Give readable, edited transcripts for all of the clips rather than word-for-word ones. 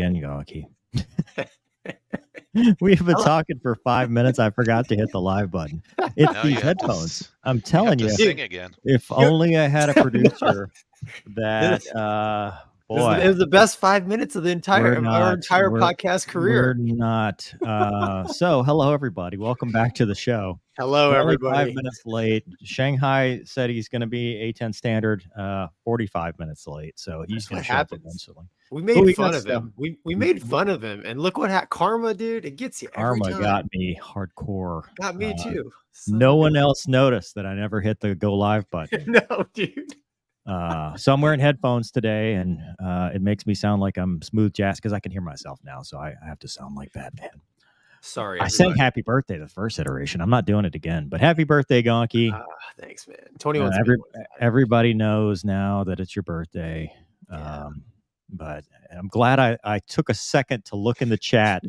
again, Gonky. We've been talking for 5 minutes. I forgot to hit the live button. It's Now these you have to headphones. I'm telling You you, have to sing again. if only I had a producer that, boy, It was the best 5 minutes of the entire We're podcast career. We're not. So, hello, everybody. Welcome back to the show. Hello, We're only everybody. 5 minutes late. Shanghai said he's going to be A10 standard, 45 minutes late. So he's going to show up eventually. We made fun of him. We made fun of him, and look what happened. Karma, dude, it gets you every Karma time. got me hardcore. Got me too. No one else noticed that I never hit the go live button. No, dude. So I'm wearing headphones today, and it makes me sound like I'm smooth jazz because I can hear myself now. So I have to sound like Batman. Sorry, I sang "Happy Birthday" the first iteration. I'm not doing it again, but happy birthday, Gonky. Thanks, man. 21. Everybody knows now that it's your birthday. Yeah. But I'm glad I took a second to look in the chat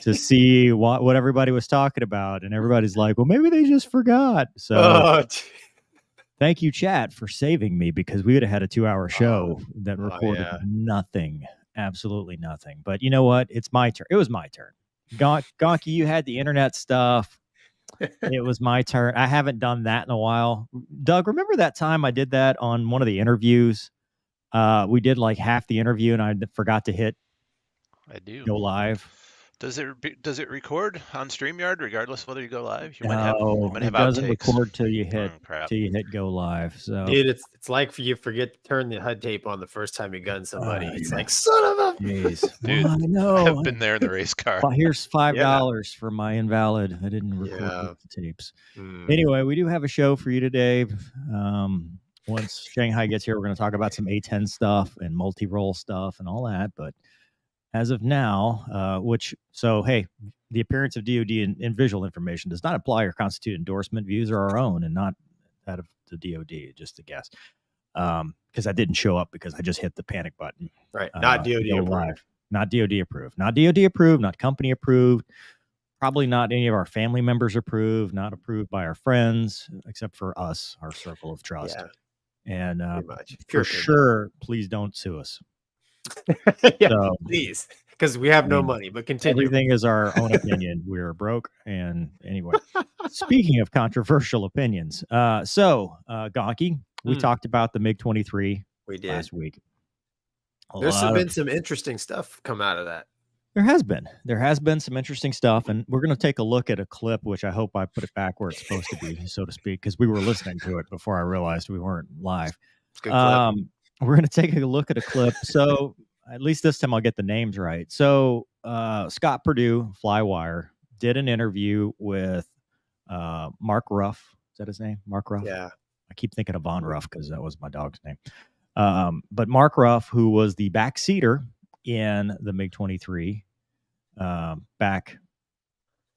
to see what everybody was talking about, and everybody's like, "Well, maybe they just forgot." So. Thank you, chat, for saving me because we would have had a 2-hour show that recorded nothing, absolutely nothing. But you know what? It's my turn. It was my turn. Gonky, you had the internet stuff. It was my turn. I haven't done that in a while. Doug, remember that time I did that on one of the interviews? We did like half the interview, and I forgot to hit go live. Does it record on StreamYard regardless of whether you go live? You might it doesn't record till you hit go live. So dude, it's like you forget to turn the HUD tape on the first time you gun somebody. It's like, son of a jeez. Dude, well, I know. I've been there in the race car. Well, here's $5 for my invalid. I didn't record the tapes. Anyway, we do have a show for you today. Once Shanghai gets here, we're going to talk about some A10 stuff and multi-role stuff and all that. But as of now, hey, the appearance of DoD in visual information does not imply or constitute endorsement. Views are our own and not that of the DoD, just a guess. Because that didn't show up because I just hit the panic button. Right, not DoD approved. Not DoD approved. Not DoD approved, not company approved. Probably not any of our family members approved, not approved by our friends, except for us, our circle of trust. Yeah. And for sure, please don't sue us. Please, because we have no money, but continue. Everything is our own opinion. We're broke. And anyway, speaking of controversial opinions, Gonky, we talked about the MiG-23 last week. There's been some interesting stuff come out of that. There has been some interesting stuff, and we're going to take a look at a clip, which I hope I put it back where it's supposed to be, so to speak, because we were listening to it before I realized we weren't live. Good clip. We're going to take a look at a clip. So at least this time I'll get the names right. So Scott Perdue, Flywire, did an interview with Mark Ruff. Is that his name? Mark Ruff? Yeah. I keep thinking of Von Ruff because that was my dog's name. But Mark Ruff, who was the backseater in the MiG-23 back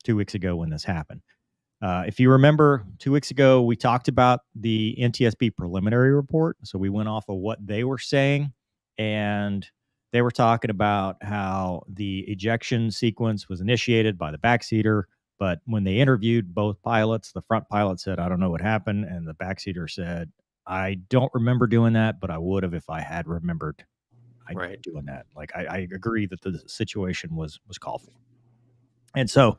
2 weeks ago when this happened. If you remember, 2 weeks ago, we talked about the NTSB preliminary report. So we went off of what they were saying, and they were talking about how the ejection sequence was initiated by the backseater. But when they interviewed both pilots, the front pilot said, "I don't know what happened." And the backseater said, "I don't remember doing that, but I would have if I had remembered doing that." Like, I agree that the situation was called for. And so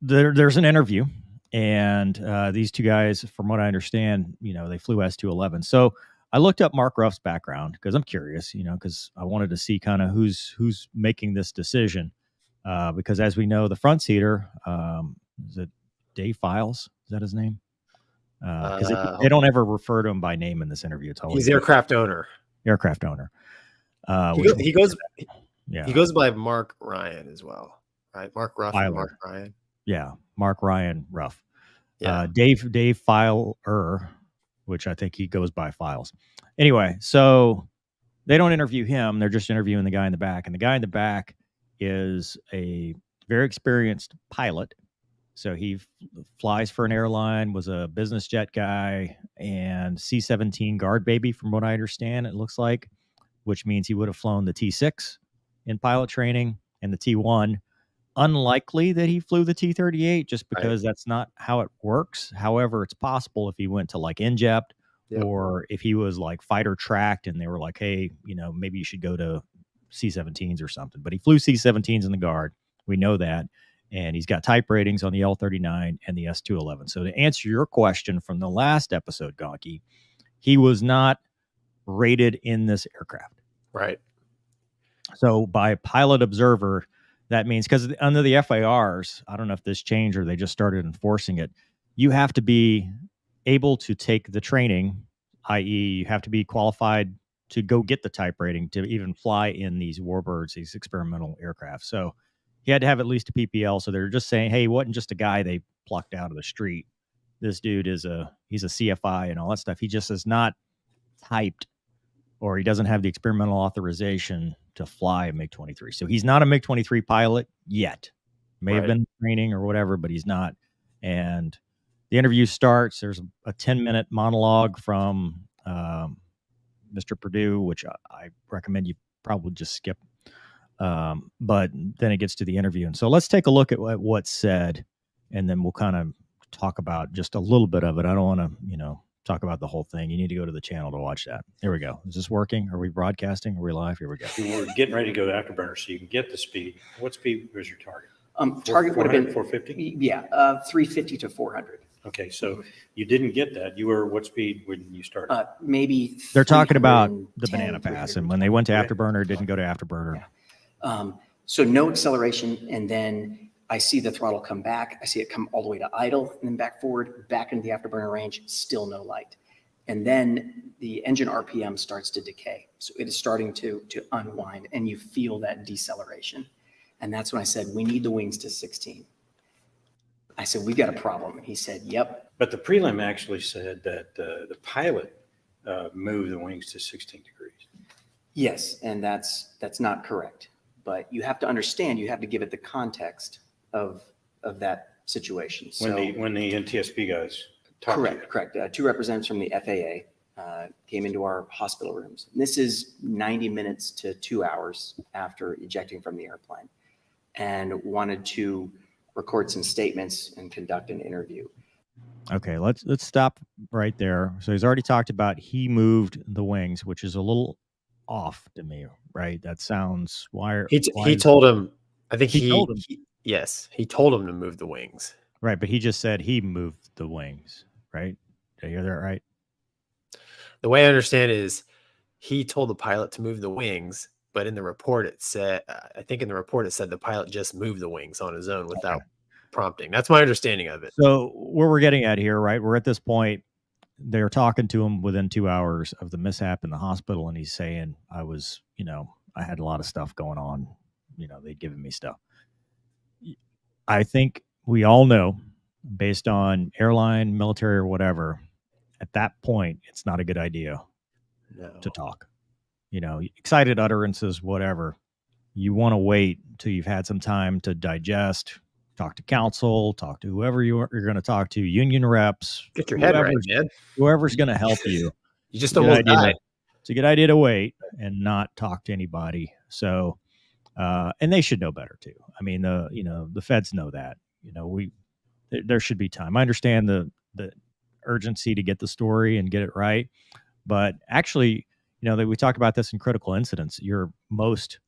there's an interview, and these two guys, from what I understand, they flew S-211. So I looked up Mark Ruff's background because I'm curious, because I wanted to see kind of who's making this decision. Because as we know, the front seater, is it Dave Files? Is that his name? Because they don't ever refer to him by name in this interview. It's always he's aircraft owner. Aircraft owner. He goes by Mark Ryan as well, right? Mark Ruff and Mark Ryan. Yeah, Mark Ryan Ruff. Yeah. Dave Filer, which I think he goes by Files. Anyway, so they don't interview him. They're just interviewing the guy in the back. And the guy in the back is a very experienced pilot. So he flies for an airline, was a business jet guy, and C-17 guard baby, from what I understand, it looks like, which means he would have flown the T-6 in pilot training and the T-1. Unlikely that he flew the T-38 just because that's not how it works. However, it's possible if he went to like Injept or if he was like fighter tracked and they were like, hey, maybe you should go to C-17s or something, but he flew C-17s in the Guard. We know that. And he's got type ratings on the L-39 and the S-211. So to answer your question from the last episode, Gonky, he was not rated in this aircraft. Right. So by pilot observer, that means, because under the FARs, I don't know if this changed or they just started enforcing it, you have to be able to take the training, i.e. you have to be qualified to go get the type rating to even fly in these warbirds, these experimental aircraft. So he had to have at least a PPL. So they're just saying, hey, he wasn't just a guy they plucked out of the street. This dude he's a CFI and all that stuff. He just is not typed, or he doesn't have the experimental authorization to fly a MiG-23. So he's not a MiG-23 pilot yet. May have been training or whatever, but he's not. And the interview starts. There's a 10-minute monologue from Mr. Perdue, which I recommend you probably just skip. But then it gets to the interview. And so let's take a look at what's said, and then we'll kind of talk about just a little bit of it. I don't want to, talk about the whole thing. You need to go to the channel to watch that. Here we go. Is this working? Are we broadcasting? Are we live? Here we go. We're getting ready to go to afterburner so you can get the speed. What speed was your target? Target would have been 450? Yeah, 350 to 400. Okay, so you didn't get that. You were what speed when you started? Maybe they're talking about the banana pass, and when they went to afterburner, it didn't go to afterburner. Yeah. So no acceleration, and then I see the throttle come back. I see it come all the way to idle, and then back forward, back into the afterburner range, still no light. And then the engine RPM starts to decay. So it is starting to unwind, and you feel that deceleration. And that's when I said, we need the wings to 16. I said, we got a problem. And he said, yep. But the prelim actually said that the pilot moved the wings to 16 degrees. Yes, and that's not correct. But you have to understand, you have to give it the context of that situation. So When the NTSB guys talked to you. Correct. Two representatives from the FAA came into our hospital rooms. And this is 90 minutes to 2 hours after ejecting from the airplane, and wanted to record some statements and conduct an interview. Okay, let's stop right there. So he's already talked about he moved the wings, which is a little off to me, right? That sounds He told him. I think he told him. Yes, he told him to move the wings. Right, but he just said he moved the wings, right? Did I hear that right? The way I understand it is he told the pilot to move the wings, but in the report it said, I think in the report it said the pilot just moved the wings on his own without prompting. That's my understanding of it. So where we're getting at here, right? We're at this point. They're talking to him within 2 hours of the mishap in the hospital, and he's saying, I was, I had a lot of stuff going on. They'd given me stuff. I think we all know, based on airline, military, or whatever, at that point, it's not a good idea to talk. Excited utterances, whatever. You want to wait till you've had some time to digest, talk to counsel, talk to whoever you're going to talk to, union reps. Get your head right, man. Whoever's going to help you. You just almost died. It's a good idea to wait and not talk to anybody. So, and they should know better too. I mean, the feds know that. There should be time. I understand the urgency to get the story and get it right, but actually, that we talk about this in critical incidents. Your most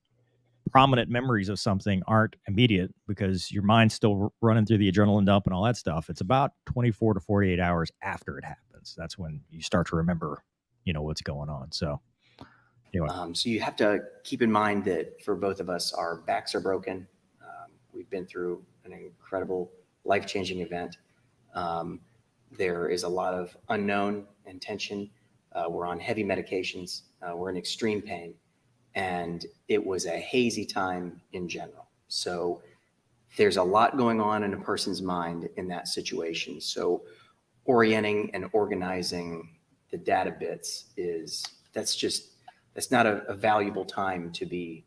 prominent memories of something aren't immediate because your mind's still running through the adrenaline dump and all that stuff. It's about 24 to 48 hours after it happens. That's when you start to remember, what's going on. So, anyway. So you have to keep in mind that for both of us, our backs are broken. We've been through an incredible life-changing event. There is a lot of unknown and tension. We're on heavy medications. We're in extreme pain. And it was a hazy time in general. So there's a lot going on in a person's mind in that situation. So orienting and organizing the data bits that's not a valuable time to be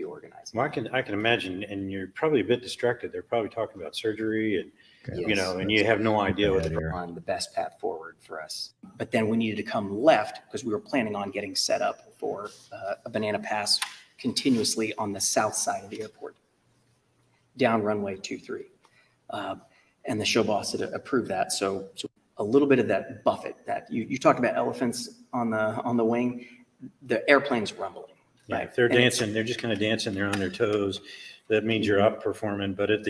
organized. Well, I can imagine, and you're probably a bit distracted. They're probably talking about surgery and and you have no idea what they're on the best path forward for us. But then we needed to come left because we were planning on getting set up for a banana pass continuously on the south side of the airport, down runway 23. And the show boss had approved that. So a little bit of that buffet that you talked about elephants on the wing, the airplane's rumbling. Yeah, Right. if they're And dancing, they're just kind of dancing, they're on their toes. That means you're outperforming, but at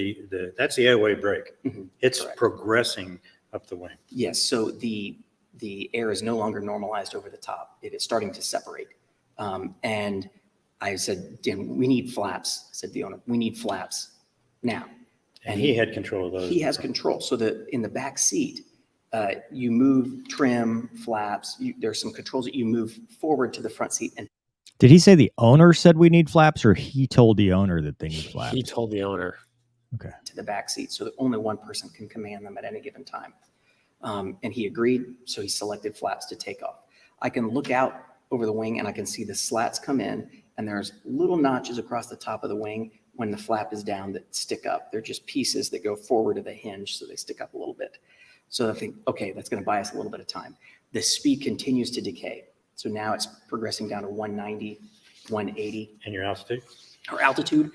that's the airway break. It's Correct. progressing up the wing. Yes. So the air is no longer normalized over the top. It is starting to separate. And I said, Dan, we need flaps. I said, the owner, we need flaps now. And he had control of those. He has control. So in the back seat, you move trim, flaps. There's some controls that you move forward to the front seat. And Did he say the owner said we need flaps, or he told the owner that they need flaps? He told the owner. Okay. To the back seat, so that only one person can command them at any given time. And he agreed, so he selected flaps to take off. I can look out over the wing and I can see the slats come in, and there's little notches across the top of the wing when the flap is down that stick up. They're just pieces that go forward of the hinge, so they stick up a little bit. So I think, okay, that's going to buy us a little bit of time. The speed continues to decay. So now it's progressing down to 190, 180. And your altitude? Our altitude,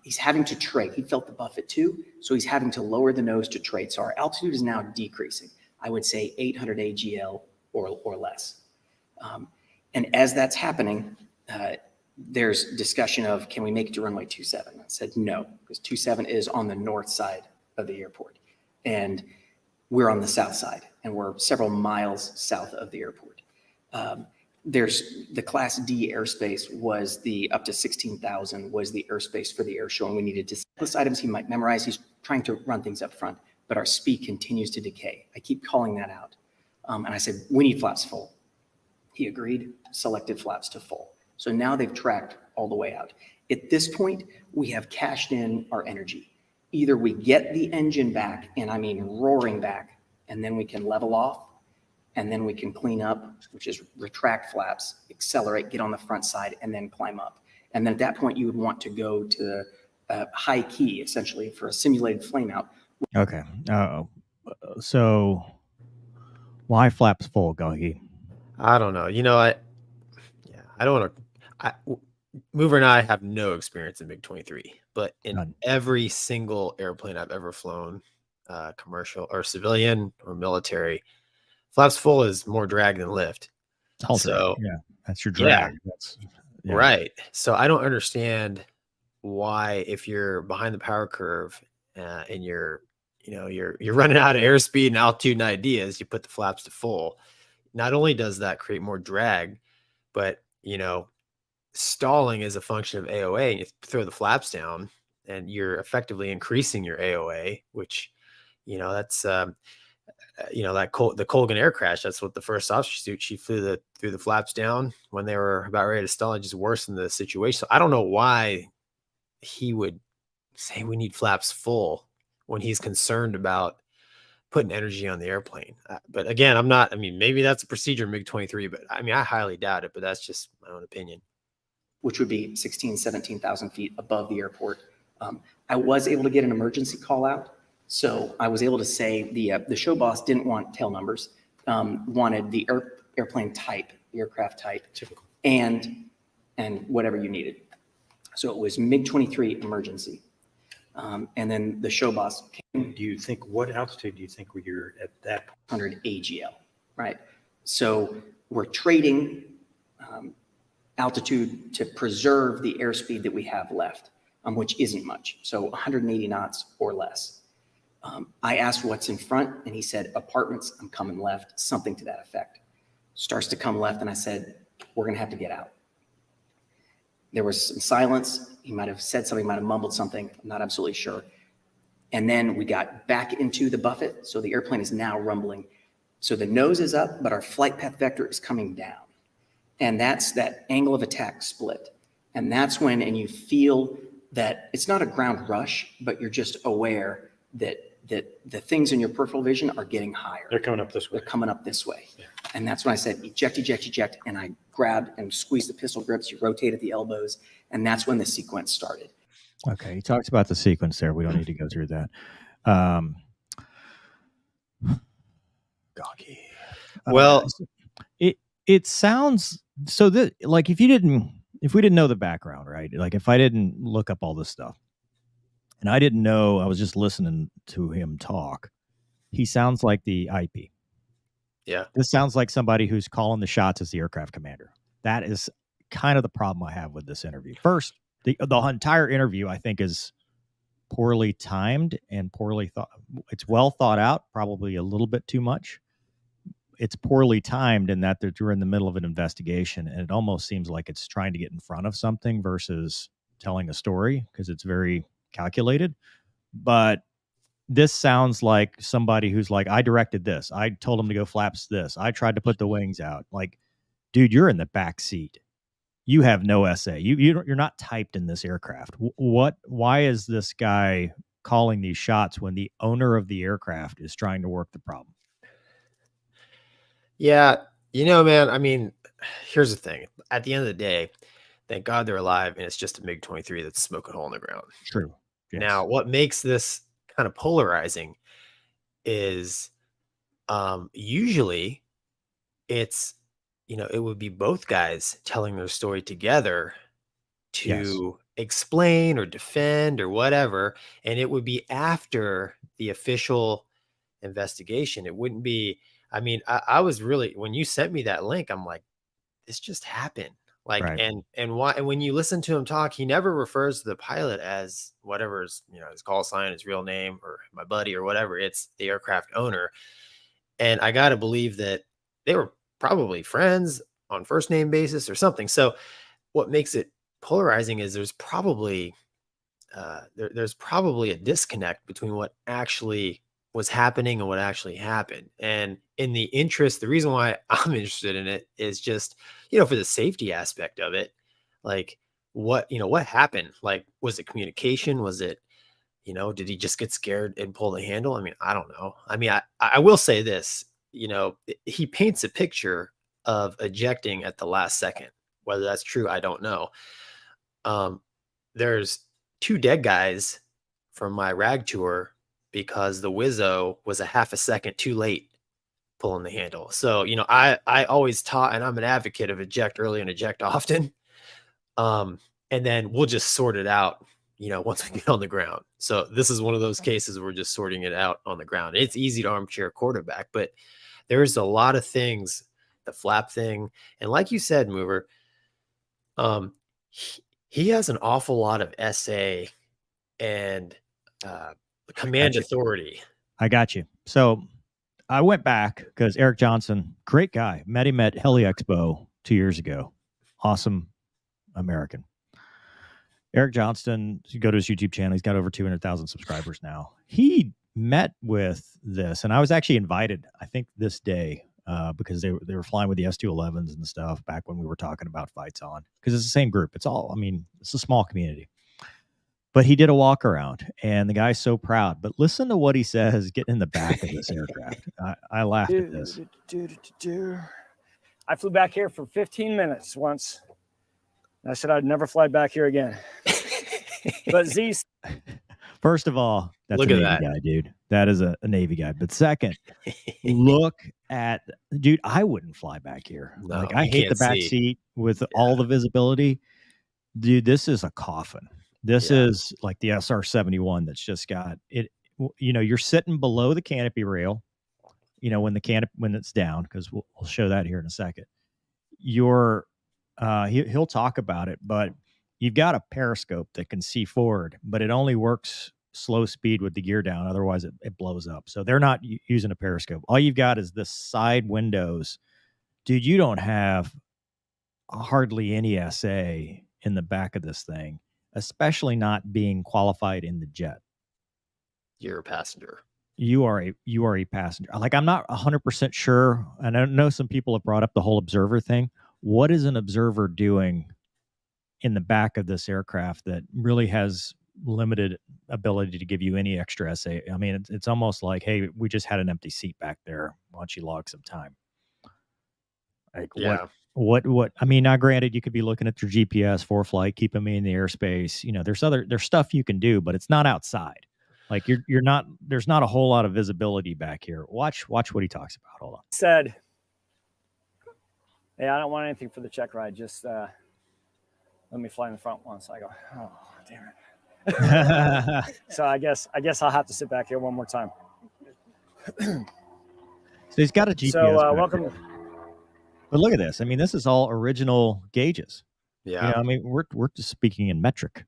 he's having to trade. He felt the buffet too, so he's having to lower the nose to trade. So our altitude is now decreasing. I would say 800 AGL or less. And as that's happening, there's discussion of, can we make it to runway 27? I said no, because 27 is on the north side of the airport. And we're on the south side, and we're several miles south of the airport. There's the Class D airspace was the up to 16,000 was the airspace for the air show, and we needed to list items he might memorize. He's trying to run things up front, but our speed continues to decay. I keep calling that out. And I said, we need flaps full. He agreed, selected flaps to full. So now they've tracked all the way out. At this point, we have cashed in our energy. Either we get the engine back, and I mean roaring back, and then we can level off, and then we can clean up, which is retract flaps, accelerate, get on the front side, and then climb up. And then at that point, you would want to go to high key, essentially, for a simulated flame out. Okay. So why flaps full, Gonky? I don't know. I don't want to. Mover and I have no experience in MiG-23, but in None. every single airplane I've ever flown, commercial or civilian or military, flaps full is more drag than lift. It's all So, drag. Yeah, that's your drag. That's Right. So I don't understand why, if you're behind the power curve and you're running out of airspeed and altitude and ideas, you put the flaps to full. Not only does that create more drag, but stalling is a function of AOA. And you throw the flaps down, and you're effectively increasing your AOA, which that's the Colgan air crash. That's what the first officer, she threw the flaps down when they were about ready to stall and just worsened the situation. So I don't know why he would say we need flaps full when he's concerned about putting energy on the airplane. But again, maybe that's a procedure in MiG-23, but I highly doubt it, but that's just my own opinion. Which would be 16, 17,000 feet above the airport. I was able to get an emergency call out. So I was able to say the show boss didn't want tail numbers, wanted the airplane type, the aircraft type, Typical. and whatever you needed. So it was MiG-23 emergency. And then the show boss came. What altitude do you think you're at that point? 100 AGL, right? So we're trading altitude to preserve the airspeed that we have left, which isn't much. So 180 knots or less. I asked what's in front, and he said, apartments, I'm coming left, something to that effect. Starts to come left, and I said, we're going to have to get out. There was some silence. He might have said something, might have mumbled something. I'm not absolutely sure. And then we got back into the buffet. So the airplane is now rumbling. So the nose is up, but our flight path vector is coming down. And that's that angle of attack split. And that's when, and you feel that it's not a ground rush, but you're just aware that the things in your peripheral vision are getting higher. They're coming up this way. They're coming up this way. Yeah. And that's when I said, eject, eject, eject. And I grabbed and squeezed the pistol grips. You rotate at the elbows. And that's when the sequence started. Okay. He talks about the sequence there. We don't need to go through that. Gonky. Well, it sounds so that, like, if we didn't know the background, right? Like, if I didn't look up all this stuff and I didn't know, I was just listening to him talk, he sounds like the IP. Yeah. This sounds like somebody who's calling the shots as the aircraft commander. That is kind of the problem I have with this interview. First, the entire interview, I think, is poorly timed and poorly thought. It's well thought out, probably a little bit too much. It's poorly timed in that they're in the middle of an investigation, and it almost seems like it's trying to get in front of something versus telling a story, because it's very calculated. But this sounds like somebody who's like, I directed this. I told him to go flaps this. I tried to put the wings out. Like, dude, you're in the back seat. You have no essay. You're not typed in this aircraft. Why is this guy calling these shots when the owner of the aircraft is trying to work the problem? Yeah, man, I mean, here's the thing. At the end of the day, thank God they're alive, and it's just a MiG-23 that's smoking a hole in the ground. True. Yes. Now, what makes this kind of polarizing is usually it's, it would be both guys telling their story together to explain or defend or whatever, and it would be after the official investigation. It wouldn't be, I mean, I was really, when you sent me that link, I'm like, this just happened. Like, Right. and why, and when you listen to him talk, he never refers to the pilot as whatever's, his call sign, his real name, or my buddy or whatever. It's the aircraft owner. And I got to believe that they were probably friends on first name basis or something. So what makes it polarizing is there's probably a disconnect between what actually was happening and what actually happened. And in the reason why I'm interested in it is just, for the safety aspect of it, like what happened? Like, was it communication? Was it, did he just get scared and pull the handle? I mean, I don't know. I mean, I will say this, he paints a picture of ejecting at the last second. Whether that's true, I don't know. There's 2 dead guys from my rag tour because the Wizzo was a half a second too late pulling the handle. So, I always taught, and I'm an advocate of eject early and eject often. And then we'll just sort it out, once we get on the ground. So this is one of those cases where we're just sorting it out on the ground. It's easy to armchair quarterback, but there's a lot of things, the flap thing. And like you said, Mover, he has an awful lot of SA and command authority. I got you. So I went back because Eric Johnson, great guy, met him at Heli Expo 2 years ago. Awesome American. Eric Johnston, you go to his YouTube channel. He's got over 200,000 subscribers now. He met with this, and I was actually invited, I think, this day because they were flying with the S211s and stuff back when we were talking about fights on, because it's the same group. It's a small community. But he did a walk around, and the guy's so proud. But listen to what he says getting in the back of this aircraft. I laughed at this. I flew back here for 15 minutes once. I said I'd never fly back here again. But Z, first of all, that's look a at Navy that guy, dude. That is a Navy guy. But second, look at, dude, I wouldn't fly back here. No, like, I you hate the can't back see. seat with all the visibility. Dude, this is a coffin. This is like the SR-71 that's just got it. You're sitting below the canopy rail, when it's down, because we'll show that here in a second. He'll talk about it, but you've got a periscope that can see forward, but it only works slow speed with the gear down. Otherwise it blows up. So they're not using a periscope. All you've got is the side windows. Dude, you don't have hardly any SA in the back of this thing, especially not being qualified in the jet. You're a passenger. You are a passenger. Like, I'm not 100% sure. And I know some people have brought up the whole observer thing. What is an observer doing in the back of this aircraft that really has limited ability to give you any extra SA? I mean, it's almost like, hey, we just had an empty seat back there. Why don't you log some time? Like, what I mean, now granted, you could be looking at your GPS for flight, keeping me in the airspace. There's stuff you can do, but it's not outside. Like, there's not a whole lot of visibility back here. Watch what he talks about. Hold on. Said, hey, I don't want anything for the check ride. Just let me fly in the front once. I go, oh, damn it. So I guess I'll have to sit back here one more time. So he's got a GPS. So welcome. But look at this. I mean, this is all original gauges. Yeah. You know, I mean, we're just speaking in metric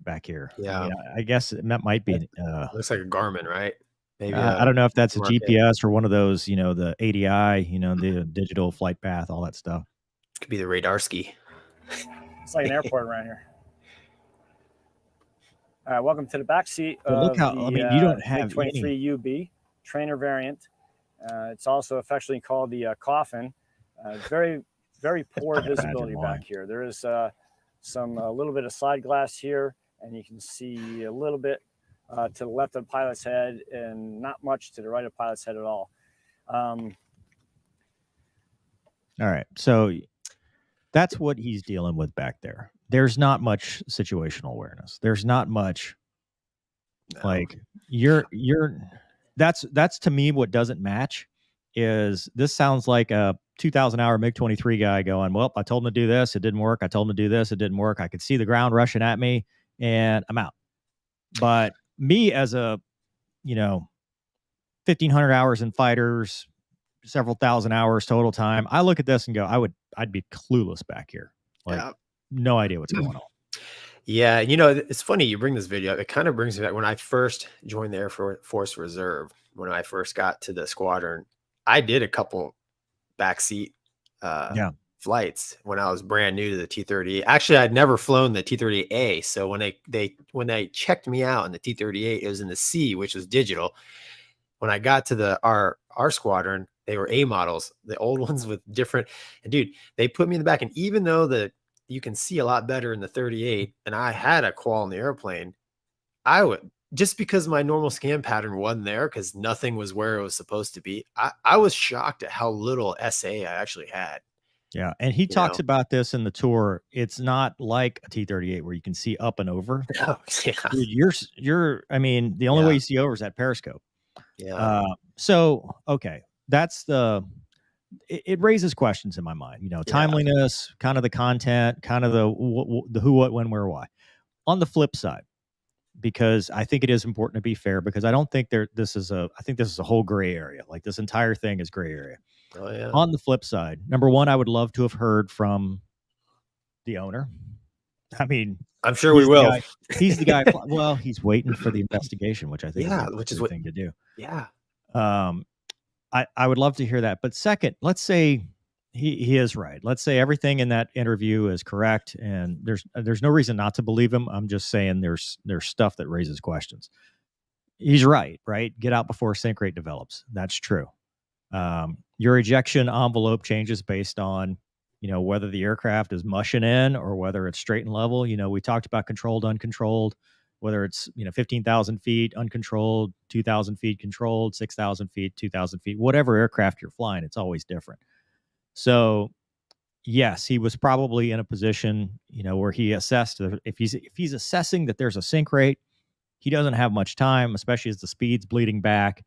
back here. Yeah. I mean, I guess that might be. Looks like a Garmin, right? Maybe I don't know if that's a smart band. GPS or one of those, you know, the ADI, you know, the digital flight path, all that stuff. Could be the radar ski. It's like an airport around here. All right, welcome to the backseat But look of how, the I mean, you don't have MiG-23 UB trainer variant. It's also affectionately called the coffin. Very, very poor can't imagine visibility why. back here. There is a little bit of side glass here, and you can see a little bit to the left of the pilot's head and not much to the right of the pilot's head at all. All right. So that's what he's dealing with back there. There's not much situational awareness. There's not much like that's to me what doesn't match is this sounds like a 2,000 hour MiG-23 guy going, well, I told him to do this. It didn't work. I told him to do this. It didn't work. I could see the ground rushing at me and I'm out. But me as a, 1,500 hours in fighters, several thousand hours total time, I look at this and go, I'd be clueless back here. Like, no idea what's going on. Yeah, it's funny you bring this video up. It kind of brings me back when I first joined the Air Force Reserve. When I first got to the squadron, I did a couple backseat flights when I was brand new to the T-38. Actually, I'd never flown the T-38A. So when they checked me out in the T-38, it was in the C, which was digital. When I got to our squadron, they were A models, the old ones with different. And dude, they put me in the back, and even though you can see a lot better in the 38, and I had a qual in the airplane, I would, just because my normal scan pattern wasn't there, because nothing was where it was supposed to be, I was shocked at how little SA I actually had. Yeah, and he talks about this in the tour. It's not like a T-38 where you can see up and over. Oh, yeah. Dude, I mean, the only way you see over is that periscope. Yeah. So, okay, that's it raises questions in my mind, timeliness, kind of the content, kind of the who, what, when, where, why. On the flip side, because I think it is important to be fair, because I don't think I think this is a whole gray area. Like this entire thing is gray area. Oh, yeah. On the flip side, number one, I would love to have heard from the owner. I mean, I'm sure we will. He's the guy. Well, he's waiting for the investigation, which I think is the thing to do. Yeah. I would love to hear that. But second, let's say he is right. Let's say everything in that interview is correct, and there's no reason not to believe him. I'm just saying there's stuff that raises questions. He's right? Get out before sink rate develops. That's true. Your ejection envelope changes based on whether the aircraft is mushing in or whether it's straight and level. We talked about controlled, uncontrolled, whether it's 15,000 feet uncontrolled, 2,000 feet controlled, 6,000 feet, 2,000 feet, whatever aircraft you're flying, it's always different. So yes, he was probably in a position where he assessed if he's assessing that there's a sink rate, he doesn't have much time, especially as the speed's bleeding back.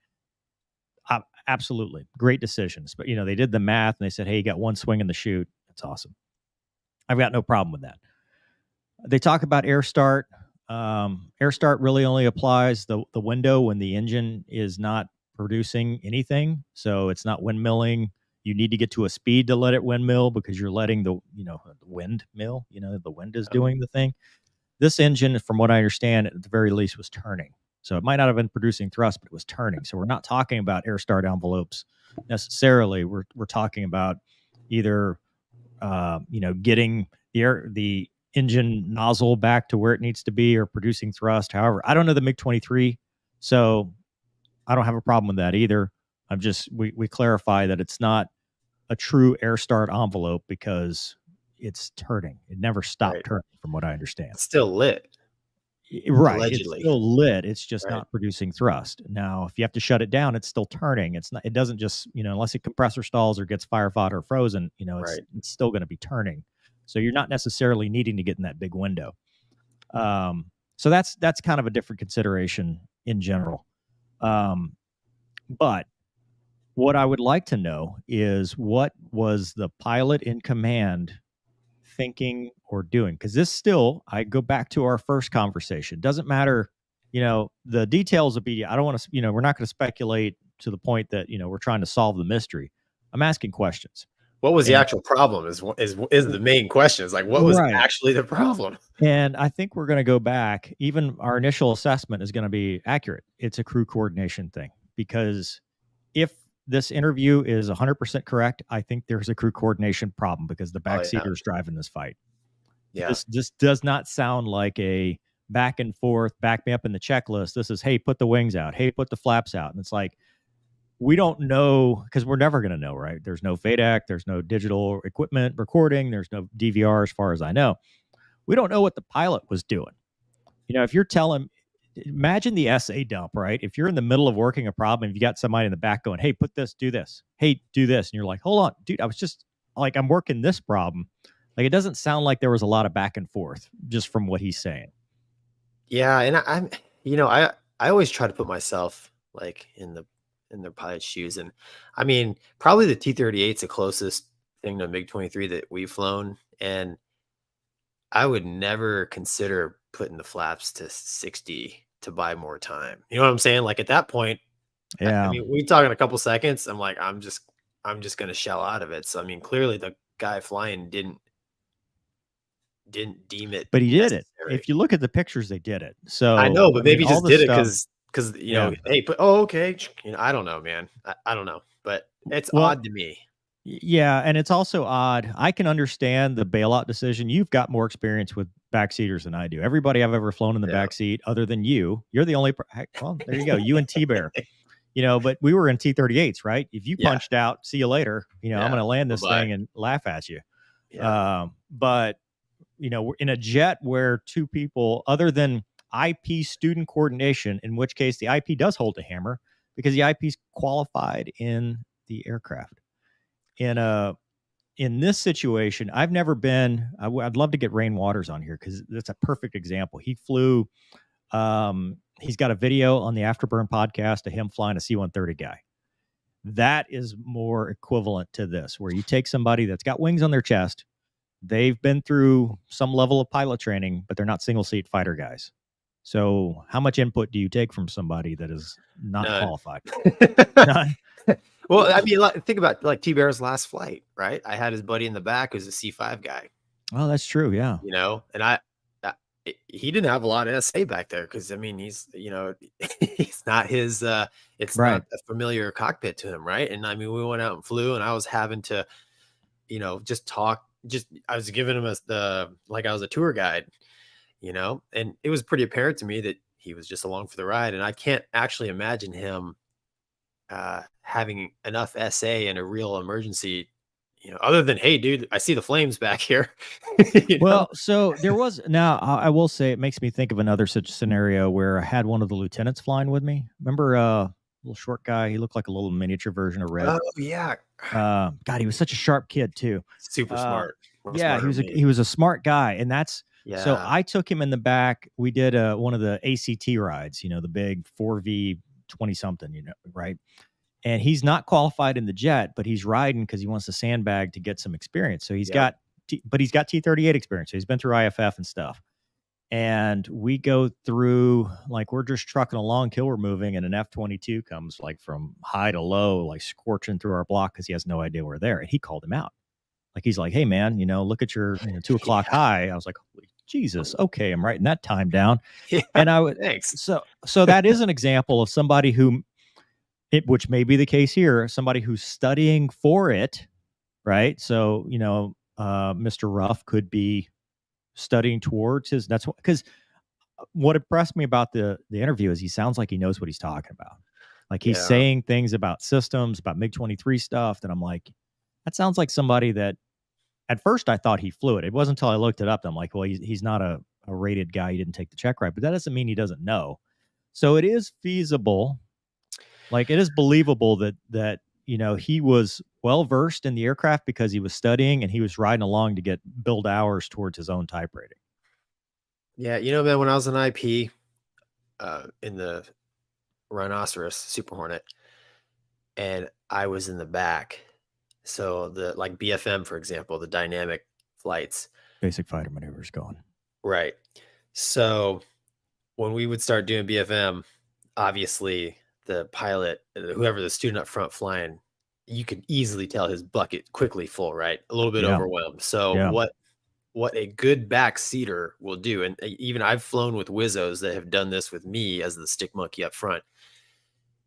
Absolutely great decisions. But they did the math and they said, hey, you got one swing in the chute. That's awesome. I've got no problem with that. They talk about air start. Air start really only applies the window when the engine is not producing anything. So it's not windmilling. You need to get to a speed to let it windmill because you're letting the wind mill, the wind is doing the thing. This engine, from what I understand, at the very least was turning. So it might not have been producing thrust, but it was turning. So we're not talking about air start envelopes necessarily. We're talking about either getting the engine nozzle back to where it needs to be or producing thrust. However, I don't know the MiG-23, so I don't have a problem with that either. I'm just we clarify that it's not a true air start envelope because it's turning. It never stopped turning, from what I understand. It's still lit. Right. Allegedly. It's still lit. It's just not producing thrust. Now, if you have to shut it down, it's still turning. It doesn't just, unless it compressor stalls or gets fire fodder or frozen, it's still going to be turning. So you're not necessarily needing to get in that big window. So that's kind of a different consideration in general. But what I would like to know is what was the pilot in command thinking or doing? Because this still, I go back to our first conversation. Doesn't matter, the details will be, I don't want to, we're not going to speculate to the point that, we're trying to solve the mystery. I'm asking questions. what was the And- actual problem is the main question. It's like, what was Right. actually the problem? And I think we're going to go back. Even our initial assessment is going to be accurate. It's a crew coordination thing, because if this interview is 100% correct, I think there's a crew coordination problem because the backseater is driving this fight. Yeah. This does not sound like a back and forth, back me up in the checklist. This is, hey, put the wings out. Hey, put the flaps out. And it's like, we don't know, because we're never going to know, right? There's no FADEC, there's no digital equipment recording, there's no DVR as far as I know. We don't know what the pilot was doing. If you're telling, imagine the essay dump, right? If you're in the middle of working a problem and you got somebody in the back going, hey, put this, do this. Hey, do this. And you're like, hold on, dude, I was just like, I'm working this problem. Like, it doesn't sound like there was a lot of back and forth just from what he's saying. Yeah. And I always try to put myself like in their pilot's shoes. And I mean, probably the T-38 is the closest thing to MiG-23 that we've flown. And I would never consider putting the flaps to 60 to buy more time. You know what I'm saying? Like at that point, Yeah. I mean, we talk in a couple seconds. I'm like, I'm just going to shell out of it. So, I mean, clearly the guy flying didn't deem it. But he did necessary. it. If you look at the pictures, they did it. So I know, but maybe he just did it because Yeah. hey, okay. I don't know, man. I don't know, but it's odd to me. Yeah, and it's also odd. I can understand the bailout decision. You've got more experience with backseaters than I do. Everybody I've ever flown in the backseat, other than you're the only. Well, there you go. You and T-Bear. But we were in T-38s, right? If you punched out, see you later. I'm going to land this thing and laugh at you. Yeah. But we're in a jet where two people, other than IP student coordination, in which case the IP does hold a hammer because the IP is qualified in the aircraft. In this situation, I've never been. I'd love to get Rain Waters on here because that's a perfect example. He flew. He's got a video on the Afterburn podcast of him flying a C-130 guy. That is more equivalent to this, where you take somebody that's got wings on their chest. They've been through some level of pilot training, but they're not single seat fighter guys. So how much input do you take from somebody that is not qualified? None. Well, I mean, think about like T-Bear's last flight, right? I had his buddy in the back who's a C5 guy. Oh, that's true. Yeah. And he didn't have a lot of SA back there because I mean, he's he's not his. It's not a familiar cockpit to him, right? And I mean, we went out and flew, and I was having to, just talk. I was giving him like I was a tour guide, and it was pretty apparent to me that he was just along for the ride, and I can't actually imagine him having enough SA in a real emergency, other than, hey, dude, I see the flames back here. Well, so there was, now I will say it makes me think of another such scenario where I had one of the lieutenants flying with me. Remember little short guy? He looked like a little miniature version of Red. Oh yeah. God, he was such a sharp kid too. Super smart. Yeah, he was a smart guy, and that's so I took him in the back. We did one of the ACT rides, the big 4V 20 something, right? And he's not qualified in the jet, but he's riding because he wants to sandbag to get some experience. So he's got T-38 experience. So he's been through IFF and stuff. And we go through, like, we're just trucking along till we're moving, and an F-22 comes like from high to low, like scorching through our block because he has no idea we're there. And he called him out. Like, he's like, hey man, look at your 2 o'clock high. I was like, holy Jesus. Okay. I'm writing that time down. Yeah, and I would, thanks. So that is an example of somebody which may be the case here, somebody who's studying for it, right? So, Mr. Ruff could be studying towards his, that's because what impressed me about the interview is he sounds like he knows what he's talking about. Like he's saying things about systems, about MiG-23 stuff that I'm like, that sounds like somebody that at first I thought he flew it. It wasn't until I looked it up that I'm like, well, he's not a rated guy. He didn't take the check right, but that doesn't mean he doesn't know. So it is feasible. Like it is believable that he was well versed in the aircraft because he was studying and he was riding along to get build hours towards his own type rating. Yeah, man, when I was an IP in the Rhinoceros Super Hornet, and I was in the back, so the like BFM, for example, the dynamic flights, basic fighter maneuvers going right. So when we would start doing BFM, obviously the pilot, whoever the student up front flying, you could easily tell his bucket quickly full, right? A little bit Yeah. overwhelmed. So Yeah. what a good backseater will do, and even I've flown with Wizzos that have done this with me as the stick monkey up front,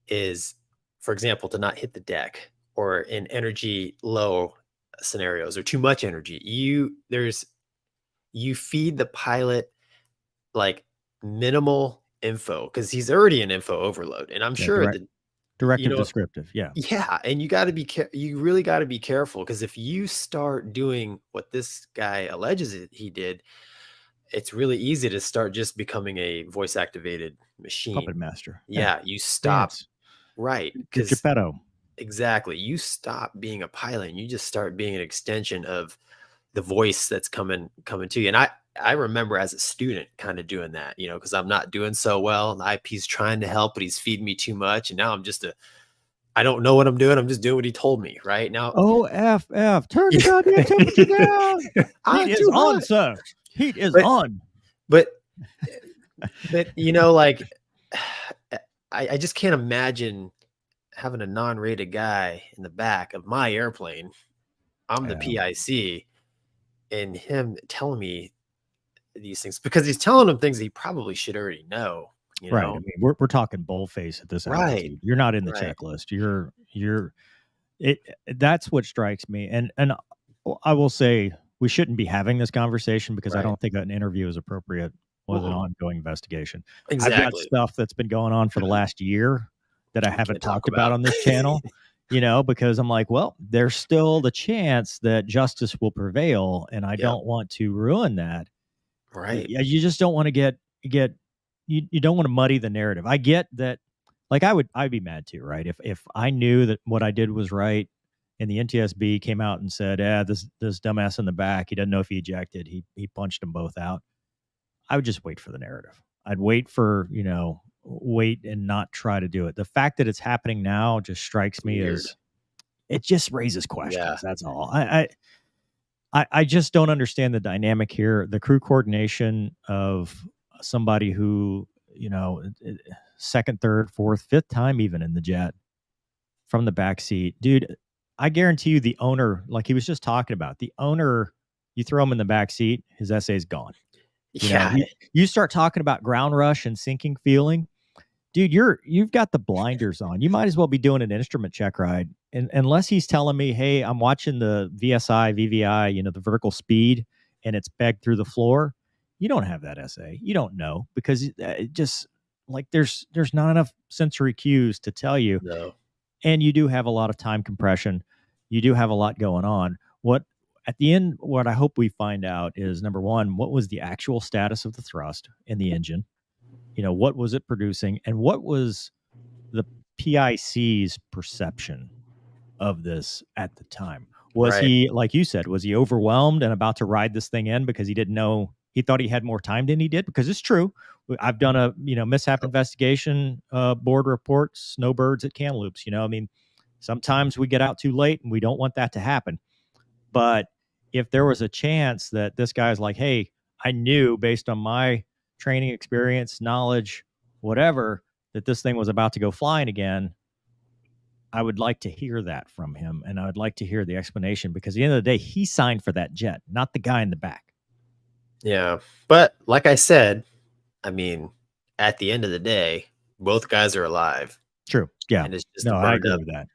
is, for example, to not hit the deck or in energy low scenarios or too much energy. You feed the pilot like minimal info because he's already an info overload, and I'm sure that directive descriptive. Yeah. And you got to be you really got to be careful, because if you start doing what this guy alleges he did, it's really easy to start just becoming a voice activated machine. Puppet master. Yeah, you stop. Dance. Right. Get Geppetto. Exactly. You stop being a pilot and you just start being an extension of the voice that's coming to you. And I remember as a student kind of doing that, because I'm not doing so well. The IP's trying to help, but he's feeding me too much. And now I'm just I don't know what I'm doing. I'm just doing what he told me right now. OFF, turn the goddamn temperature down. Heat is on, sir. Heat is on. But like, I just can't imagine having a non-rated guy in the back of my airplane. I'm the PIC, and him telling me these things, because he's telling him things he probably should already know. Right. I mean, we're talking boldface at this altitude. Right. You're not in the checklist. That's what strikes me. And I will say we shouldn't be having this conversation, because I don't think an interview is appropriate with an ongoing investigation. Exactly. I've got stuff that's been going on for the last year that I haven't talked about on this channel, because I'm like, well, there's still the chance that justice will prevail, and I don't want to ruin that. Right. You just don't want to get you don't want to muddy the narrative. I get that. Like, I'd be mad too, right? If I knew that what I did was right, and the NTSB came out and said, this dumbass in the back, he doesn't know if he ejected, he punched them both out, I would just wait for the narrative. I'd wait for, wait and not try to do it. The fact that it's happening now just strikes me as, it just raises questions. Yeah. That's all. I just don't understand the dynamic here. The crew coordination of somebody who, second, third, fourth, fifth time even in the jet from the back seat. Dude, I guarantee you the owner, like he was just talking about, the owner, you throw him in the back seat, his essay's gone. You start talking about ground rush and sinking feeling, dude, you've got the blinders on. You might as well be doing an instrument check ride. And unless he's telling me, hey, I'm watching the VSI, VVI, the vertical speed, and it's pegged through the floor, you don't have that essay. You don't know, because it just, like, there's not enough sensory cues to tell you. No. And you do have a lot of time compression. You do have a lot going on. At the end, what I hope we find out is, number one, what was the actual status of the thrust in the engine? What was it producing? And what was the PIC's perception of this at the time? Was he, like you said, was he overwhelmed and about to ride this thing in because he didn't know, he thought he had more time than he did? Because it's true. I've done a, mishap investigation board report, snowbirds at Kamloops. Sometimes we get out too late and we don't want that to happen. But if there was a chance that this guy's like, hey, I knew based on my training experience, knowledge, whatever, that this thing was about to go flying again, I would like to hear that from him. And I would like to hear the explanation, because at the end of the day, he signed for that jet, not the guy in the back. Yeah. But like I said, at the end of the day, both guys are alive. True. Yeah. And it's just I agree with that.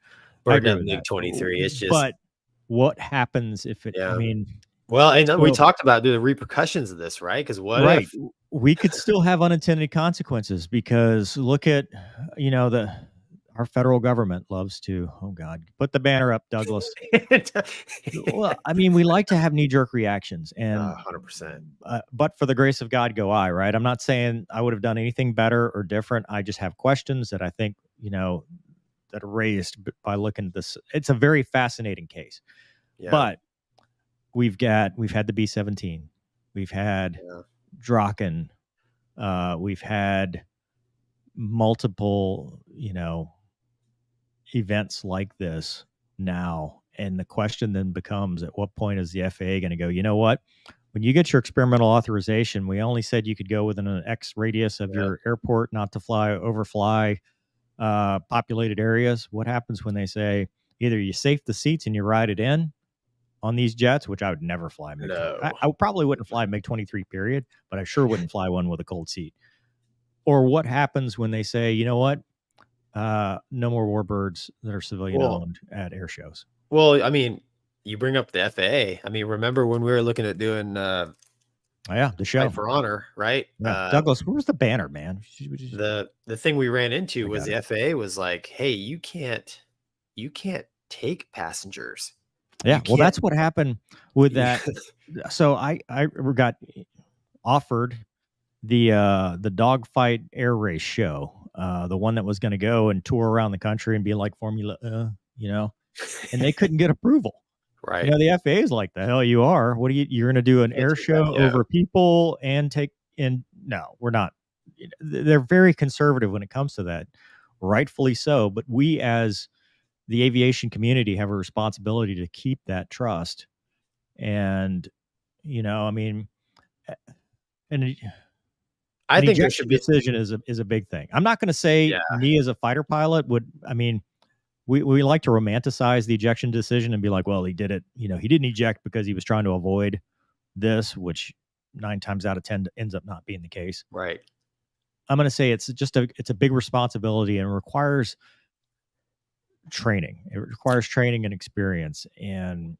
Burned up MiG-23. It's just, but what happens if it, well, and we talked about the repercussions of this, right? Because what if we could still have unintended consequences? Because look at, our federal government loves to, oh God, put the banner up, Douglas. Well, we like to have knee-jerk reactions, and 100%. But for the grace of God go I, right? I'm not saying I would have done anything better or different. I just have questions that I think, that are raised by looking at this. It's a very fascinating case. Yeah. But we've had the B-17. We've had Draken. We've had multiple, events like this now. And the question then becomes, at what point is the FAA going to go, you know what? When you get your experimental authorization, we only said you could go within an X radius of your airport, not to overfly populated areas. What happens when they say, either you safe the seats and you ride it in on these jets, which I would never fly. I probably wouldn't fly MiG-23 period, but I sure wouldn't fly one with a cold seat. Or what happens when they say, you know what, no more warbirds that are civilian owned at air shows? Well, I mean, you bring up the FAA. I mean, remember when we were looking at doing the show Fight for Honor, right? Douglas, where's the banner, man? The thing we ran into was the FAA was like, hey, you can't take passengers. Yeah, well, that's what happened with that. So I got offered the dogfight air race show, the one that was going to go and tour around the country and be like Formula, and they couldn't get approval. Right. You know, the FAA is like, the hell you are. What are you're going to do an air show over people and take in? No, we're not. They're very conservative when it comes to that, rightfully so. But we as the aviation community have a responsibility to keep that trust. And, I mean, and I think there should be decision is a big thing. I'm not going to say me as a fighter pilot we like to romanticize the ejection decision and be like, well, he did it. He didn't eject because he was trying to avoid this, which 9 times out of 10 ends up not being the case. Right. I'm going to say it's a big responsibility and requires training. It requires training and experience. And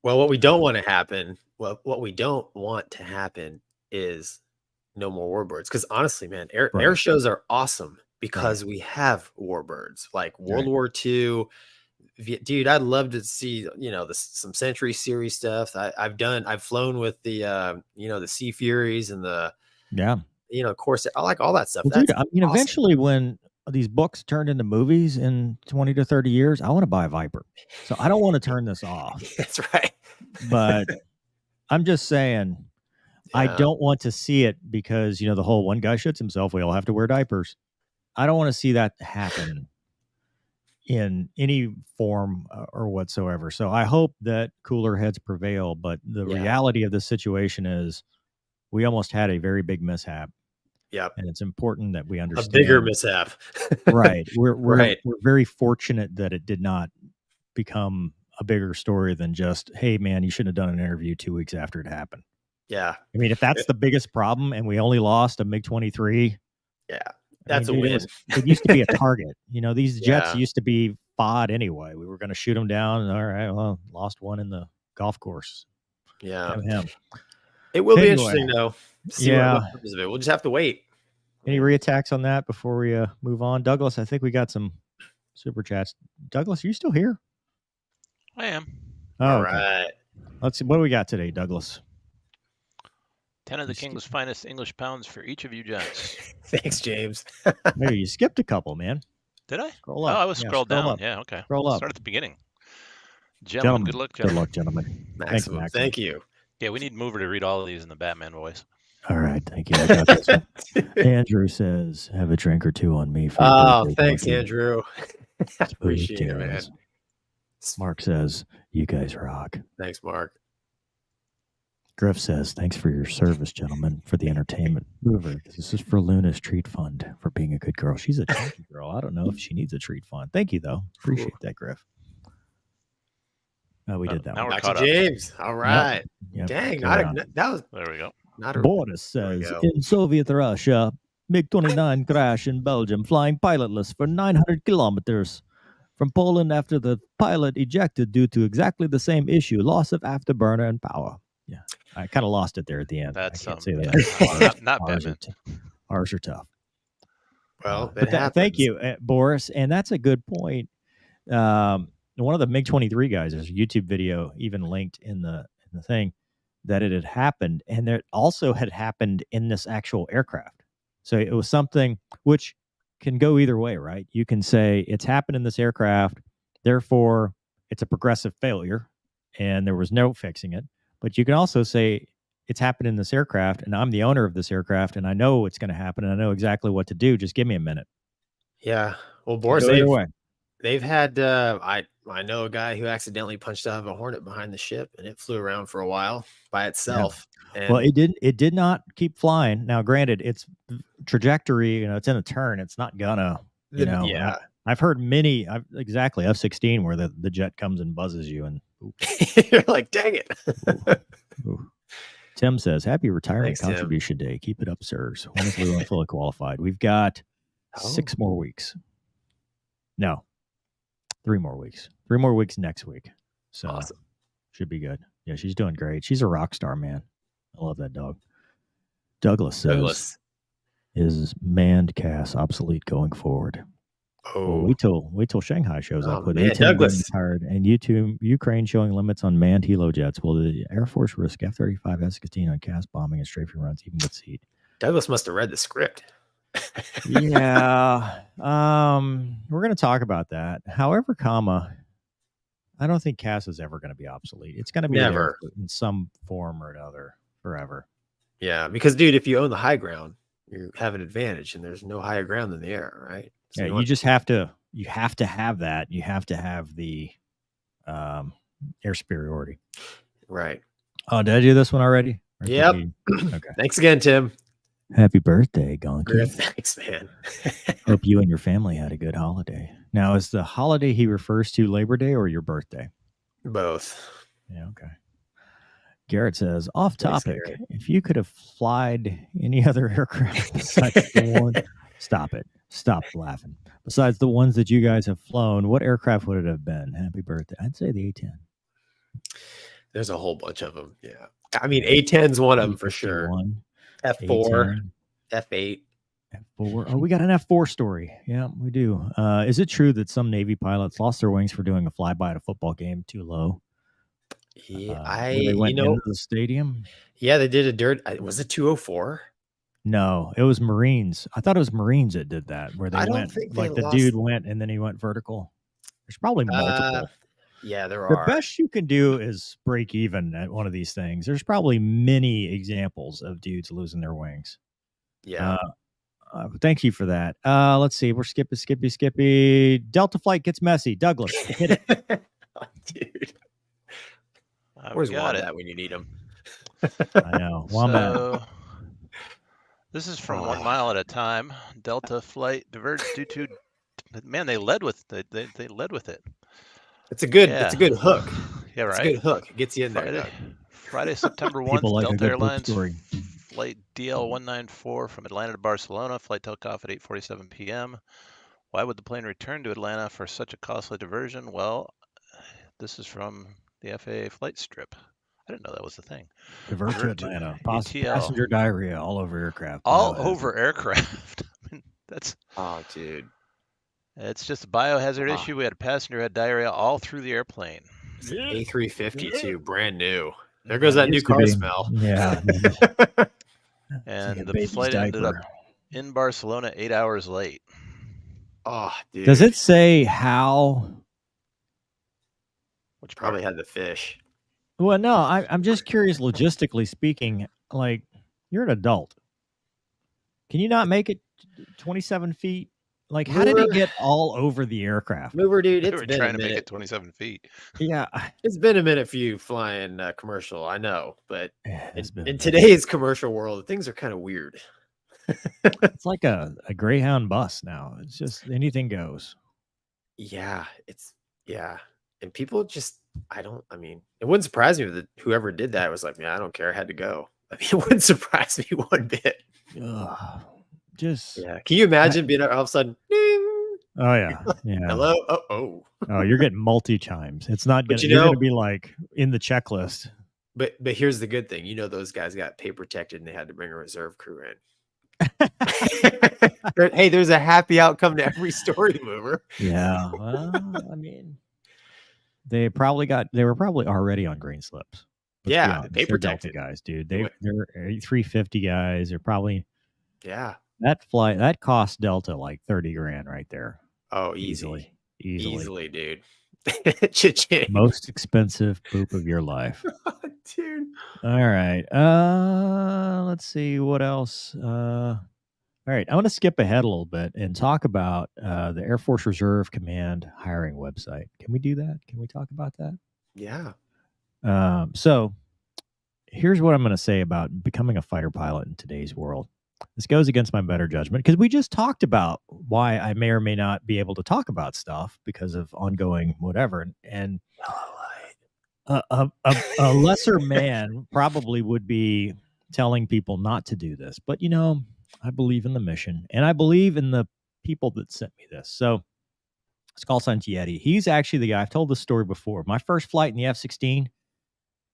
what we don't want to happen, what we don't want to happen is no more warbirds. Because honestly, man, air shows are awesome because we have warbirds like World War II. Dude, I'd love to see, some Century series stuff. I've flown with the, the Sea Furies and the, of course, I like all that stuff. Well, dude, awesome. Eventually when these books turned into movies in 20 to 30 years, I want to buy a Viper. So I don't want to turn this off. That's right. But I'm just saying, I don't want to see it because, the whole one guy shits himself, we all have to wear diapers. I don't want to see that happen in any form or whatsoever. So I hope that cooler heads prevail. But the reality of this situation is we almost had a very big mishap. Yeah. And it's important that we understand. A bigger mishap. Right. We're very fortunate that it did not become a bigger story than just, hey, man, you shouldn't have done an interview 2 weeks after it happened. Yeah. I mean, if that's the biggest problem and we only lost a MiG-23. Yeah. That's a win. It used to be a target. These jets used to be FOD anyway. We were going to shoot them down. All right, well, lost one in the golf course. Yeah. It will be interesting, though. See what happens of it. We'll just have to wait. Any reattacks on that before we move on? Douglas, I think we got some super chats. Douglas, are you still here? I am. All right. Let's see. What do we got today, Douglas? 10 of the king's finest English pounds for each of you gents. Thanks, James. Maybe you skipped a couple, man. Did I? Scroll up. Oh, I was scrolled down. Up. Yeah, okay. Scroll up. Start at the beginning. Gentlemen, good luck, gentlemen. Good luck, gentlemen. Maximum. Thanks, Thank you. Yeah, we need Mover to read all of these in the Batman voice. All right, thank you. I got this one. Andrew says, have a drink or two on me. For thanks, Andrew. Appreciate it, man. Mark says, you guys rock. Thanks, Mark. Griff says, thanks for your service, gentlemen, for the entertainment. Mover, this is for Luna's treat fund for being a good girl. She's a chunky girl. I don't know if she needs a treat fund. Thank you, though. Appreciate that, Griff. We did that one. Back to James. All right. Yep. Dang. That was. There we go. Boris says, in Soviet Russia, MiG-29 crash in Belgium, flying pilotless for 900 kilometers from Poland after the pilot ejected due to exactly the same issue, loss of afterburner and power. Yeah, I kind of lost it there at the end. That's I can't say that. not bad. Ours are tough. Well, thank you, Boris. And that's a good point. One of the MiG-23 guys, there's a YouTube video even linked in the thing that it had happened, and it also had happened in this actual aircraft. So it was something which can go either way, right? You can say it's happened in this aircraft, therefore it's a progressive failure, and there was no fixing it. But you can also say it's happened in this aircraft, and I'm the owner of this aircraft, and I know it's going to happen, and I know exactly what to do. Just give me a minute. Yeah. Well, Boris, they've had, I know a guy who accidentally punched out of a Hornet behind the ship, and it flew around for a while by itself. Yeah. And well, it did not keep flying. Now, granted, its trajectory, it's in a turn. It's not gonna, I've heard many, exactly, F-16 where the jet comes and buzzes you. And you're like, dang it. ooh. Tim says, happy retirement Thanks, Tim. contribution day. Keep it up, sirs. When is Lou fully qualified? We've got 6 more weeks. No, 3 more weeks. 3 more weeks next week. So Awesome. Should be good. Yeah, she's doing great. She's a rock star, man. I love that dog. Douglas says, is manned CAS obsolete going forward? Oh, Well, wait till Shanghai shows up with man, A-10 Douglas. being retired and Ukraine showing limits on manned helo jets. Will the Air Force risk F-35 S-16 on CAS bombing and strafing runs even with seat? Douglas must have read the script. Yeah. We're going to talk about that. However, I don't think CAS is ever going to be obsolete. It's going to be Never. there in some form or another forever. Yeah, because dude, if you own the high ground, you have an advantage, and there's no higher ground than the air, right? So Yeah, you just have to. You have to have that. You have to have the air superiority. Right. Oh, did I do this one already? Or did Yep. Okay. Thanks again, Tim. Happy birthday, Gonky. Thanks, man. Hope you and your family had a good holiday. Now, is the holiday he refers to Labor Day or your birthday? Both. Yeah, okay. Garrett says, off Thanks, topic, Garrett. if you could have flied any other aircraft besides the one, stop it. Stop laughing. Besides the ones that you guys have flown, what aircraft would it have been? Happy birthday. I'd say the A-10. There's a whole bunch of them. Yeah. I mean, A-10's one of them for sure. F4, F8. F4. Oh, we got an F4 story. Yeah, we do. Is it true that some Navy pilots lost their wings for doing a flyby at a football game too low? Yeah, they went into the stadium. Yeah, they did was it 204? No, it was Marines. I thought it was Marines that did that, where they went like the dude went and then he went vertical. There's probably multiple. Yeah, there The are. best you can do is break even at one of these things. There's probably many examples of dudes losing their wings. Yeah. Thank you for that. Let's see. We're skippy. Delta flight gets messy. Douglas, hit it. Dude. We Where's got Wombat when you need him? I know. Wombat. So, this is from 1 mile at a time. Delta flight diverged due to, man, they led with they led with it. It's a good hook. Yeah, right. It's a good hook. It gets you in there. Friday, September 1st, Like Delta Airlines story. flight DL194 from Atlanta to Barcelona. Flight took off at 8:47 p.m. Why would the plane return to Atlanta for such a costly diversion? Well, this is from the FAA flight strip. I didn't know that was the thing. Divert to Atlanta. Passenger diarrhea all over aircraft. All over aircraft. I mean, that's. Oh, dude. It's just a biohazard issue. We had a passenger had diarrhea all through the airplane. A350 too, brand new. There goes that new car smell. Yeah. And the flight ended up in Barcelona 8 hours late. Oh, dude. Does it say how? Which probably had the fish. Well, no, I'm just curious, logistically speaking, like, you're an adult. Can you not make it 27 feet? Like, how did it get all over the aircraft? Mover, dude, They it's were been trying a to make minute. it 27 feet. Yeah. It's been a minute for you flying commercial, I know. But It's been in today's commercial world, things are kind of weird. It's like a Greyhound bus now. It's just anything goes. Yeah, and people just, it wouldn't surprise me that whoever did that was like, yeah, I don't care, I had to go. I mean, it wouldn't surprise me one bit. Ugh, just Yeah. Can you imagine being all of a sudden, ding? Oh yeah. Hello? Oh, you're getting multi chimes. It's not But gonna. You're gonna be like in the checklist. But here's the good thing. Those guys got pay protected and they had to bring a reserve crew in. Hey, there's a happy outcome to every story, Mover. Yeah. Well, I mean, they were probably already on green slips. Yeah, pay protected guys, dude. They're 350 guys. They're probably that cost Delta like 30 grand right there. Oh, easily, dude. Most expensive poop of your life. Dude. All right. Let's see what else. All right. I want to skip ahead a little bit and talk about the Air Force Reserve Command hiring website. Can we do that? Can we talk about that? Yeah. So here's what I'm going to say about becoming a fighter pilot in today's world. This goes against my better judgment because we just talked about why I may or may not be able to talk about stuff because of ongoing whatever. And a lesser man probably would be telling people not to do this. But, I believe in the mission, and I believe in the people that sent me this. So it's call sign Yeti. He's actually the guy. I've told this story before. My first flight in the F-16,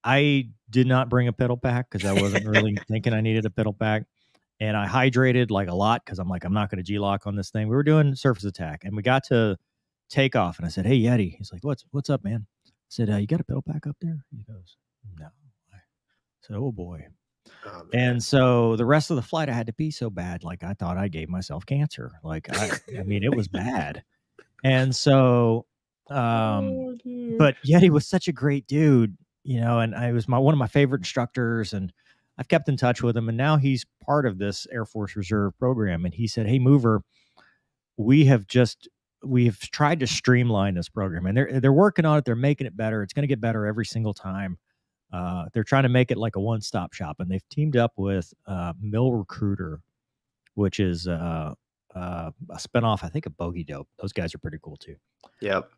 I did not bring a pedal pack because I wasn't really thinking I needed a pedal pack. And I hydrated like a lot because I'm like, I'm not going to G-lock on this thing. We were doing surface attack, and we got to take off. And I said, hey, Yeti. He's like, what's up, man? I said, you got a pedal pack up there? He goes, no. I said, oh, boy. And so the rest of the flight, I had to pee so bad. Like, I thought I gave myself cancer. Like, I mean, it was bad. And so, but Yeti was such a great dude, and I was one of my favorite instructors, and I've kept in touch with him, and now he's part of this Air Force Reserve program. And he said, hey, Mover, we've tried to streamline this program, and they're working on it. They're making it better. It's going to get better every single time. They're trying to make it like a one-stop shop, and they've teamed up with Mill Recruiter, which is a spinoff, I think, of Bogey Dope. Those guys are pretty cool too. Yep.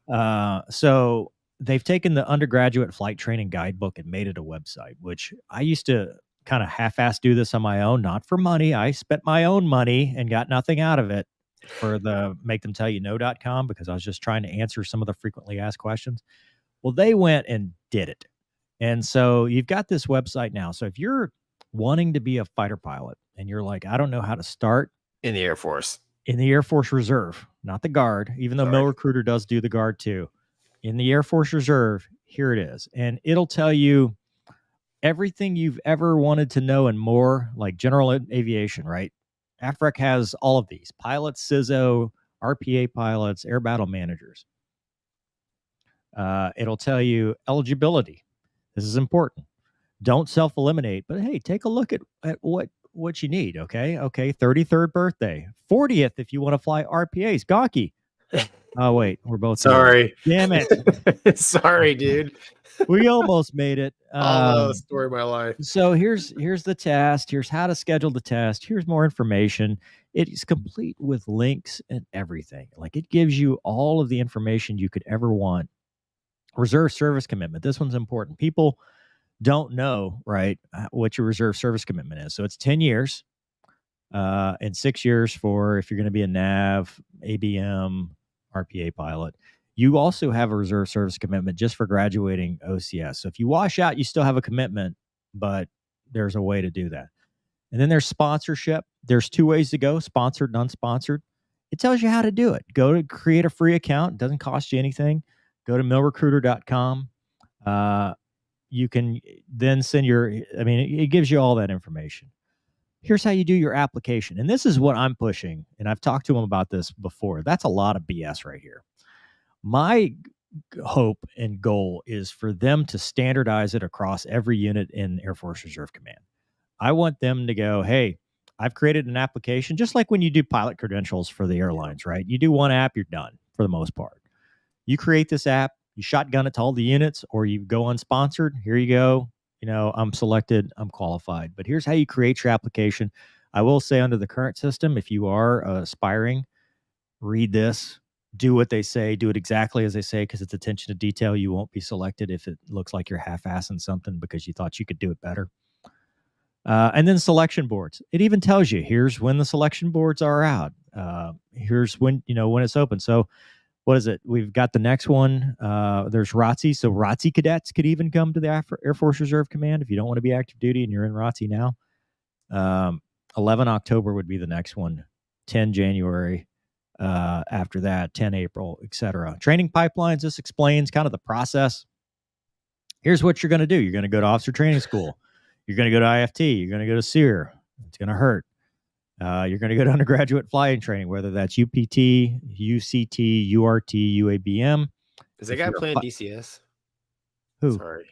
So they've taken the undergraduate flight training guidebook and made it a website, which I used to kind of half-ass do this on my own, not for money. I spent my own money and got nothing out of it for the makethemtellyouno.com because I was just trying to answer some of the frequently asked questions. Well, they went and did it. And so you've got this website now. So if you're wanting to be a fighter pilot and you're like, I don't know how to start. In the Air Force. In the Air Force Reserve, not the Guard, even though Mill Recruiter does do the Guard too. In the Air Force Reserve, here it is. And it'll tell you everything you've ever wanted to know and more, like general aviation, right? AFREC has all of these. Pilots, CISO, RPA pilots, air battle managers. It'll tell you eligibility. This is important. Don't self-eliminate, but hey, take a look at what you need, okay? 33rd birthday. 40th if you want to fly RPAs. Gonky. Oh, wait, we're both sorry. Damn it. Sorry, dude. We almost made it. Story of my life. So here's the test. Here's how to schedule the test. Here's more information. It is complete with links and everything. Like, it gives you all of the information you could ever want. Reserve service commitment. This one's important. People don't know, right, what your reserve service commitment is. So it's 10 years and 6 years for if you're going to be a NAV, ABM, RPA pilot. You also have a reserve service commitment just for graduating OCS. So if you wash out, you still have a commitment, but there's a way to do that. And then there's sponsorship. There's two ways to go, sponsored and unsponsored. It tells you how to do it. Go to create a free account. It doesn't cost you anything. Go to millrecruiter.com. You can then send it gives you all that information. Here's how you do your application. And this is what I'm pushing. And I've talked to them about this before. That's a lot of BS right here. My hope and goal is for them to standardize it across every unit in Air Force Reserve Command. I want them to go, hey, I've created an application, just like when you do pilot credentials for the airlines, right? You do one app, you're done for the most part. You create this app, you shotgun it to all the units, or you go unsponsored. Here you go. I'm selected, I'm qualified. But here's how you create your application. I will say under the current system, if you are aspiring, read this, do what they say, do it exactly as they say, because it's attention to detail. You won't be selected if it looks like you're half-assing something because you thought you could do it better. And then selection boards. It even tells you, here's when the selection boards are out. Here's when it's open. So what is it? We've got the next one. There's ROTC. So ROTC cadets could even come to the Air Force Reserve Command if you don't want to be active duty and you're in ROTC now. 11 October would be the next one. 10 January. After that, 10 April, etc. Training pipelines. This explains kind of the process. Here's what you're going to do. You're going to go to officer training school. You're going to go to IFT. You're going to go to SEER. It's going to hurt. You're going to go to undergraduate flying training, whether that's UPT, UCT, URT, UABM. Is that guy playing DCS? Who? Sorry.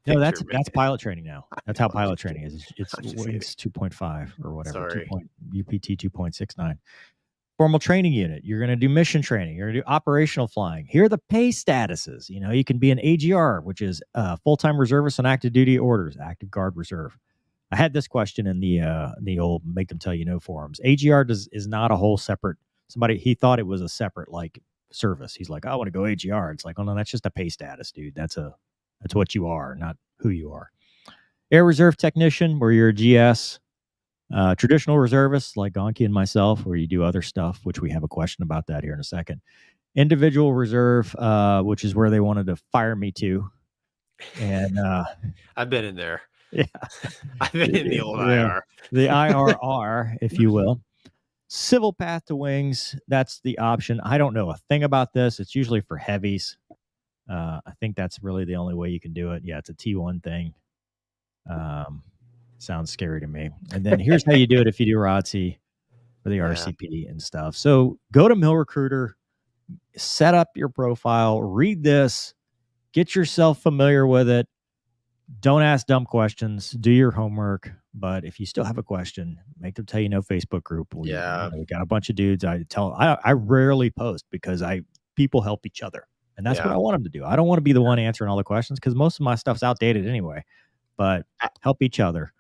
No, that's pilot training now. That's how pilot training is. It's 2.5 or whatever. Sorry. UPT 2.69. Formal training unit. You're going to do mission training. You're going to do operational flying. Here are the pay statuses. You can be an AGR, which is full-time reservist on active duty orders, active guard reserve. I had this question in the old Make Them Tell You No forums. AGR is not a whole separate he thought it was a separate like service. He's like, I want to go AGR. It's like, oh no, that's just a pay status, dude. That's what you are, not who you are. Air Reserve Technician, where you're a GS. Traditional reservist, like Gonky and myself, where you do other stuff, which we have a question about that here in a second. Individual Reserve, which is where they wanted to fire me to. And I've been in there. Yeah. I've been in the old IR. The IRR, if you will. Civil Path to Wings, that's the option. I don't know a thing about this. It's usually for heavies. I think that's really the only way you can do it. Yeah, it's a T1 thing. Sounds scary to me. And then here's how you do it if you do ROTC for the RCP and stuff. So go to Mill Recruiter, set up your profile, read this, get yourself familiar with it. Don't ask dumb questions. Do your homework. But if you still have a question, make them tell you no Facebook group. We got a bunch of dudes. I rarely post because people help each other. And that's what I want them to do. I don't want to be the one answering all the questions because most of my stuff's outdated anyway. But help each other.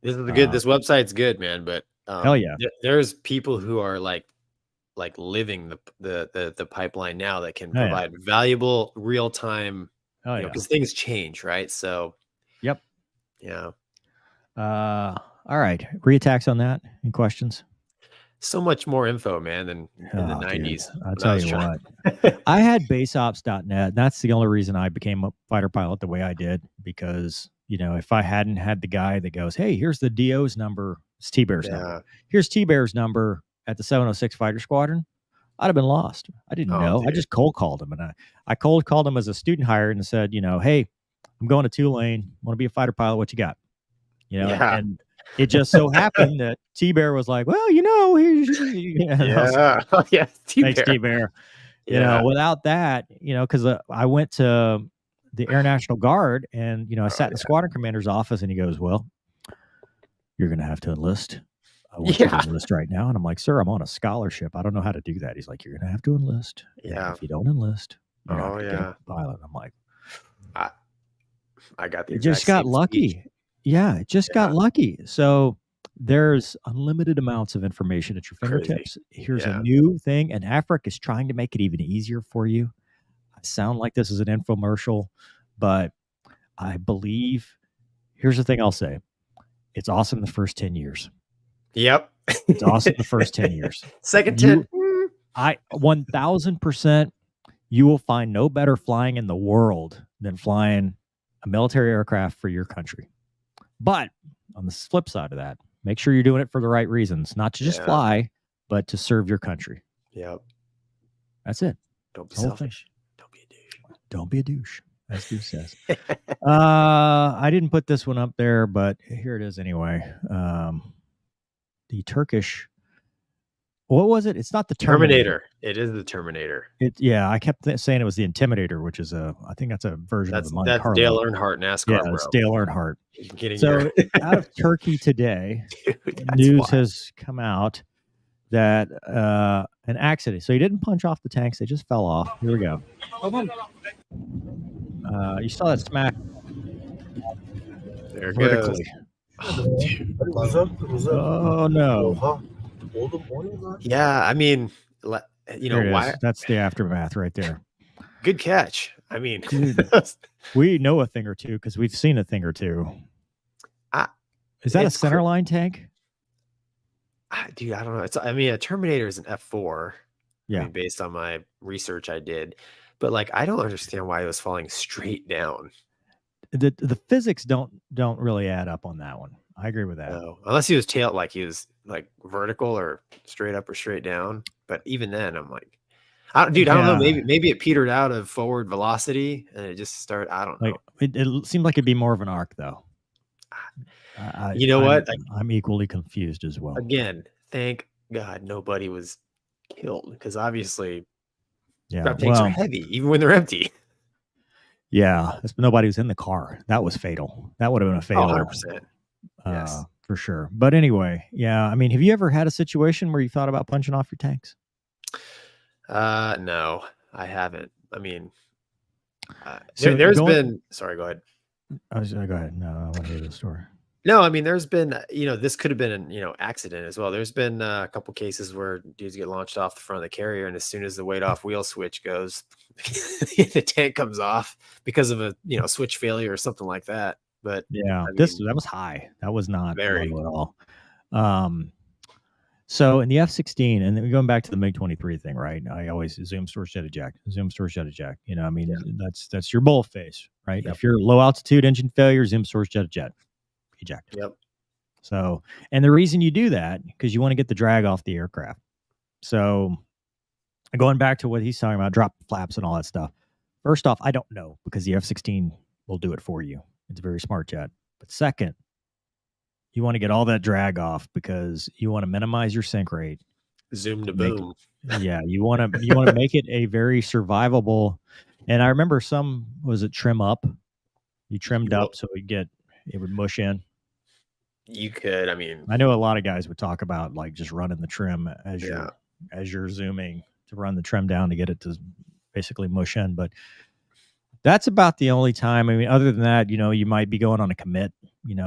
This is good. This website's good, man. But hell yeah, there's people who are like living the pipeline now that can provide valuable real time. Because things change, right? So, yep, yeah. All right, reattacks on that. Any questions? So much more info, man, than in the 90s. I'll tell you what. I had baseops.net. That's the only reason I became a fighter pilot the way I did, because if I hadn't had the guy that goes, hey, here's the DO's number, it's T-Bear's number. Here's T-Bear's number at the 706 Fighter Squadron, I'd have been lost. I didn't know. Dude. I just cold called him. And I cold called him as a student hire and said, hey, I'm going to Tulane. Want to be a fighter pilot. What you got? And it just so happened that T-Bear was like, well, here's T-Bear. Thanks, T-Bear. Without that, because I went to the Air National Guard and, I sat in the squadron commander's office and he goes, well, you're going to have to enlist. I want you to enlist right now. And I'm like, sir, I'm on a scholarship. I don't know how to do that. He's like, you're going to have to enlist. Yeah. If you don't enlist, you're not gonna get a pilot. I'm like, I got the it just got lucky. Speech. Yeah. It just got lucky. So there's unlimited amounts of information at your fingertips. Here's a new thing. And Afric is trying to make it even easier for you. I sound like this is an infomercial, but I believe, here's the thing I'll say. It's awesome the first 10 years. Yep. It's awesome the first 10 years. Second 10. 1000%, you will find no better flying in the world than flying a military aircraft for your country. But on the flip side of that, make sure you're doing it for the right reasons, not to just fly, but to serve your country. Yep. That's it. Don't be selfish. Don't be a douche. Don't be a douche, as Duke says. I didn't put this one up there, but here it is anyway. The Turkish, what was it? It's not the Terminator. It is the Terminator. I kept saying it was the Intimidator, which is I think that's a version of the Monte Carlo. That's Dale Earnhardt NASCAR. Yeah, it's Dale Earnhardt. Out of Turkey today, news has come out that an accident. So he didn't punch off the tanks; they just fell off. Here we go. You saw that smack. There it vertically. goes. Oh no. Yeah, I mean, why? That's the aftermath right there. Good catch. I mean, dude, we know a thing or two because we've seen a thing or two. Is that a centerline tank? Dude, I don't know. A Terminator is an F4. Yeah, based on my research I did, but I don't understand why it was falling straight down. The physics don't really add up on that one. I agree with that. No, unless he was vertical or straight up or straight down. But even then, I'm like, I don't know. Maybe it petered out of forward velocity and it just started. I don't know. It seemed like it'd be more of an arc though. I'm equally confused as well. Again, thank God nobody was killed because obviously, tanks are heavy even when they're empty. Yeah, nobody was in the car. That was fatal. That would have been a fatal. 100%. Yes. For sure. But anyway, have you ever had a situation where you thought about punching off your tanks? No, I haven't. I mean, there's been. Sorry, go ahead. Go ahead. No, I want to hear the story. No, I mean, there's been, this could have been an, accident as well. There's been a couple cases where dudes get launched off the front of the carrier, and as soon as the weight off wheel switch goes, the tank comes off because of a, switch failure or something like that. But yeah, I that mean, was high. That was not very. low at all. So in the F-16, and then going back to the MiG-23 thing, right? I always zoom, source, jet, eject, zoom, source, jet, eject. I mean, that's your bullet phase, right? Yep. If you're low altitude engine failure, zoom, source, jet, eject. Yep. So, and the reason you do that, because you want to get the drag off the aircraft. So going back to what he's talking about, drop flaps and all that stuff. First off, I don't know, because the F-16 will do it for you. It's a very smart jet. But second, you want to get all that drag off because you want to minimize your sink rate. Zoom to boom. Yeah, you want to make it a very survivable. And I remember was it trim up? You trimmed up so it would mush in. You could, I mean, I know a lot of guys would talk about like just running the trim as you're zooming, to run the trim down to get it to basically mush in. But that's about the only time. I mean, other than that, you might be going on a commit,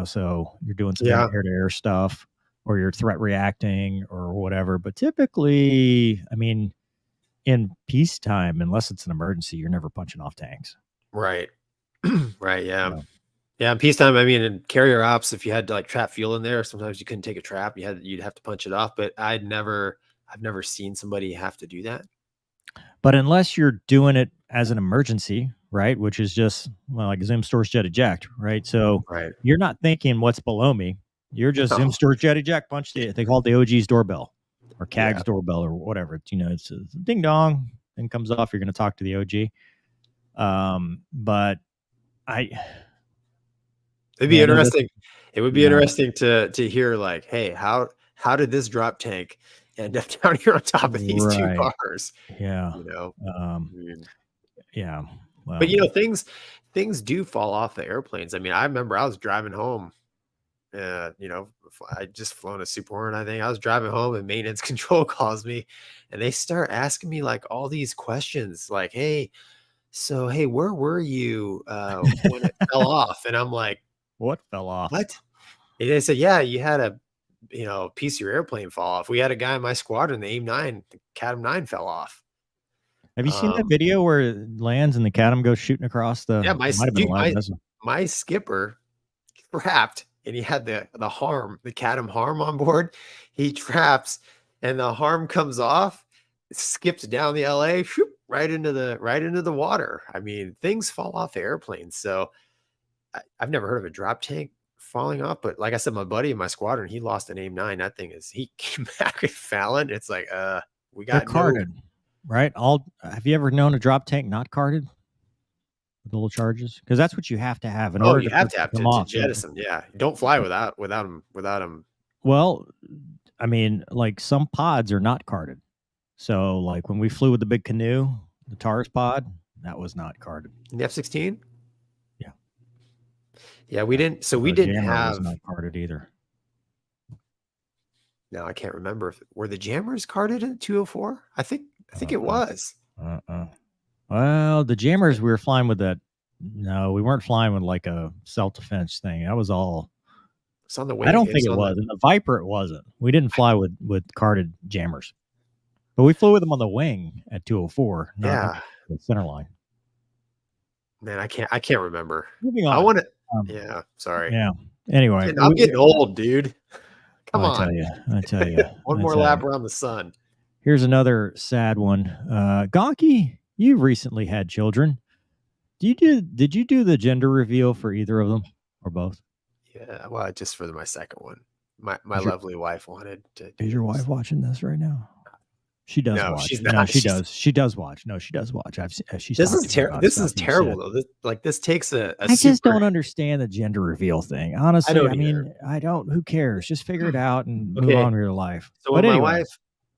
so you're doing some air-to-air stuff, or you're threat reacting or whatever. But typically, I mean, in peacetime, unless it's an emergency, you're never punching off tanks. Right. Right. Yeah. Yeah. In peacetime, I mean, in carrier ops, if you had to like trap fuel in there, sometimes you couldn't take a trap. You'd have to punch it off. But I've never seen somebody have to do that. But unless you're doing it as an emergency, right, which is just like zoom, source, jet, eject, right? So you're not thinking what's below me. You're just zoom, source, jet, eject, punch the. They call it the OG's doorbell or CAG's doorbell or whatever. It's a ding dong, thing comes off. You're going to talk to the OG. But it'd be interesting. It would be interesting to hear like, hey, how did this drop tank end up down here on top of these two cars? Yeah. Yeah. Well, but things do fall off the airplanes. I mean, I remember I was driving home. I just flown a Super Hornet. I think I was driving home and maintenance control calls me, and they start asking me like all these questions, like, "Hey, where were you when it fell off?" And I'm like, "What fell off? What?" And they said, "Yeah, you had a piece of your airplane fall off. We had a guy in my squadron, the AIM-9, the CATM 9 fell off." Have you seen that video where it lands and the CATM goes shooting across the? Yeah, my skipper trapped, and he had the CATM harm on board. He traps, and the harm comes off, skips down the LA, right into the water. I mean, things fall off the airplanes. So I've never heard of a drop tank falling off, but like I said, my buddy in my squadron, he lost an AIM-9. That thing he came back with Fallon. It's like, we got carded, right? Have you ever known a drop tank not carded with little charges? Because that's what you have to have in order. You have to jettison. Yeah, don't fly without them. Well, I mean, like some pods are not carded. So, like when we flew with the big canoe, the TARS pod, that was not carded. The F-16. Yeah, we didn't. So we didn't have. Was not carded either. No, I can't remember. Were the jammers carded in 204? I think it was. Well, the jammers we were flying with that. No, we weren't flying with like a self-defense thing. That was all. It's on the wing. I don't think it was. In the Viper, it wasn't. We didn't fly with carded jammers, but we flew with them on the wing at 204. Not the center line. Man, I can't remember. Moving on. I want to. Yeah, sorry. Yeah. Anyway, I'm getting old, dude. Come on. I tell you. One more lap around the sun. Here's another sad one. Gonky, you recently had children. Did you do the gender reveal for either of them or both? Yeah, well, just for my second one. My lovely wife wanted to. Is your wife watching this right now? She does watch. She's not. No, she does. She does watch. No, she does watch. She's this is terrible. This is terrible though. This takes a I just don't understand the gender reveal thing. Honestly, I mean, I don't. Who cares? Just figure it out and move on with your life. So when my wife,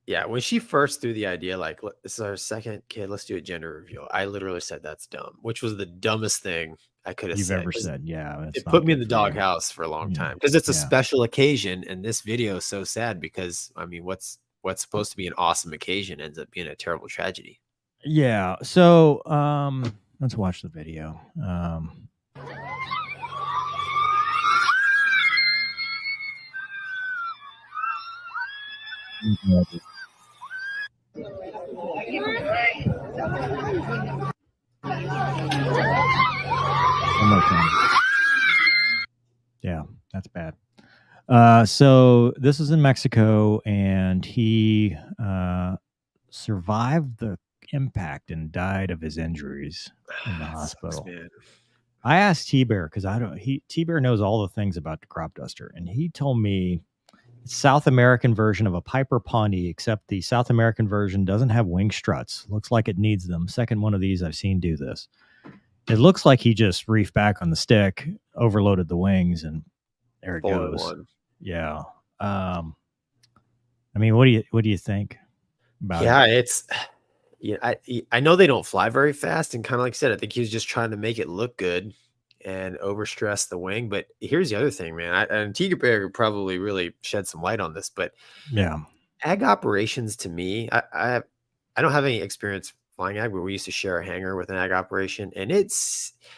when she first threw the idea, like, this is our second kid, let's do a gender reveal, I literally said that's dumb, which was the dummest thing I could have said. You've ever said, yeah. It put me in the doghouse for a long time because it's a special occasion, and this video is so sad because I mean, what's supposed to be an awesome occasion ends up being a terrible tragedy. Yeah. So let's watch the video. One more time. Yeah, that's bad. So this is in Mexico, and he survived the impact and died of his injuries in the hospital. Man. I asked T-Bear because T-Bear knows all the things about the crop duster, and he told me it's South American version of a Piper Pawnee, except the South American version doesn't have wing struts. Looks like it needs them. Second one of these I've seen do this. It looks like he just reefed back on the stick, overloaded the wings, and there it goes. One. Yeah. I mean, what do you think about it? I know they don't fly very fast, and kind of like I said, I think he was just trying to make it look good and overstress the wing. But here's the other thing, man. And T-Bear could probably really shed some light on this, but yeah, ag operations to me, I don't have any experience flying ag, but we used to share a hangar with an ag operation, and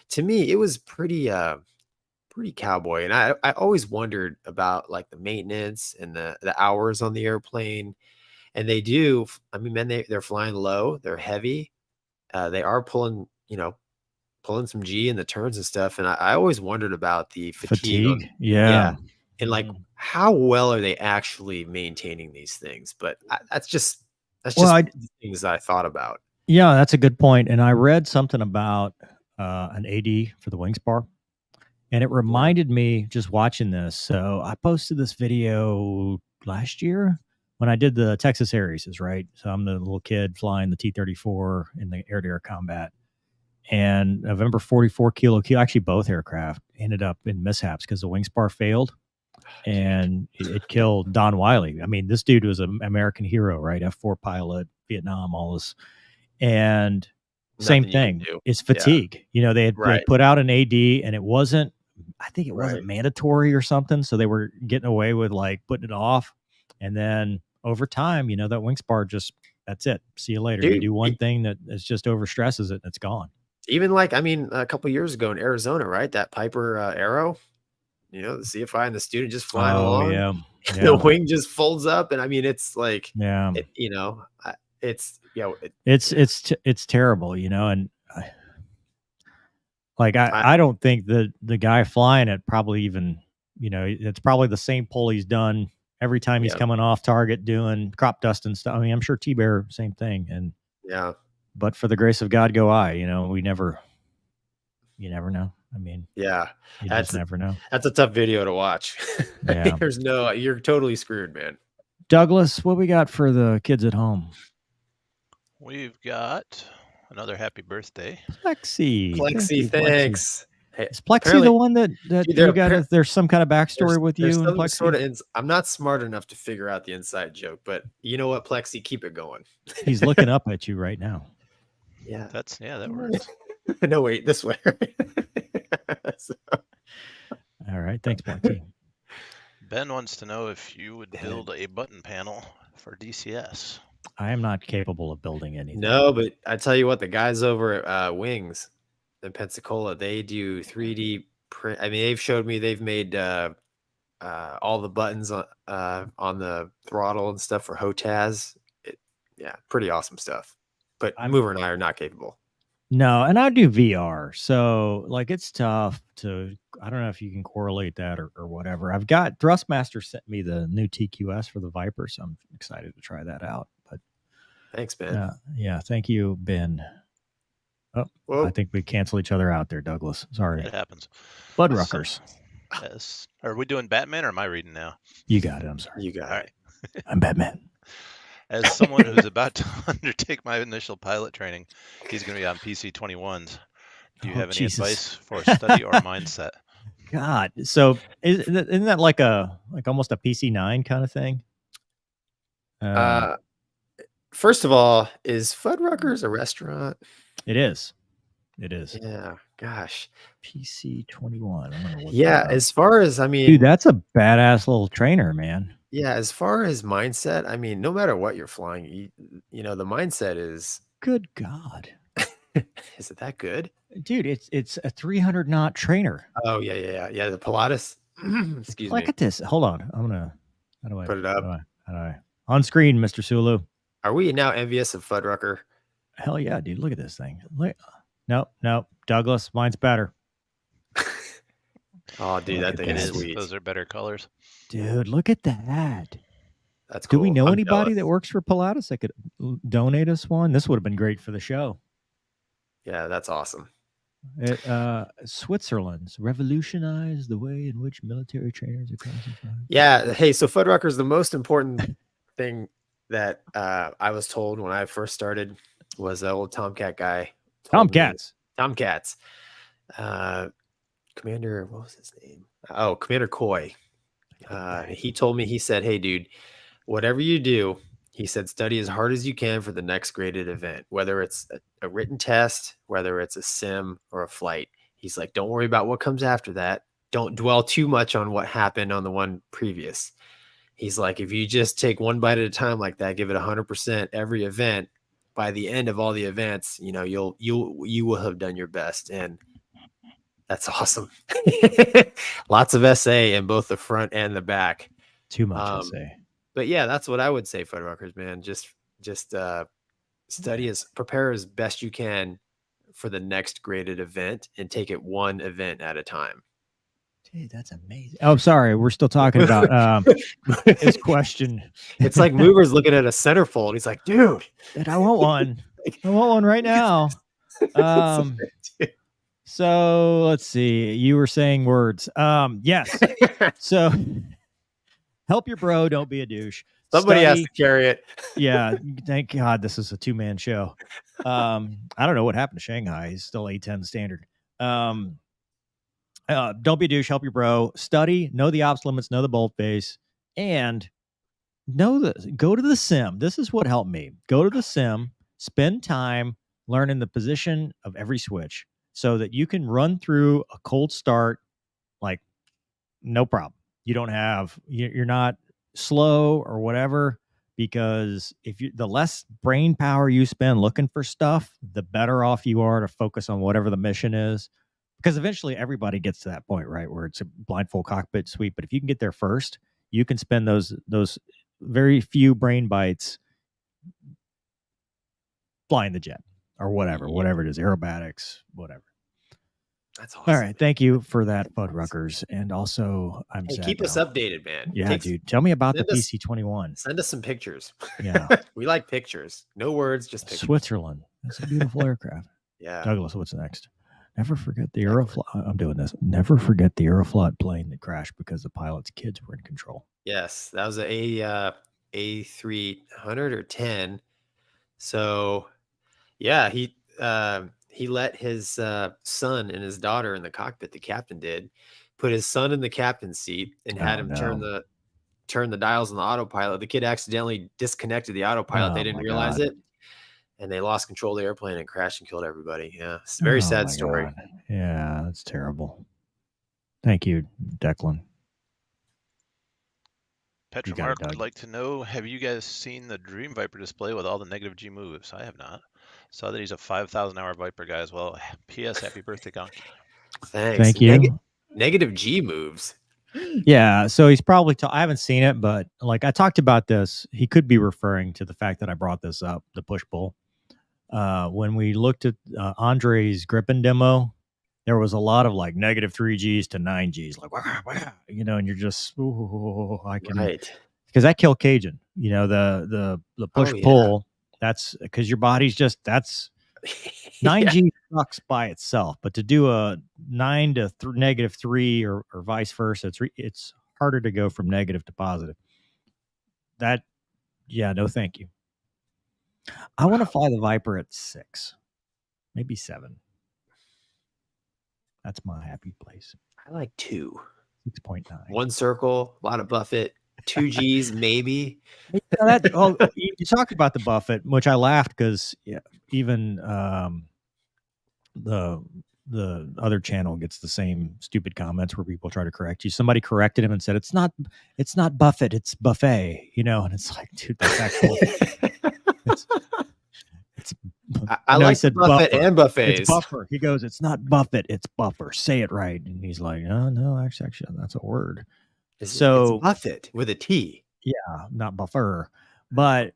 to me it was pretty cowboy. And I always wondered about like the maintenance and the hours on the airplane. And they do, I mean, man, they're flying low, they're heavy, they are pulling some G in the turns and stuff. And I always wondered about the fatigue. Yeah. And like, how well are they actually maintaining these things? But that's just the things I thought about. Yeah, that's a good point. And I read something about an AD for the wing spar, and it reminded me just watching this. So I posted this video last year when I did the Texas Air Races, right? So I'm the little kid flying the T-34 in the air-to-air combat. And November 44 kilo, actually both aircraft ended up in mishaps because the wing spar failed, and it killed Don Wiley. I mean, this dude was an American hero, right? F4 pilot, Vietnam, all this. And same thing, it's fatigue. You know, they put out an AD, and it wasn't, I think it wasn't mandatory or something. So they were getting away with like putting it off. And then over time, you know, that wing spar that's it. See you later. Dude, you do one thing that is just overstresses it and it's gone. Even like, I mean, a couple of years ago in Arizona, right? That Piper Arrow, you know, the CFI and the student just flying along. Yeah. The wing just folds up. And I mean, it's like, it's terrible, you know, and I don't think that the guy flying it probably even, you know, it's probably the same pull he's done every time he's coming off target doing crop dust and stuff. I mean, I'm sure T-Bear, same thing. And but for the grace of God go I, you know, you never know. I mean, you just never know. That's a tough video to watch. Yeah. You're totally screwed, man. Douglas, what we got for the kids at home? We've got another happy birthday. Plexi, thanks. Hey, is Plexi the one that you got? There's some kind of backstory with you and Plexi? Sort of. I'm not smart enough to figure out the inside joke, but you know what, Plexi, keep it going. He's looking up at you right now. Yeah, that works. No, wait, this way. All right, thanks, Plexi. Ben wants to know if you would build a button panel for DCS. I am not capable of building anything. No, but I tell you what, the guys over at Wings in Pensacola, they do 3D print. I mean, they've showed me they've made all the buttons on the throttle and stuff for HOTAS. Pretty awesome stuff. But Mover and I are not capable. No, and I do VR, so like it's tough to. I don't know if you can correlate that or whatever. I've got Thrustmaster sent me the new TQS for the Viper, so I'm excited to try that out. But thanks, Ben. Yeah, thank you, Ben. Oh, I think we cancel each other out there, Douglas. Sorry. It happens. Bloodruckers. Yes. Are we doing Batman or am I reading now? You got it. I'm sorry. You got it. I'm Batman. As someone who's about to undertake my initial pilot training, he's going to be on PC 21s. Do you have any advice for study or mindset? God. So isn't that like almost a PC 9 kind of thing? First of all, is Fuddruckers a restaurant? It is. Yeah. Gosh. PC 21. I'm gonna look as far as, I mean, dude, that's a badass little trainer, man. Yeah. As far as mindset, I mean, no matter what you're flying, you know, the mindset is. Good God. Is it that good? Dude, it's a 300 knot trainer. Oh, yeah. The Pilatus. Excuse me. Look at this. Hold on. How do I put it up? How do I On screen, Mr. Sulu. Are we now envious of Fuddrucker? Hell yeah, dude. Look at this thing. Nope. Douglas, mine's better. Oh, dude, Look that at thing It is is. sweet. Those are better colors. Dude, look at that. That's Do cool. we know I'm anybody jealous. that works for Pilatus that could donate us one? This would have been great for the show. Yeah, that's awesome. Switzerland's revolutionized the way in which military trainers are classified. Yeah. Hey, so Fuddrucker is the most important thing that I was told when I first started was the old Tomcat guy. Tomcats. Commander, what was his name? Oh, Commander Coy. He told me, he said, hey, dude, whatever you do, he said, study as hard as you can for the next graded event, whether it's a written test, whether it's a sim or a flight. He's like, don't worry about what comes after that. Don't dwell too much on what happened on the one previous. He's like, if you just take one bite at a time like that, give it 100% every event, by the end of all the events, you know, you will have done your best. And that's awesome. Lots of SA in both the front and the back. Too much, SA. But yeah, that's what I would say, Fuddruckers, man. Just prepare as best you can for the next graded event and take it one event at a time. Dude, that's amazing. Oh, sorry. We're still talking about his question. It's like Mover's looking at a centerfold. He's like, dude, I want one. I want one right now. So let's see. You were saying words. Yes. So help your bro. Don't be a douche. Somebody has to carry it. Yeah. Thank God this is a 2-man show. I don't know what happened to Shanghai. He's still A10 standard. Don't be a douche. Help your bro. Study. Know the ops limits. Know the bolt base. And go to the sim. This is what helped me. Go to the sim. Spend time learning the position of every switch, so that you can run through a cold start like no problem. You're not slow or whatever, because the less brain power you spend looking for stuff, the better off you are to focus on whatever the mission is. Because eventually everybody gets to that point, right, where it's a blindfold cockpit sweep. But if you can get there first, you can spend those very few brain bites flying the jet or whatever it is, aerobatics, whatever. That's awesome. All right, thank you for that, Fuddruckers. And also, I'm sad keep us updated, man. Yeah, dude. Tell me about the PC-21. Send us some pictures. Yeah. We like pictures. No words, just pictures. Switzerland. That's a beautiful aircraft. Yeah. Douglas, what's next? Never forget the Aeroflot. I'm doing this. Never forget the Aeroflot plane that crashed because the pilot's kids were in control. Yes, that was a A300 or 10. So, yeah, he let his son and his daughter in the cockpit. The captain did put his son in the captain's seat and had him turn the dials on the autopilot. The kid accidentally disconnected the autopilot. They didn't realize it, and they lost control of the airplane and crashed and killed everybody. Yeah, it's a very sad story. God. Yeah, that's terrible. Thank you, Declan. Petromark would like to know, have you guys seen the Dream Viper display with all the negative G moves? I have not. Saw that he's a 5,000-hour Viper guy as well. P.S. Happy birthday, Gonky. Thanks. Thank you. Negative G moves. Yeah, so he's probably I haven't seen it, but like I talked about this, he could be referring to the fact that I brought this up, the push-pull. When we looked at Andre's Gripen demo, there was a lot of like negative 3Gs to 9Gs, like, wow, you know, and you're just, I can, because that killed Cajun, you know, the push-pull, that's because your body's just, that's 9G sucks by itself, but to do a 9 to negative 3 or vice versa, it's harder to go from negative to positive. No, thank you. I want to fly the Viper at 6, maybe 7. That's my happy place. I like 2. 6.9. 1 circle, a lot of Buffett. 2 Gs, maybe. You talked about the Buffett, which I laughed because even the other channel gets the same stupid comments where people try to correct you. Somebody corrected him and said, it's not Buffett, it's buffet, you know, and it's like, dude, that's actual. I like Buffett buffer. And buffets. It's buffer. He goes, it's not Buffett, it's buffer. Say it right. And he's like, no, actually, that's a word. It's Buffett with a T. Yeah, not buffer. But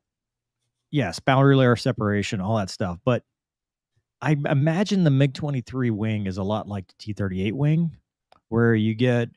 yes, boundary layer separation, all that stuff. But I imagine the MiG-23 wing is a lot like the T-38 wing, where you get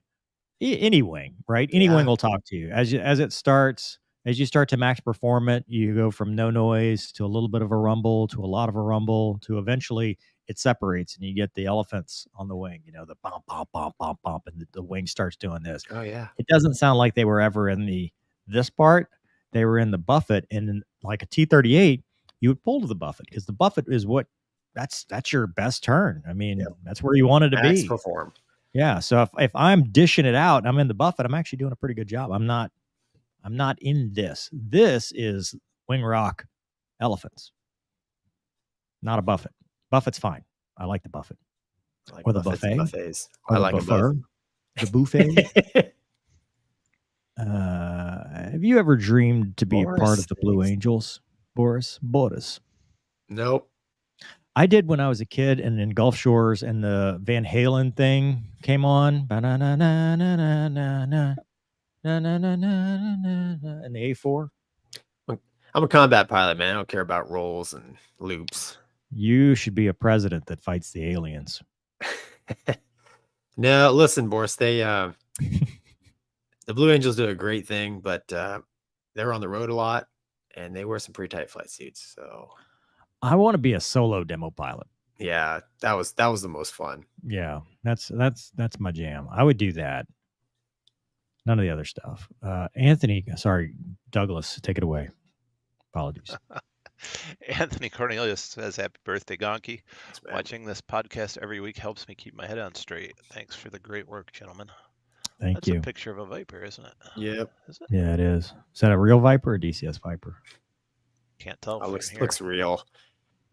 any wing, right? Any wing will talk to you as it starts. As you start to max perform it, you go from no noise to a little bit of a rumble to a lot of a rumble to eventually it separates and you get the elephants on the wing, the bump, bump, bump, bump, bump, and the wing starts doing this. Oh yeah. It doesn't sound like they were ever in this part. They were in the buffet, and like a T-38, you would pull to the buffet because the buffet is that's your best turn. I mean, that's where you wanted to Max be. perform. Yeah. So if I'm dishing it out, I'm in the buffet, I'm actually doing a pretty good job. I'm not in this. This is wing rock elephants, not a buffet. Buffet's fine. I like the buffet. Like or the buffets buffet. and buffets. Or I the like them buffet. both. The buffet. Have you ever dreamed to be a part of the Blue Angels, Boris? Nope. I did when I was a kid, and in Gulf Shores, and the Van Halen thing came on. And the A4. I'm a combat pilot, man. I don't care about rolls and loops. You should be a president that fights the aliens. No, listen, Boris. They the Blue Angels do a great thing, but they're on the road a lot, and they wear some pretty tight flight suits. So I want to be a solo demo pilot. yeah, that was the most fun. Yeah, that's my jam. I would do that. None of the other stuff. Douglas, take it away. Apologies. Anthony Cornelius says, "Happy birthday, Gonky. Thanks, man. Watching this podcast every week helps me keep my head on straight. Thanks for the great work, gentlemen." That's you. That's a picture of a Viper, isn't it? Yep. Is it? Yeah, it is. Is that a real Viper or DCS Viper? Can't tell. Oh, From looks here. real.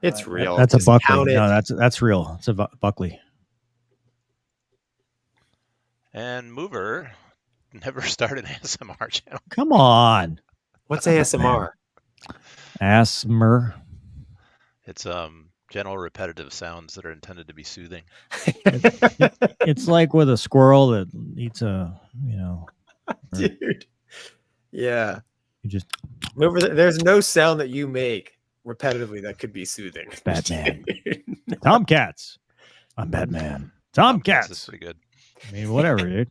It's real. That's a Just Buckley. count it. No, that's real. It's a Buckley. And Mover never started an ASMR channel. Come on. What's ASMR? ASMR. It's general repetitive sounds that are intended to be soothing. It's like with a squirrel that eats Dude. Yeah. You just There's no sound that you make repetitively that could be soothing. Batman. Tomcats. I'm Batman. Tomcats. This is pretty good. I mean, whatever, dude.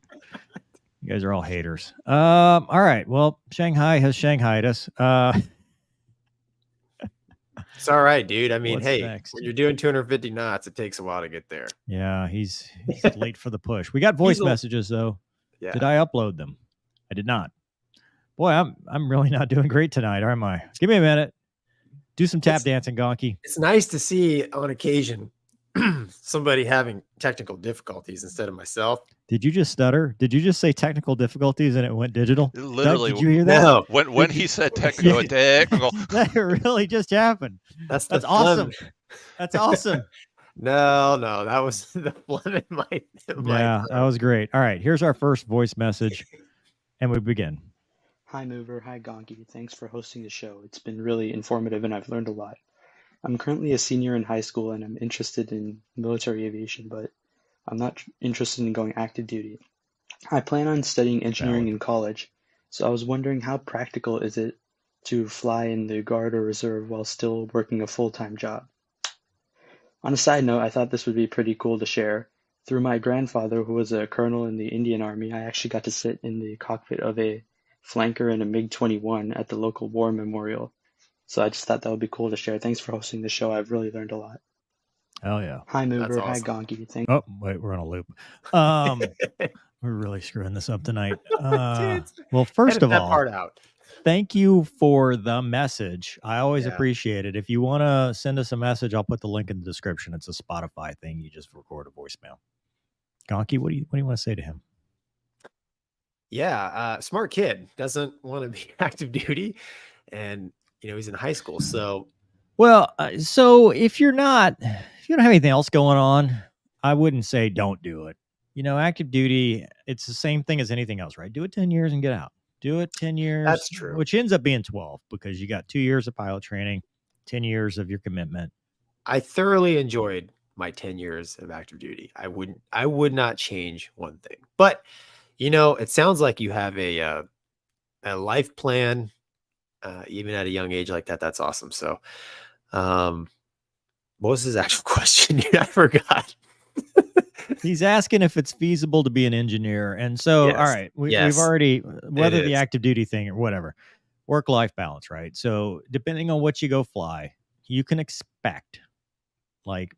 You guys are all haters. All right. Well, Shanghai has Shanghaied us. It's all right, dude. I mean, What's hey, next? when you're doing 250 knots, it takes a while to get there. Yeah, he's late for the push. We got voice messages though. Yeah. Did I upload them? I did not. Boy, I'm really not doing great tonight, am I? Give me a minute. Do some tap dancing, Gonky. It's nice to see on occasion somebody having technical difficulties instead of myself. Did you just stutter? Did you just say technical difficulties and it went digital? Literally, Doug, did you hear that? No, when he said technical, That really just happened. that's awesome. That's awesome. No, that was the phlegm in my Yeah, that was great. All right, here's our first voice message, and we begin. Hi, Mover. Hi, Gonky. Thanks for hosting the show. It's been really informative, and I've learned a lot. I'm currently a senior in high school, and I'm interested in military aviation, but I'm not interested in going active duty. I plan on studying engineering in college, so I was wondering how practical is it to fly in the Guard or Reserve while still working a full-time job? On a side note, I thought this would be pretty cool to share. Through my grandfather, who was a colonel in the Indian Army, I actually got to sit in the cockpit of a flanker and a MiG-21 at the local war memorial. So I just thought that would be cool to share. Thanks for hosting the show. I've really learned a lot. Oh yeah. Hi, Mover. Awesome. Hi, Gonky. Thanks. Oh wait, we're on a loop. We're really screwing this up tonight. Well, first of that all, part out. thank you for the message. I always Yeah. appreciate it. If you want to send us a message, I'll put the link in the description. It's a Spotify thing. You just record a voicemail. Gonky, what do you want to say to him? Yeah, smart kid, doesn't want to be active duty, and he's in high school. So Well, so if you don't have anything else going on, I wouldn't say don't do it. Active duty, it's the same thing as anything else, right? Do it 10 years and get out. Do it 10 years. That's true. Which ends up being 12 because you got 2 years of pilot training, 10 years of your commitment. I thoroughly enjoyed my 10 years of active duty. I would not change one thing. But it sounds like you have a life plan even at a young age like that. That's awesome. So, what was his actual question? I forgot. He's asking if it's feasible to be an engineer. And so, Yes. all right, we've Yes. already, whether the is. active duty thing or whatever, work-life balance, right? So depending on what you go fly, you can expect like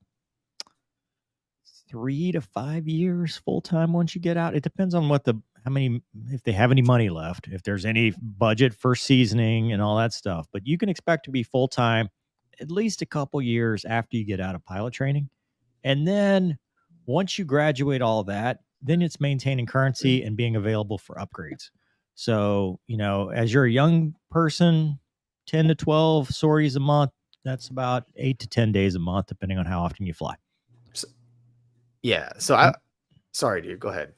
3 to 5 years full-time once you get out. It depends on if they have any money left, if there's any budget for seasoning and all that stuff. But you can expect to be full-time at least a couple years after you get out of pilot training. And then once you graduate all that, then it's maintaining currency and being available for upgrades. So, as you're a young person, 10 to 12 sorties a month, that's about 8 to 10 days a month, depending on how often you fly. Yeah. So sorry, dude, go ahead.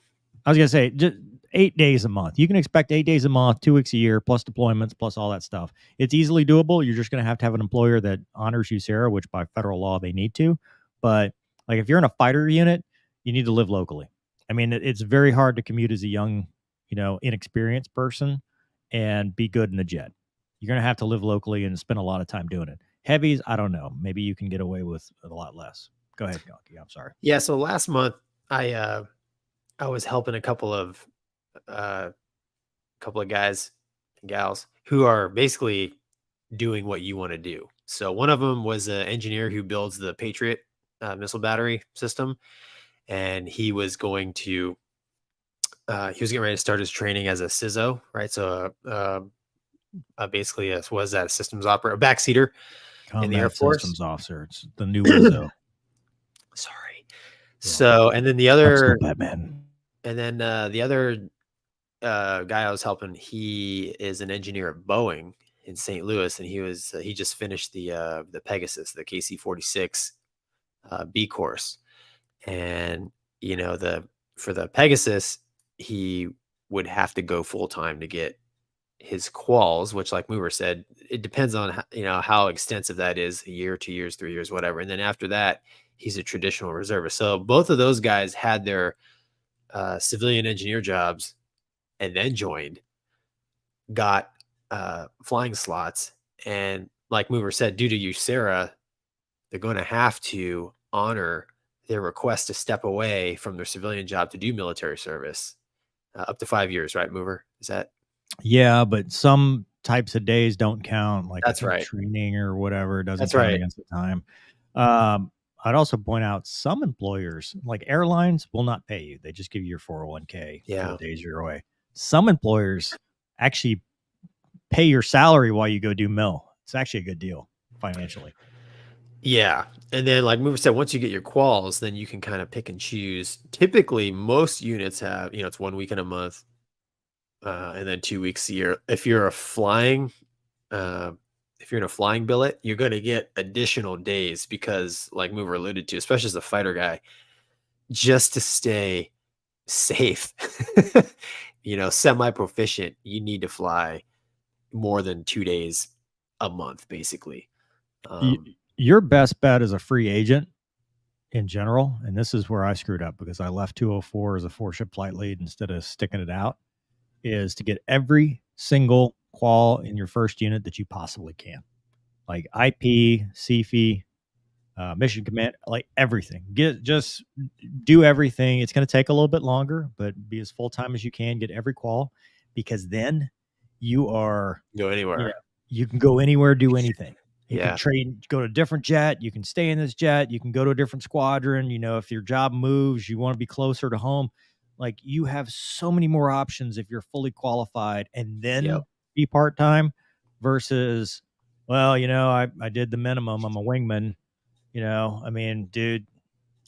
I was going to say just 8 days a month. You can expect 8 days a month, 2 weeks a year, plus deployments, plus all that stuff. It's easily doable. You're just going to have an employer that honors you, Sarah, which by federal law they need to. But like if you're in a fighter unit, you need to live locally. I mean, it's very hard to commute as a young, inexperienced person and be good in a jet. You're going to have to live locally and spend a lot of time doing it. Heavies, I don't know. Maybe you can get away with a lot less. Go ahead, Gonky. I'm sorry. Yeah. So last month, I was helping a couple of guys and gals who are basically doing what you want to do. So one of them was an engineer who builds the Patriot missile battery system, and he was getting ready to start his training as a CISO, right? So basically, was that a systems operator, a backseater in the Air Force? Systems officer. It's the new Wizzo. Sorry. Yeah. So, and then the other Batman. And then the other guy I was helping, he is an engineer at Boeing in St. Louis, and he just finished the Pegasus, the KC-46 B course, and for the Pegasus, he would have to go full time to get his quals, which, like Mover said, it depends on how extensive that is, a year, 2 years, 3 years, whatever. And then after that, he's a traditional reservist. So both of those guys had their civilian engineer jobs and then got flying slots. And like Mover said, due to USERRA, they're going to have to honor their request to step away from their civilian job to do military service up to 5 years, right, Mover? Is that? Yeah, but some types of days don't count. Like that's right. Training or whatever doesn't that's count right. against the time. I'd also point out some employers, like airlines, will not pay you. They just give you your 401k for the days you're away. Some employers actually pay your salary while you go do mil. It's actually a good deal financially. Yeah. And then, like Mover said, once you get your quals, then you can kind of pick and choose. Typically, most units have, it's 1 week in a month, and then 2 weeks a year. If you're in a flying billet, you're going to get additional days because, like Mover alluded to, especially as a fighter guy, just to stay safe, semi-proficient, you need to fly more than 2 days a month, basically. Your best bet as a free agent in general, and this is where I screwed up because I left 204 as a 4-ship flight lead instead of sticking it out, is to get every single qual in your first unit that you possibly can. Like IP, CFI, mission command, like everything. Just do everything. It's going to take a little bit longer, but be as full-time as you can. Get every qual, because then you are go anywhere. You can go anywhere, do anything. You Yeah. can trade, go to a different jet. You can stay in this jet. You can go to a different squadron. If your job moves, you want to be closer to home. Like, you have so many more options if you're fully qualified and then be part-time versus, well, I did the minimum. I'm a wingman. Dude,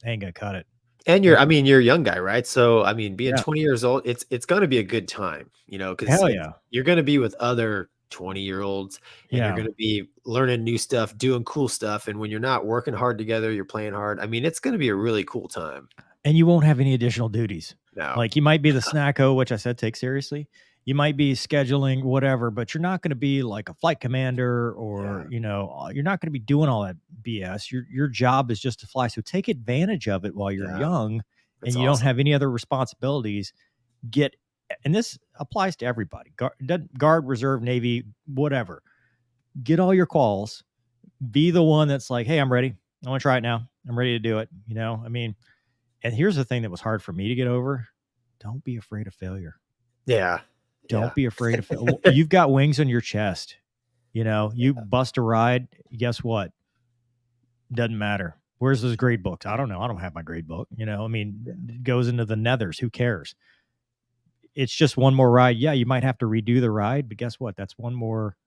I ain't gonna cut it. And you're a young guy, right? So, being 20 years old, it's going to be a good time, because you're going to be with other 20-year-olds and you're going to be learning new stuff, doing cool stuff. And when you're not working hard together, you're playing hard. It's going to be a really cool time. And you won't have any additional duties. No. Like, you might be the snacko, which I said take seriously. You might be scheduling whatever, but you're not going to be like a flight commander or, you're not going to be doing all that BS. Your job is just to fly. So take advantage of it while you're young and you don't have any other responsibilities. Get and this applies to everybody, guard, reserve, Navy, whatever. Get all your quals. Be the one that's like, hey, I'm ready. I want to try it now. I'm ready to do it. I mean, and here's the thing that was hard for me to get over. Don't be afraid of failure. Yeah. Don't be afraid of failure. You've got wings on your chest. You bust a ride. Guess what? Doesn't matter. Where's those grade books? I don't know. I don't have my grade book. I mean, it goes into the nethers. Who cares? It's just one more ride. Yeah, you might have to redo the ride, but guess what? That's one more.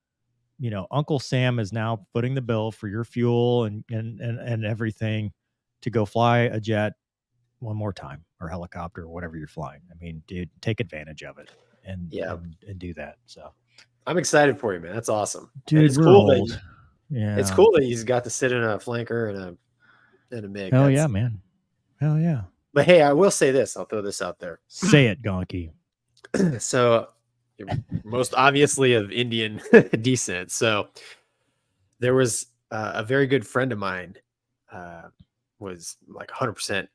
Uncle Sam is now footing the bill for your fuel and everything to go fly a jet one more time, or helicopter, or whatever you're flying. I mean, dude, take advantage of it and do that. So I'm excited for you, man. That's awesome. Dude, it's we're cool old. It's cool that he's got to sit in a flanker and a MiG. Hell yeah, man. Hell yeah. But hey, I will say this. I'll throw this out there. Say it, Gonky. So most obviously of Indian descent. So there was a very good friend of mine was like 100%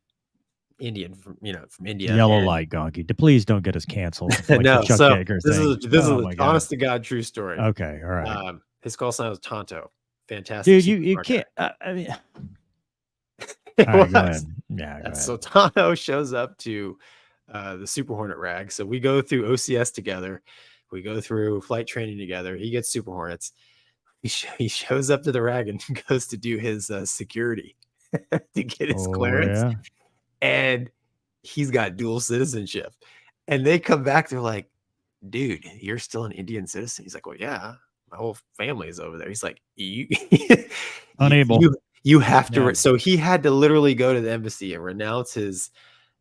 Indian from India. Yellow light, Gonky. Please don't get us canceled. Like No, the Chuck so Yeager this thing. is Oh an my God. honest to God true story. Okay, all right. His call sign was Tonto. Fantastic. Dude, you can't. I mean, It all right, go was. ahead. Yeah, go ahead. So Tonto shows up to the Super Hornet rag. So we go through OCS together. We go through flight training together. He gets Super Hornets. He shows up to the rag and goes to do his security to get his clearance. Yeah. And he's got dual citizenship. And they come back. They're like, dude, you're still an Indian citizen. He's like, well, yeah, my whole family is over there. He's like, Unable. You have to. Yeah. So he had to literally go to the embassy and renounce his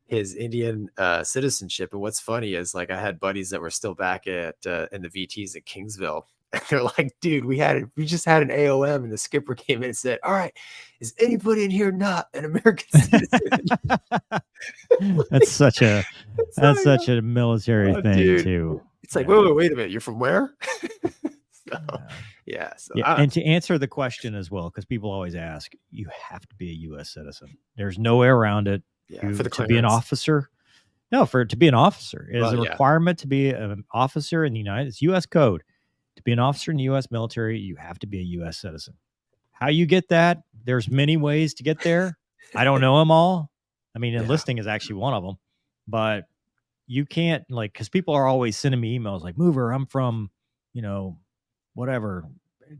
Indian citizenship. And what's funny is, like, I had buddies that were still back at in the VTs at Kingsville. And they're like, dude, we just had an AOM, and the skipper came in and said, all right, is anybody in here not an American citizen? That's such a military thing, dude. too. It's like, Yeah. wait a minute, you're from where? Yeah. So and to answer the question as well, because people always ask, you have to be a U.S. citizen. There's no way around it. for the to be an clearance. officer. No, to be an officer, it is a Well, yeah. requirement to be an officer in the United States. U.S. code. To be an officer in the U.S. military, you have to be a U.S. citizen. How you get that? There's many ways to get there. I don't know them all. I mean, enlisting is actually one of them, but you can't, like, because people are always sending me emails like, Mover, I'm from, whatever,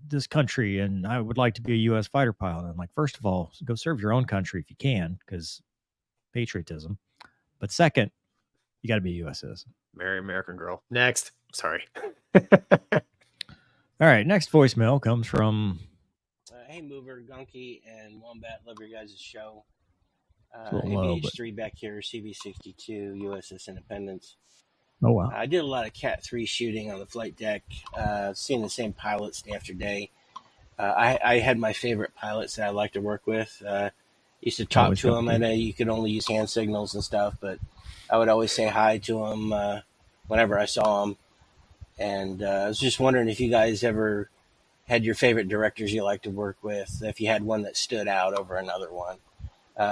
this country, and I would like to be a U.S. fighter pilot. And I'm like, first of all, go serve your own country if you can, because patriotism. But second, you got to be a U.S. citizen. Marry American girl. Next. Sorry. All right. Next voicemail comes from. Hey, Mover, Gonky, and Wombat. Love your guys' show. It's a little low, but- ABH3 back here, CB62, USS Independence. Oh, wow. I did a lot of Cat 3 shooting on the flight deck, seeing the same pilots day after day. I had my favorite pilots that I like to work with. Used to talk to them. I know you could only use hand signals and stuff, but I would always say hi to them whenever I saw them. And I was just wondering if you guys ever had your favorite directors you like to work with, if you had one that stood out over another one.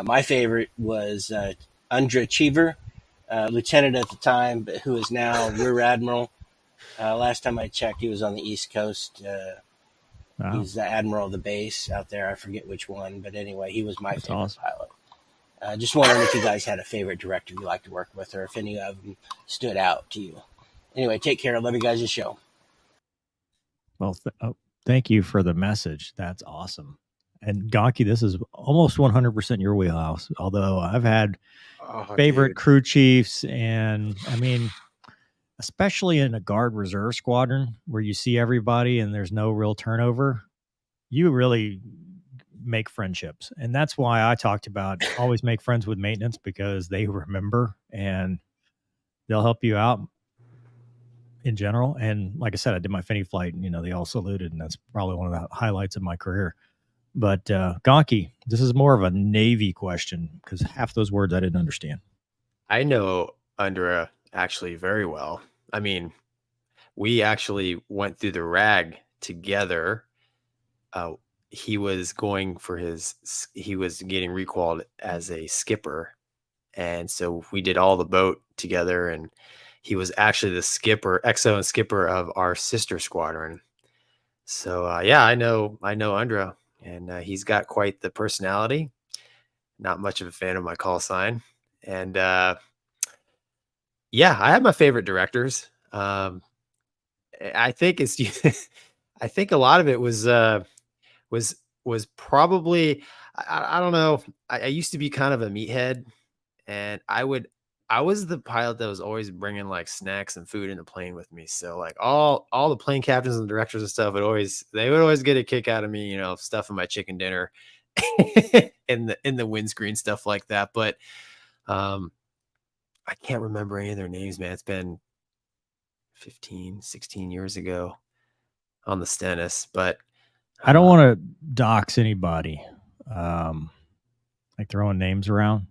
My favorite was Undra Cheever, lieutenant at the time, but who is now Rear Admiral. Last time I checked, he was on the East Coast. Wow. He's the admiral of the base out there. I forget which one, but anyway, he was my favorite awesome. pilot. Just wondering if you guys had a favorite director you like to work with, or if any of them stood out to you. Anyway, take care. I love you guys' show. Well, thank you for the message. That's awesome. And Gonky, this is almost 100% your wheelhouse. Although I've had favorite crew chiefs, and I mean, especially in a guard reserve squadron where you see everybody and there's no real turnover, you really make friendships. And that's why I talked about always make friends with maintenance, because they remember and they'll help you out in general. And like I said, I did my Finney flight and, they all saluted, and that's probably one of the highlights of my career. But Gonky, this is more of a Navy question, because half those words I didn't understand. I know Undra actually very well. I mean, we actually went through the RAG together. He was getting requalled as a skipper. And so we did all the boat together, and he was actually the skipper, XO and skipper of our sister squadron. So yeah, I know Andra, and he's got quite the personality. Not much of a fan of my call sign, and yeah, I have my favorite directors. I think it's I think a lot of it was probably I don't know. I used to be kind of a meathead, and I was the pilot that was always bringing like snacks and food in the plane with me. So like all the plane captains and directors and stuff would always get a kick out of me, you know, stuffing my chicken dinner in the windscreen, stuff like that. But I can't remember any of their names, man. It's been 15, 16 years ago on the Stennis, but I don't want to dox anybody, like throwing names around.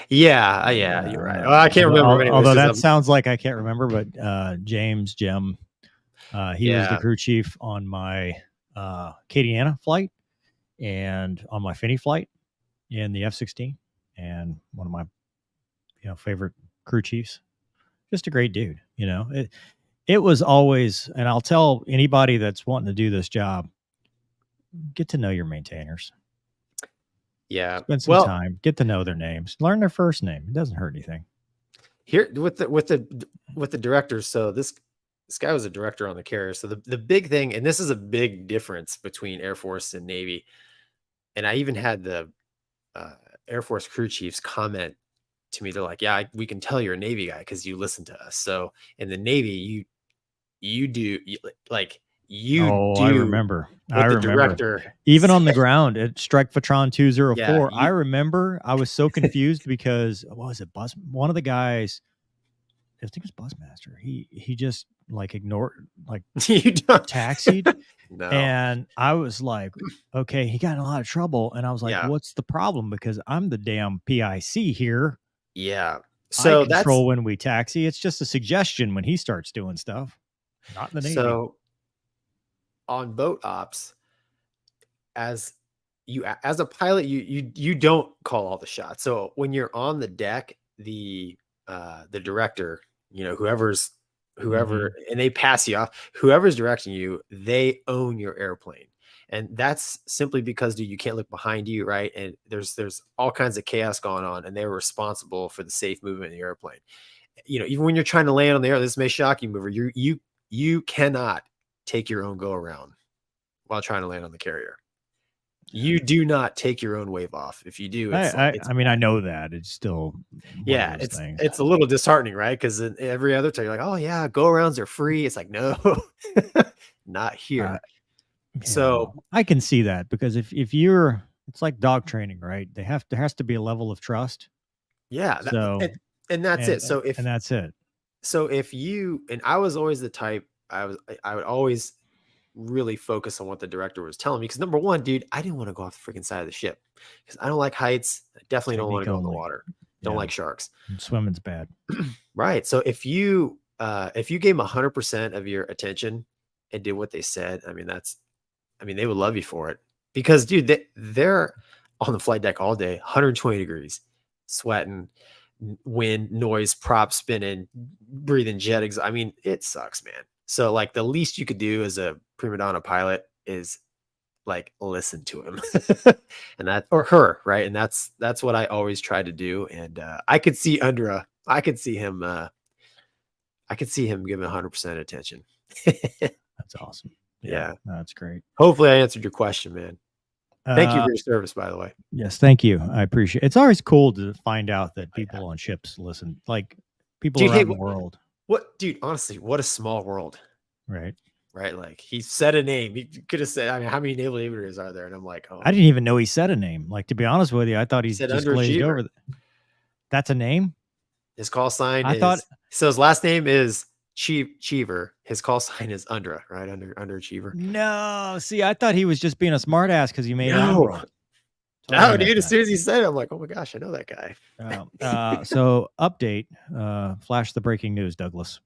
Yeah, you're right. Oh, I can't remember. Although that sounds like I can't remember, but James Jem, he was the crew chief on my Acadiana flight and on my Finney flight in the F-16, and one of my favorite crew chiefs. Just a great dude. It was always, and I'll tell anybody that's wanting to do this job, get to know your maintainers. Yeah. Spend some time, get to know their names, learn their first name. It doesn't hurt anything. Here with the directors. So this guy was a director on the carrier. So the big thing, and this is a big difference between Air Force and Navy. And I even had the Air Force crew chiefs comment to me. They're like, yeah, we can tell you're a Navy guy because you listen to us. So in the Navy, I remember. The director, even on the ground at Strike Fatron 204. I remember I was so confused because what was it? One of the guys, I think it was Busmaster. He just like ignored, like taxied. No. And I was like, okay, he got in a lot of trouble. And I was like, what's the problem? Because I'm the damn PIC here. Yeah. So I control when we taxi. It's just a suggestion when he starts doing stuff. Not in the Navy. So on boat ops, as a pilot, you don't call all the shots. So when you're on the deck, the director, whoever, and they pass you off, whoever's directing you, they own your airplane. And that's simply because, dude, you can't look behind you, right? And there's all kinds of chaos going on, and they're responsible for the safe movement of the airplane. Even when you're trying to land on the air, this may shock you, mover. You cannot take your own go around while trying to land on the carrier. You do not take your own wave off. If you do, I mean, I know that it's still, it's a little disheartening, right? Because every other time you're like, oh yeah, go arounds are free. It's like, no, not here. So I can see that, because if you're, it's like dog training, right? There has to be a level of trust. Yeah. And that's it. So if you, and I was always the type, I would always really focus on what the director was telling me, because number one, dude, I didn't want to go off the freaking side of the ship because I don't like heights. I definitely don't want to go in the water. Don't like sharks. Swimming's bad. Right. So if you gave 100% of your attention and did what they said, I mean, they would love you for it, because dude, they're on the flight deck all day, 120 degrees, sweating, wind, noise, props spinning, breathing jet exhaust. I mean, it sucks, man. So like the least you could do as a prima donna pilot is like listen to him and that, or her, right? And that's what I always try to do. And I could see Andra, I could see him giving 100% attention. That's awesome. Yeah, that's great. Hopefully I answered your question, man. Thank you for your service, by the way. Yes, thank you. I appreciate it. It's always cool to find out that people on ships listen, like people around the world. What, dude, honestly, what a small world. Right. Like he said a name. He could have said, I mean, how many naval aviators are there? And I'm like, oh, I didn't even know he said a name. Like, to be honest with you, I thought he just glazed over. That's a name? His call sign so his last name is Cheever. His call sign is Andra, right? Underachiever. No, see, I thought he was just being a smart ass because he made No, dude, as soon as he said it, I'm like, oh my gosh, I know that guy. So update, flash the breaking news, Douglas.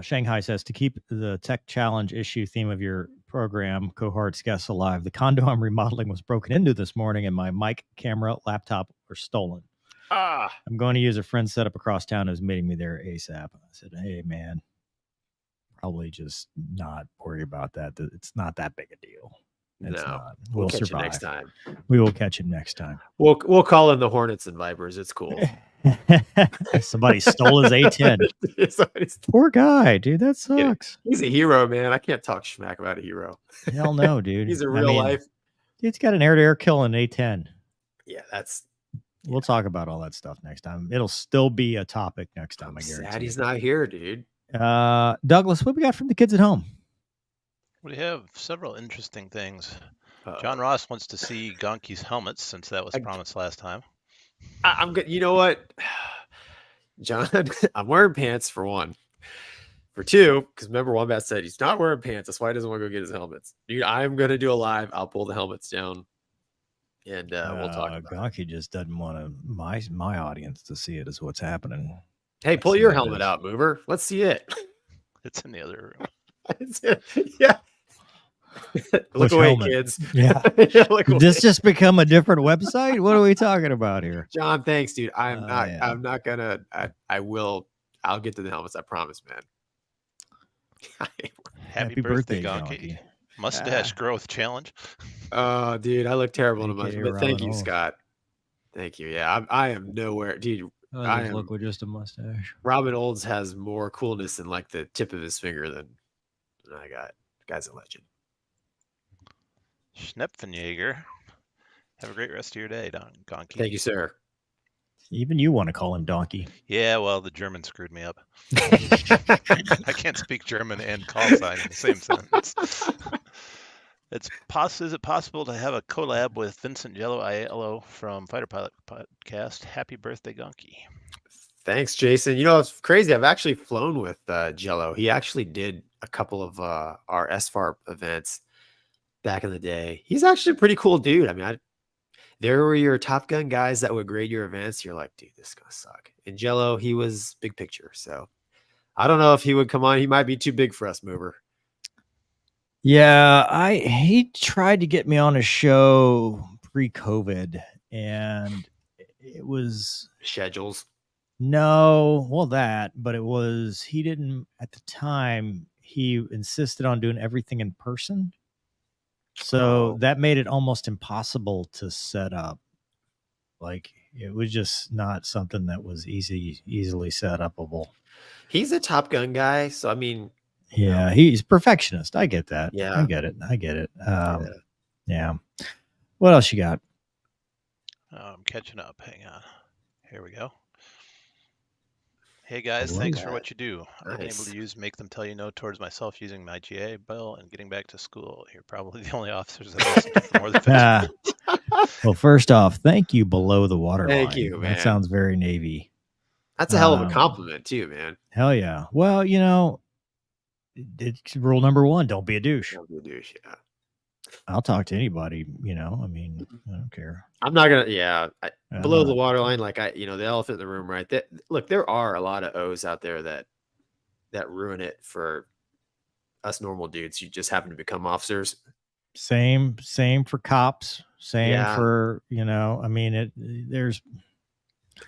Shanghai says, to keep the tech challenge issue theme of your program cohorts guests alive, the condo I'm remodeling was broken into this morning and my mic, camera, laptop were stolen. I'm going to use a friend set up across town who's meeting me there ASAP. I said, hey, man, probably just not worry about that. It's not that big a deal. It's not. We'll catch survive. him next time. We will catch him next time. We'll call in the Hornets and Vipers. It's cool. Somebody stole his A10. Poor guy, dude. That sucks. He's a hero, man. I can't talk smack about a hero. Hell no, dude. He's a real life. Dude's got an air-to-air kill in A10. Yeah, We'll talk about all that stuff next time. It'll still be a topic next time. I guarantee. Sad he's not here, dude. Douglas, what we got from the kids at home? We have several interesting things. John Ross wants to see Gonky's helmets since that was promised last time. I'm good. You know what, John? I'm wearing pants for one. For two, because remember, Wombat said he's not wearing pants. That's why he doesn't want to go get his helmets. Dude, I'm going to do a live. I'll pull the helmets down, and we'll talk about Gonky just doesn't want my audience to see it is what's happening. Hey, pull your helmet out, Mover. Let's see it. It's in the other room. Yeah. Look away, helmet. kids. Yeah. Did this just become a different website? What are we talking about here? John, thanks, dude. I'm not gonna. I will. I'll get to the helmets. I promise, man. Happy birthday, Gonky. Mustache growth challenge. Oh, dude, I look terrible in a mustache. But thank you, Scott. Thank you. Yeah, I am nowhere, dude. I look with just a mustache. Robin Olds has more coolness than like the tip of his finger than I got. The guy's a legend. Schnepfenjäger. Have a great rest of your day, Gonky. Thank you, sir. Even you want to call him Donkey. Yeah, well, the German screwed me up. I can't speak German and call sign in the same sentence. Is it possible to have a collab with Vincent Jello Aiello from Fighter Pilot Podcast? Happy birthday, Gonky. Thanks, Jason. You know, it's crazy. I've actually flown with Jello. He actually did a couple of our SFAR events back in the day. He's actually a pretty cool dude. I mean, there were your Top Gun guys that would grade your events. You're like, dude, this is going to suck. And Jello, he was big picture. So I don't know if he would come on. He might be too big for us, Mover. Yeah, he tried to get me on a show pre-COVID, and it was schedules. No, well but it was he didn't at the time. He insisted on doing everything in person. So that made it almost impossible to set up. Like it was just not something that was easily set upable. He's a Top Gun guy, so I mean, yeah, he's perfectionist. I get that. Yeah, I get it. Yeah. What else you got? I'm catching up. Hang on. Here we go. Hey guys, thanks for what you do. I've been able to use Make Them Tell You No towards myself using my GA bill and getting back to school. You're probably the only officers that listen to for more than 50 minutes. Well, first off, thank you below the waterline. Thank you, man. That sounds very Navy. That's a hell of a compliment too, man. Hell yeah. Well, you know, it's rule number 1, don't be a douche. Don't be a douche, yeah. I'll talk to anybody, you know. I mean, I don't care. I'm not gonna, below the waterline, like the elephant in the room, right? Look, there are a lot of O's out there that ruin it for us normal dudes. You just happen to become officers. Same for cops. Same for, you know. I mean, there's.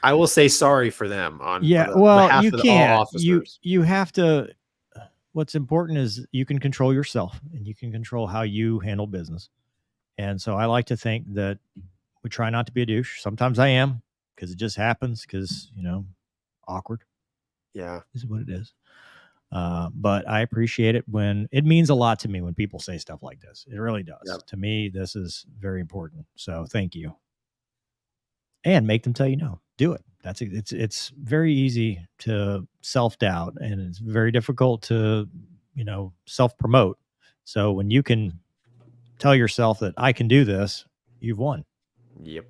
I will say sorry for them on. Yeah, well, you can't. You have to. What's important is you can control yourself and you can control how you handle business. And so I like to think that we try not to be a douche. Sometimes I am because it just happens because, you know, awkward. Yeah. This is what it is. But I appreciate it when it means a lot to me when people say stuff like this. It really does. Yep. To me, this is very important. So thank you. And make them tell you no. Do it. It's very easy to self-doubt and it's very difficult to, you know, self-promote. So when you can tell yourself that I can do this, you've won. Yep.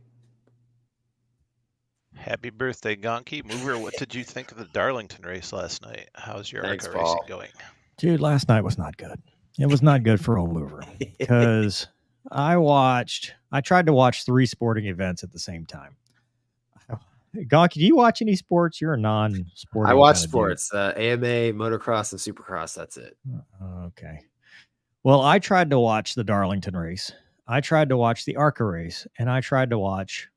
Happy birthday, Gonky. Mover, what did you think of the Darlington race last night? How's your ARCA racing going? Dude, last night was not good. It was not good for old Mover because I tried to watch 3 sporting events at the same time. Gonky, do you watch any sports? You're a non-sporting. I watch sports, AMA, motocross, and supercross. That's it. Okay. Well, I tried to watch the Darlington race. I tried to watch the ARCA race, and I tried to watch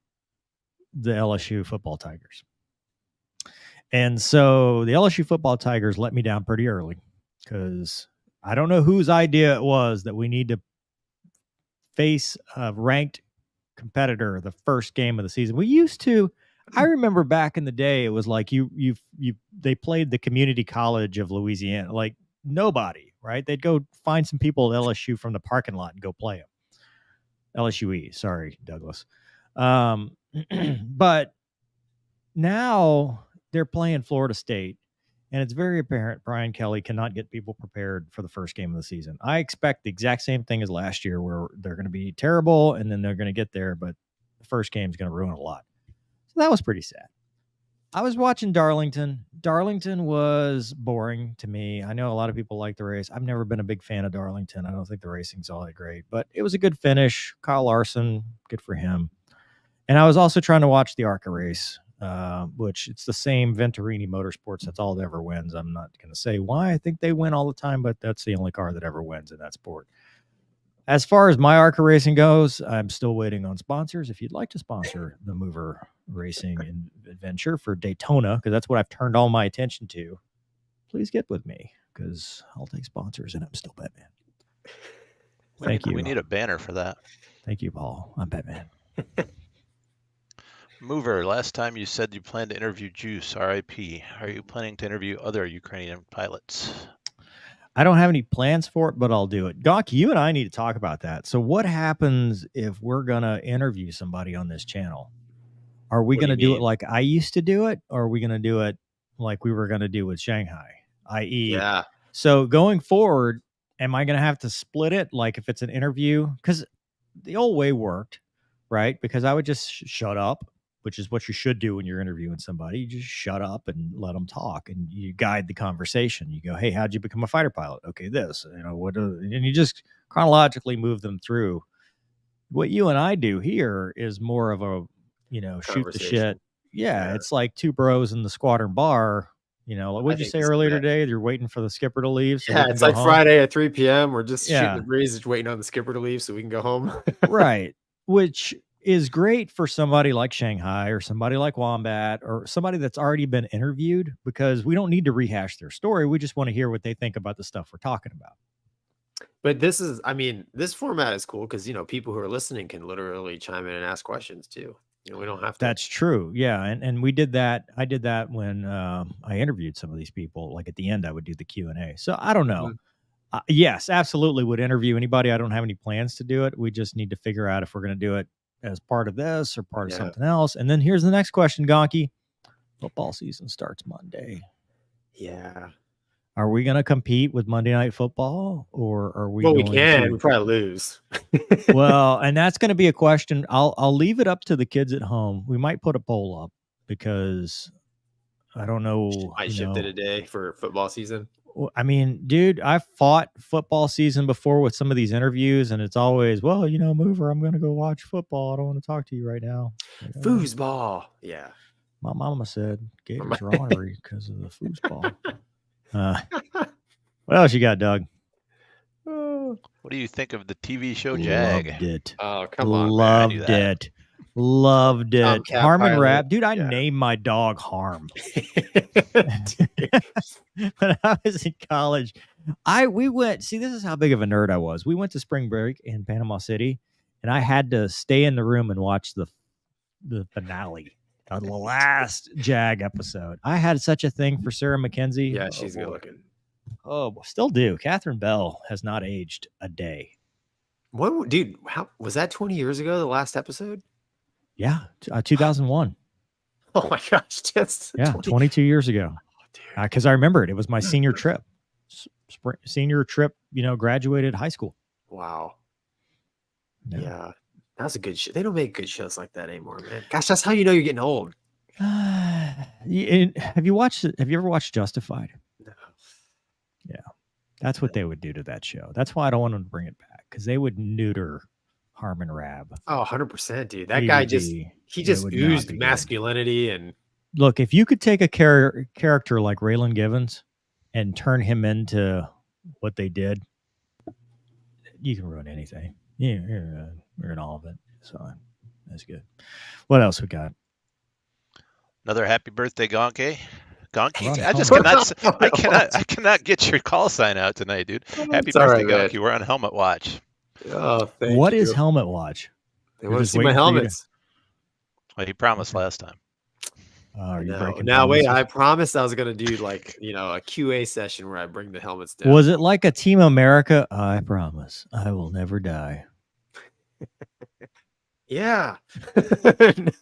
the LSU football Tigers. And so the LSU football Tigers let me down pretty early because I don't know whose idea it was that we need to face a ranked competitor the first game of the season. We used to, I remember back in the day, it was like they played the community college of Louisiana, like nobody, right? They'd go find some people at LSU from the parking lot and go play them. LSUE, sorry, Douglas. But now they're playing Florida State, and it's very apparent Brian Kelly cannot get people prepared for the first game of the season. I expect the exact same thing as last year, where they're going to be terrible, and then they're going to get there, but the first game is going to ruin a lot. So that was pretty sad. I was watching Darlington. Darlington was boring to me. I know a lot of people like the race. I've never been a big fan of Darlington. I don't think the racing's all that great, but it was a good finish. Kyle Larson, good for him. And I was also trying to watch the ARCA race, which it's the same Venturini Motorsports. That's all that ever wins. I'm not going to say why I think they win all the time, but that's the only car that ever wins in that sport. As far as my ARCA racing goes, I'm still waiting on sponsors. If you'd like to sponsor the Mover Racing and Adventure for Daytona, because that's what I've turned all my attention to, please get with me, because I'll take sponsors and I'm still Batman. Thank you. We need a banner for that. Thank you, Paul. I'm Batman. Mover, last time you said you planned to interview Juice, RIP. Are you planning to interview other Ukrainian pilots? I don't have any plans for it, but I'll do it. Gonky, you and I need to talk about that. So what happens if we're going to interview somebody on this channel? Are we going to do it like I used to do it? Or are we going to do it like we were going to do with Shanghai? I.e., so going forward, am I going to have to split it? Like if it's an interview? Because the old way worked, right? Because I would just shut up, which is what you should do when you're interviewing somebody. You just shut up and let them talk, and you guide the conversation. You go, hey, how'd you become a fighter pilot? Okay, this, and you just chronologically move them through. What you and I do here is more of a, shoot the shit. Yeah, it's like two bros in the squadron bar. What did you say earlier today? You're waiting for the skipper to leave. So it's like home? Friday at 3 p.m. We're just shooting the breeze, just waiting on the skipper to leave so we can go home. Right. Which is great for somebody like Shanghai or somebody like Wombat or somebody that's already been interviewed, because we don't need to rehash their story. We just want to hear what they think about the stuff we're talking about. But this format is cool because, people who are listening can literally chime in and ask questions too. We don't have to. That's true. Yeah. And we did that. I did that when I interviewed some of these people. Like at the end, I would do the Q&A. So I don't know. Yes, absolutely would interview anybody. I don't have any plans to do it. We just need to figure out if we're going to do it as part of this or part of something else. And then here's the next question, Gonky. Football season starts Monday. Yeah. Are we going to compete with Monday Night Football, or are we? Well, we can. We probably lose. Well, and that's going to be a question. I'll leave it up to the kids at home. We might put a poll up because I don't know. I shifted a day for football season. I mean, dude, I've fought football season before with some of these interviews, and it's always, Mover, I'm going to go watch football. I don't want to talk to you right now. Foosball. Yeah. My mama said Gators are ornery because of the foosball. What else you got, Doug? What do you think of the TV show Jag? Loved it. Oh, come on. Loved it. Loved it. Harmon Rap. Dude, I named my dog Harm. When I was in college, we went, see, this is how big of a nerd I was. We went to spring break in Panama City, and I had to stay in the room and watch the finale, the last Jag episode. I had such a thing for Sarah McKenzie. Yeah, she's good looking. Oh, still do. Catherine Bell has not aged a day. What, dude? How was that? 20 years ago, the last episode? Yeah, 2001. Oh my gosh, just 22 years ago. Because I remember it. It was my senior trip. Senior trip, graduated high school. Wow. Yeah. That's a good show. They don't make good shows like that anymore, man. Gosh, that's how you know you're getting old. Have you ever watched Justified? No. Yeah. That's what they would do to that show. That's why I don't want them to bring it back, because they would neuter Harmon Rab. Oh, 100%, dude. That guy just oozed masculinity. And look, if you could take a character like Raylan Givens and turn him into what they did, you can ruin anything. You're in all of it. So that's good. What else we got? Another happy birthday, Gonky. Gonky, Run I just home. I cannot get your call sign out tonight, dude. Happy It's all birthday, right, man. Gonky. We're on Helmet Watch. Oh, thank What you. is Helmet Watch? They You're want to just see my waiting for you to- helmets. Well, he promised last time. Are you No, breaking now wait, promises? I promised I was gonna do like a QA session where I bring the helmets down. Was it like a Team America? I promise I will never die. Yeah.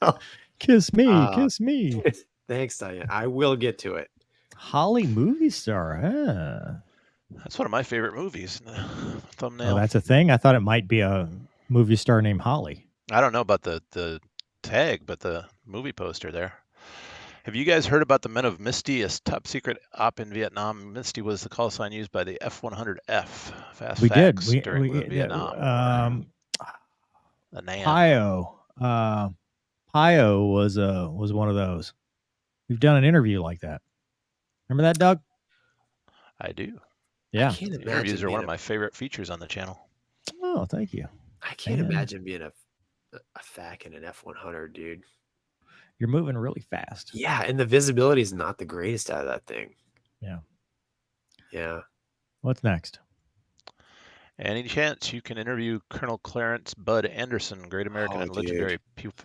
No. Kiss me, Uh, kiss me. Thanks, Diane. I will get to it. Holly movie star, huh? That's one of my favorite movies. The thumbnail. Oh, that's a thing? I thought it might be a movie star named Holly. I don't know about the tag, but the movie poster there. Have you guys heard about the Men of Misty, a top secret op in Vietnam? Misty was the call sign used by the F-100F fast We did. facts We during the Vietnam War. The NAM. Pio was one of those. We've done an interview like that. Remember that, Doug? I do. Yeah. I can't The imagine interviews are being one of my favorite features on the channel. Oh, thank you. I can't Man. imagine being a FAC in an F-100, dude. You're moving really fast. Yeah, and the visibility is not the greatest out of that thing. Yeah. Yeah. What's next? Any chance you can interview Colonel Clarence Bud Anderson, great American Oh, and dude. legendary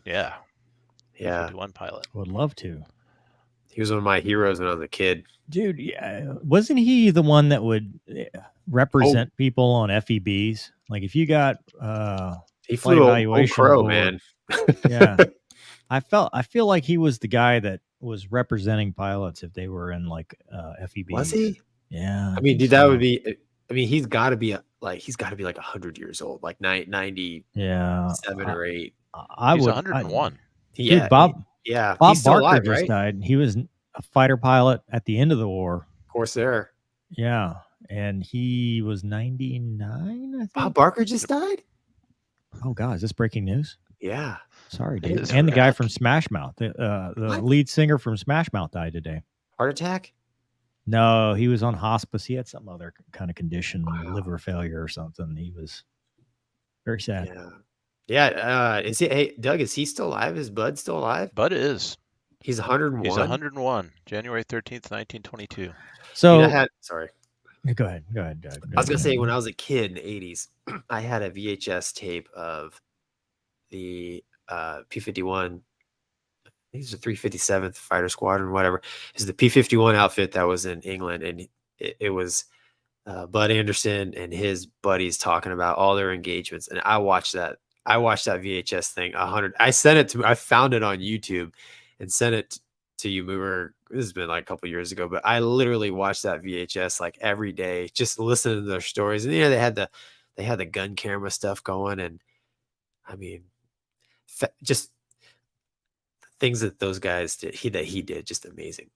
Yeah. P-51 pilot. Would love to. He was one of my heroes when I was a kid. Dude, yeah. Wasn't he the one that would represent people on FEBs? Like if you got He flight flew evaluation pro, board. man. Yeah. I feel like he was the guy that was representing pilots if they were in like FEBs. Was he? Yeah. I mean, think dude, that so. would be. I mean, he's got to be like 100 years old, like 97 Yeah. or 8. I He's would 101. Yeah, Dude, Bob yeah, Bob he's still Barker alive, just right? died. He was a fighter pilot at the end of the war. Corsair. Yeah. And he was 99, I think. Bob Barker just died. Oh God, is this breaking news? Yeah. Sorry, It dude. is And the guy correct. from Smash Mouth, the What? lead singer from Smash Mouth died today. Heart attack. No, he was on hospice. He had some other kind of condition, Wow. liver failure or something. He was very sad. Yeah. Yeah. Is he? Hey, Doug, is he still alive? Is Bud still alive? Bud is. He's 101. He's 101. January 13th, 1922. So Dude, sorry. go ahead. I was gonna say when I was a kid in the 80s, I had a VHS tape of the P-51. I think it's the 357th Fighter Squadron, whatever. It's the P-51 outfit that was in England, and it was Bud Anderson and his buddies talking about all their engagements. And I watched that VHS thing 100. I found it on YouTube and sent it to you. This has been like a couple years ago, but I literally watched that VHS like every day, just listening to their stories. And they had the gun camera stuff going, and I mean, just things that those guys did, he did, just amazing,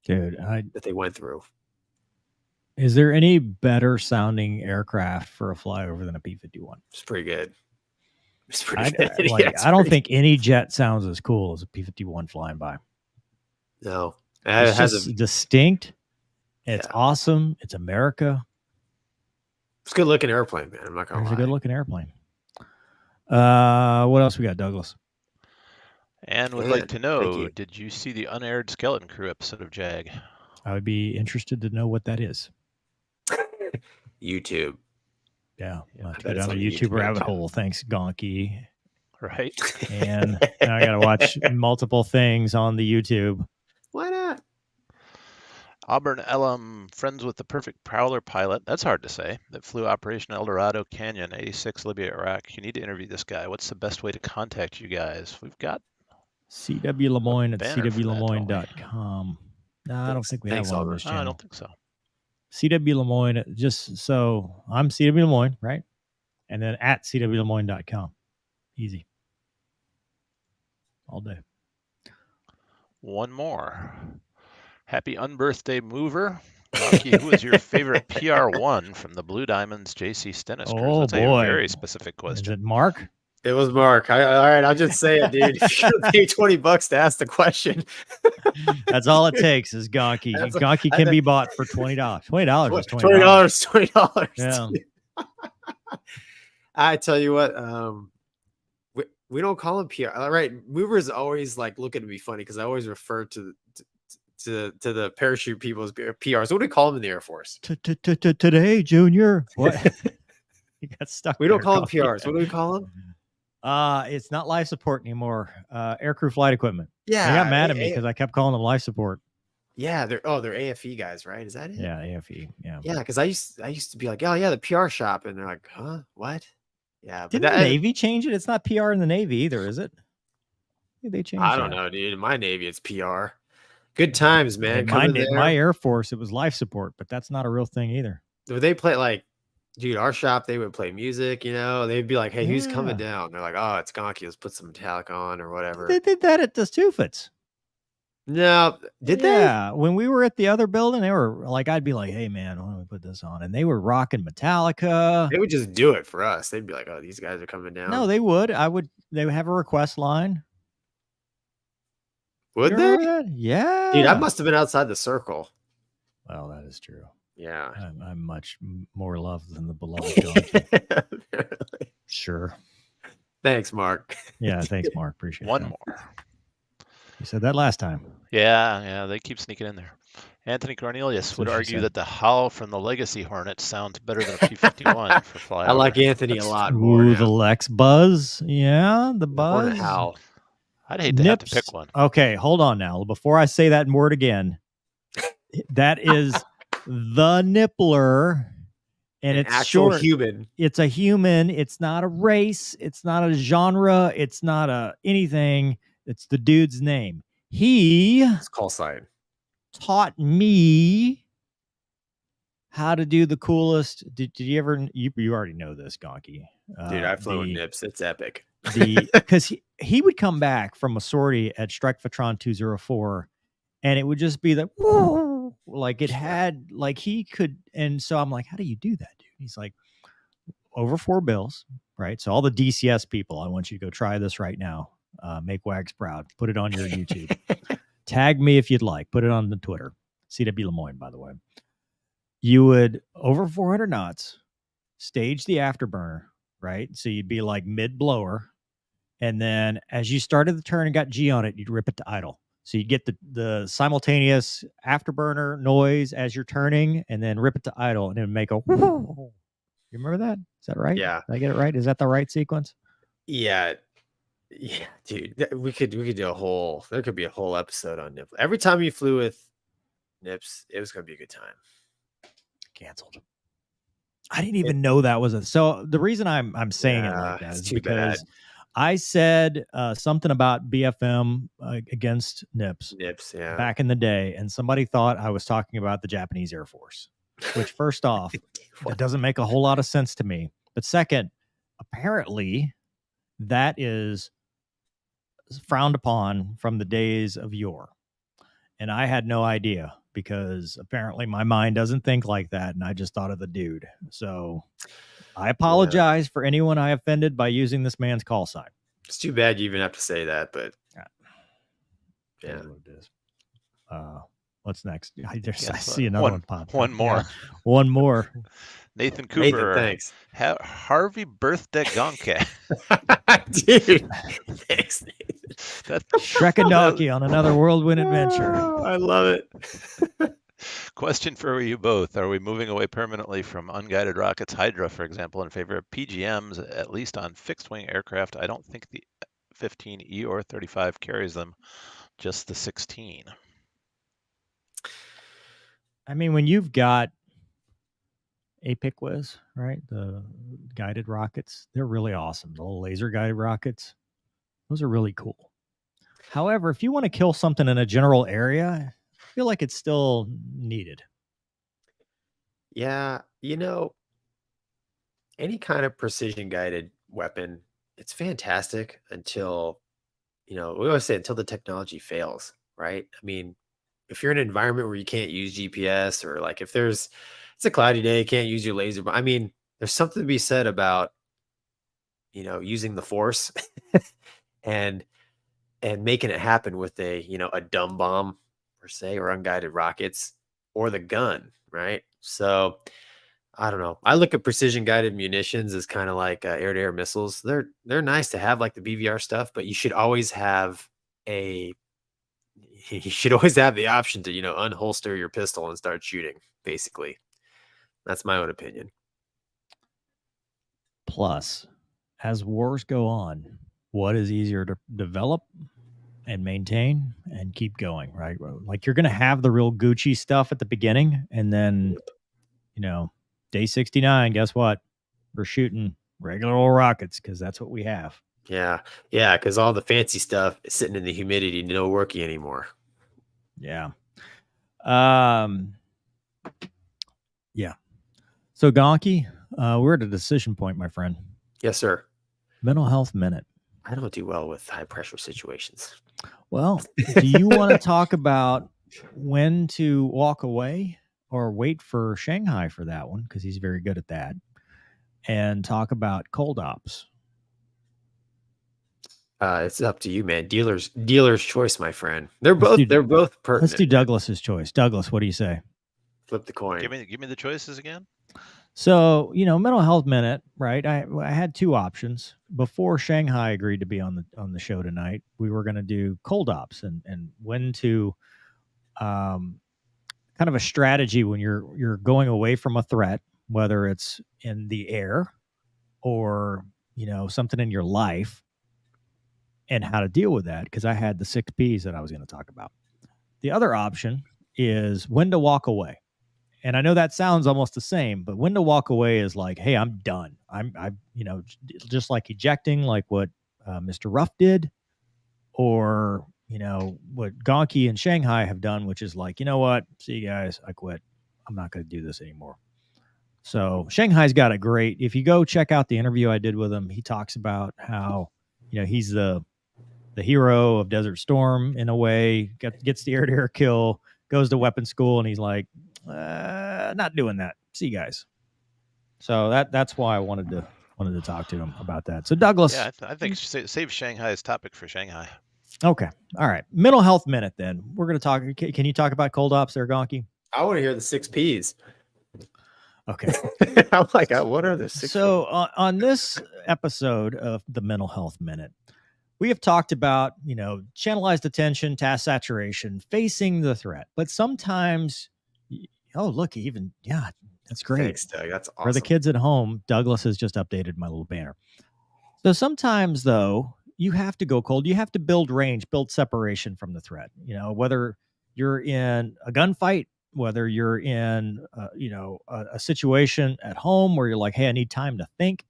dude, that they went through. is there any better sounding aircraft for a flyover than a P-51? It's pretty good. It's pretty I good. Yeah, it's don't pretty- think any jet sounds as cool as a P-51 flying by. No, It's just distinct. It's Yeah. awesome. It's America. it's a good looking airplane, man. I'm not gonna It's lie. a good looking airplane. What else we got, Douglas? And would Good. like to Thank know, you. did you see the unaired Skeleton Crew episode of JAG? I would be interested to know what that is. YouTube. Yeah, Yeah, I to bet go it's down the on the YouTube YouTube rabbit channel. hole. Thanks, Gonky. Right? And now I got to watch multiple things on the YouTube. Why not? Auburn Elam, friends with the perfect Prowler pilot. That's hard to say. That flew Operation El Dorado Canyon, 86, Libya, Iraq. You need to interview this guy. What's the best way to contact you guys? We've got CW Lemoyne at banner for that, don't we? cwlemoyne.com. No, I don't think we have Thanks, one on Auburn. this I channel. don't think so. CW Lemoyne, just so I'm CW Lemoyne, right? And then at cwlemoyne.com. Easy. All day. One more. Happy unbirthday mover. Rocky, who is your favorite PR1 from the Blue Diamonds JC Stennis Cruise? Oh, That's boy. a very specific Is question. it Mark? It was Mark. All right, I'll just say it, dude. If you're gonna pay $20 to ask the question, That's all it takes is Gonky. That's- Gonky can be bought for $20. $20 is $20. $20. Yeah. I tell you what, We don't call them PR. All right. Movers always like looking to be funny because I always refer to the parachute people as PRs. What do we call them in the Air Force? Today, Junior. What? You got stuck. We don't call them PRs. What do we call them? It's not life support anymore. Aircrew flight equipment. Yeah. They got mad at me because I kept calling them life support. Yeah, they're AFE guys, right? Is that it? Yeah, AFE. Yeah. Yeah, because I used to be like, oh yeah, the PR shop, and they're like, huh, what? Yeah, but Didn't the Navy change it? It's not PR in the Navy either, is it? They changed. I don't know, dude. In my Navy, it's PR. Good times, man. In my Air Force, it was life support, but that's not a real thing either. They play like, dude, our shop, they would play music, you know, they'd be like, hey, who's coming down? They're like, oh, it's Gonky. Let's put some Metallica on or whatever. They did that at the Stufits. No, did they? Yeah, when we were at the other building, they were like, I'd be like, hey, man, why don't we put this on? And they were rocking Metallica. They would just do it for us. They'd be like, oh, these guys are coming down. No, they would. They would have a request line. Would they? Yeah. Dude, I must have been outside the circle. Well, that is true. Yeah. I'm much more loved than the beloved Gonky. Sure. Thanks, Mark. Yeah, thanks, Mark. Appreciate it. One more. You said that last time. Yeah, they keep sneaking in there. Anthony Cornelius would argue that the howl from the Legacy Hornet sounds better than a P-51 for flyover. I like Anthony a lot more. Ooh, the Lex buzz. Yeah, the buzz. Hornet howl. I'd hate to have to pick one. Okay, hold on now. Before I say that word again, that is the nippler. And it's actual short. Human. It's a human. It's not a race. It's not a genre. It's not a anything. It's the dude's name. It's call sign. Taught me how to do the coolest. Did you ever? You already know this, Gonky. Dude, I've flown with Nips. It's epic. Because he would come back from a sortie at Strike Fatron 204, and it would just be that whoa, like it had like he could. And so I'm like, how do you do that, dude? He's like, over 4 bills, right? So all the DCS people, I want you to go try this right now. Make Wags proud. Put it on your YouTube. Tag me if you'd like. Put it on the Twitter. CW Lemoyne, by the way. You would, over 400 knots, stage the afterburner, right? So you'd be like mid-blower. And then as you started the turn and got G on it, you'd rip it to idle. So you get the simultaneous afterburner noise as you're turning and then rip it to idle and it would make a whoo. You remember that? Is that right? Yeah. Did I get it right? Is that the right sequence? Yeah. Yeah, dude. We could do there could be a whole episode on Nips. Every time you flew with Nips, it was gonna be a good time. Canceled. I didn't even know that was so the reason I'm saying it like that is because I said something about BFM against Nips. Nips, yeah. Back in the day, and somebody thought I was talking about the Japanese Air Force, which first off, that doesn't make a whole lot of sense to me. But second, apparently that is frowned upon from the days of yore. And I had no idea because apparently my mind doesn't think like that. And I just thought of the dude. So I apologize for anyone I offended by using this man's call sign. It's too bad you even have to say that, but yeah. What's next? I see another one pop. One more. Yeah. One more. Nathan Cooper. Thanks. Harvey birthday Gonky. Dude. Thanks, Nathan. Shrek and Donkey on another whirlwind adventure. Oh, I love it. Question for you both. Are we moving away permanently from unguided rockets, Hydra, for example, in favor of PGMs, at least on fixed-wing aircraft? I don't think the 15E or 35 carries them, just the 16. I mean, when you've got APIC right? The guided rockets, they're really awesome. The little laser guided rockets, those are really cool. However, if you want to kill something in a general area, I feel like it's still needed. Yeah, any kind of precision guided weapon, it's fantastic until, we always say until the technology fails, right? I mean, if you're in an environment where you can't use GPS or like if it's a cloudy day, you can't use your laser. But I mean, there's something to be said about, using the force and making it happen with a dumb bomb per se or unguided rockets or the gun, right? So I don't know. I look at precision guided munitions as kind of like air-to-air missiles. They're nice to have, like the BVR stuff, but you should always have the option to, unholster your pistol and start shooting. Basically, that's my own opinion. Plus, as wars go on, what is easier to develop and maintain and keep going, right? Like you're going to have the real Gucci stuff at the beginning, and then, day 69, guess what? We're shooting regular old rockets because that's what we have. Yeah, because all the fancy stuff is sitting in the humidity, no working anymore. Yeah. Yeah. So, Gonky, we're at a decision point, my friend. Yes, sir. Mental health minute. I don't do well with high pressure situations. Well, do you want to talk about when to walk away or wait for Shanghai for that one? Because he's very good at that. And talk about cold ops. It's up to you, man. Dealer's choice, my friend. They're both pertinent. Let's do Douglas's choice. Douglas, what do you say? Flip the coin. Give me the choices again. So, mental health minute, right? I had two options. Before Shanghai agreed to be on the show tonight, we were going to do cold ops and when to kind of a strategy when you're going away from a threat, whether it's in the air or, something in your life, and how to deal with that, because I had the 6 Ps that I was going to talk about. The other option is when to walk away. And I know that sounds almost the same, but when to walk away is like, hey, I'm done. I'm just like ejecting, like what Mr. Ruff did, or, what Gonky and Shanghai have done, which is like, you know what? See you guys. I quit. I'm not going to do this anymore. So Shanghai's got a great, if you go check out the interview I did with him, he talks about how, he's the hero of Desert Storm in a way, gets the air-to-air kill, goes to weapons school, and he's like, not doing that. See you guys. So that's why I wanted to talk to him about that. So Douglas, yeah, I think save Shanghai's topic for Shanghai. Okay, all right. Mental health minute. Then we're going to talk. Can you talk about cold ops there, Gonky? I want to hear the 6 Ps. Okay. I'm like, what are the 6? So on this episode of the Mental Health Minute, we have talked about, channelized attention, task saturation, facing the threat. But sometimes, that's great. Thanks, Doug. That's awesome. For the kids at home, Douglas has just updated my little banner. So sometimes, though, you have to go cold. You have to build range, build separation from the threat. Whether you're in a gunfight, whether you're in, a situation at home where you're like, hey, I need time to think,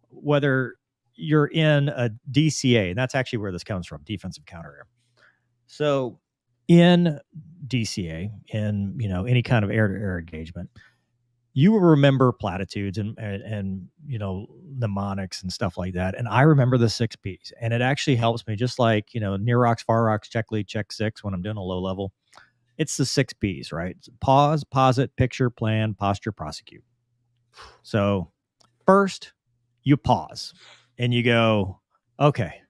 whether you're in a DCA, and that's actually where this comes from, defensive counter air. So in DCA, in, any kind of air-to-air engagement, you will remember platitudes and mnemonics and stuff like that. And I remember the 6 Ps, and it actually helps me, just like, near rocks, far rocks, check lead, check 6 when I'm doing a low level. It's the 6 Ps, right? It's pause, posit, picture, plan, posture, prosecute. So first you pause and you go, okay,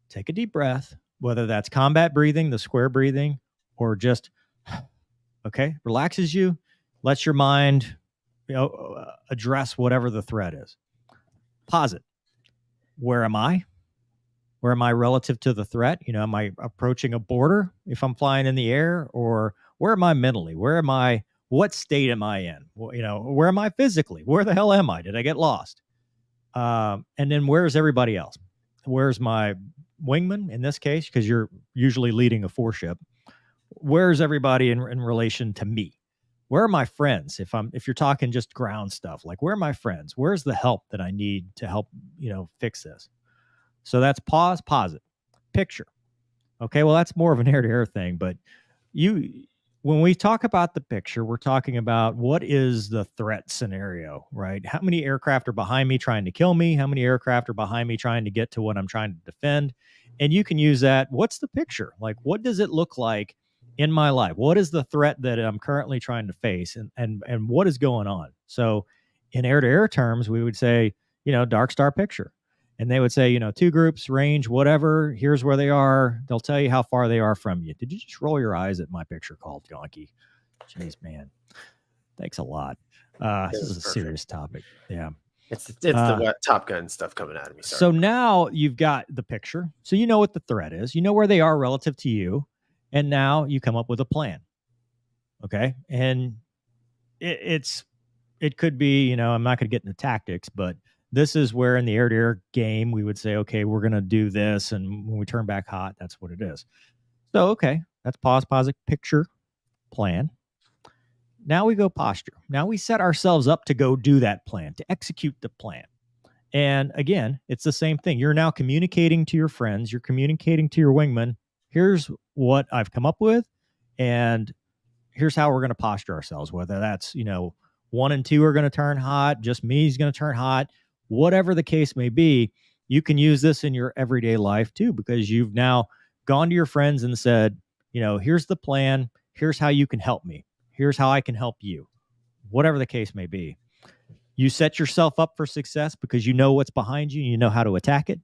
take a deep breath, whether that's combat breathing, the square breathing, or just, okay, relaxes you, lets your mind, address whatever the threat is. Pause it. Where am I? Where am I relative to the threat? Am I approaching a border if I'm flying in the air? Or where am I mentally? Where am I? What state am I in? Where am I physically? Where the hell am I? Did I get lost? And then where's everybody else? Where's my wingman in this case? Because you're usually leading a 4-ship. Where's everybody in relation to me? Where are my friends? If you're talking just ground stuff, like where are my friends? Where's the help that I need to help, fix this? So that's pause, it, picture. Okay, well, that's more of an air-to-air thing, but when we talk about the picture, we're talking about what is the threat scenario, right? How many aircraft are behind me trying to kill me? How many aircraft are behind me trying to get to what I'm trying to defend? And you can use that. What's the picture? Like, what does it look like in my life? What is the threat that I'm currently trying to face? And what is going on? So in air-to-air terms, we would say, dark star picture. And they would say, 2 groups, range, whatever, here's where they are. They'll tell you how far they are from you. Did you just roll your eyes at my picture called Gonky? Jeez, man. Thanks a lot. This is a serious topic. Yeah. It's the Top Gun stuff coming out of me. Sorry. So now you've got the picture. So you know what the threat is. You know where they are relative to you. And now you come up with a plan. Okay. And it could be, I'm not going to get into tactics, but this is where in the air-to-air game, we would say, okay, we're going to do this. And when we turn back hot, that's what it is. So, okay, that's pause, picture, plan. Now we go posture. Now we set ourselves up to go do that plan, to execute the plan. And again, it's the same thing. You're now communicating to your friends. You're communicating to your wingman. Here's what I've come up with. And here's how we're going to posture ourselves, whether that's, 1 and 2 are going to turn hot, just me is going to turn hot, whatever the case may be. You can use this in your everyday life too, because you've now gone to your friends and said, here's the plan. Here's how you can help me. Here's how I can help you, whatever the case may be. You set yourself up for success because you know what's behind you. You know how to attack it.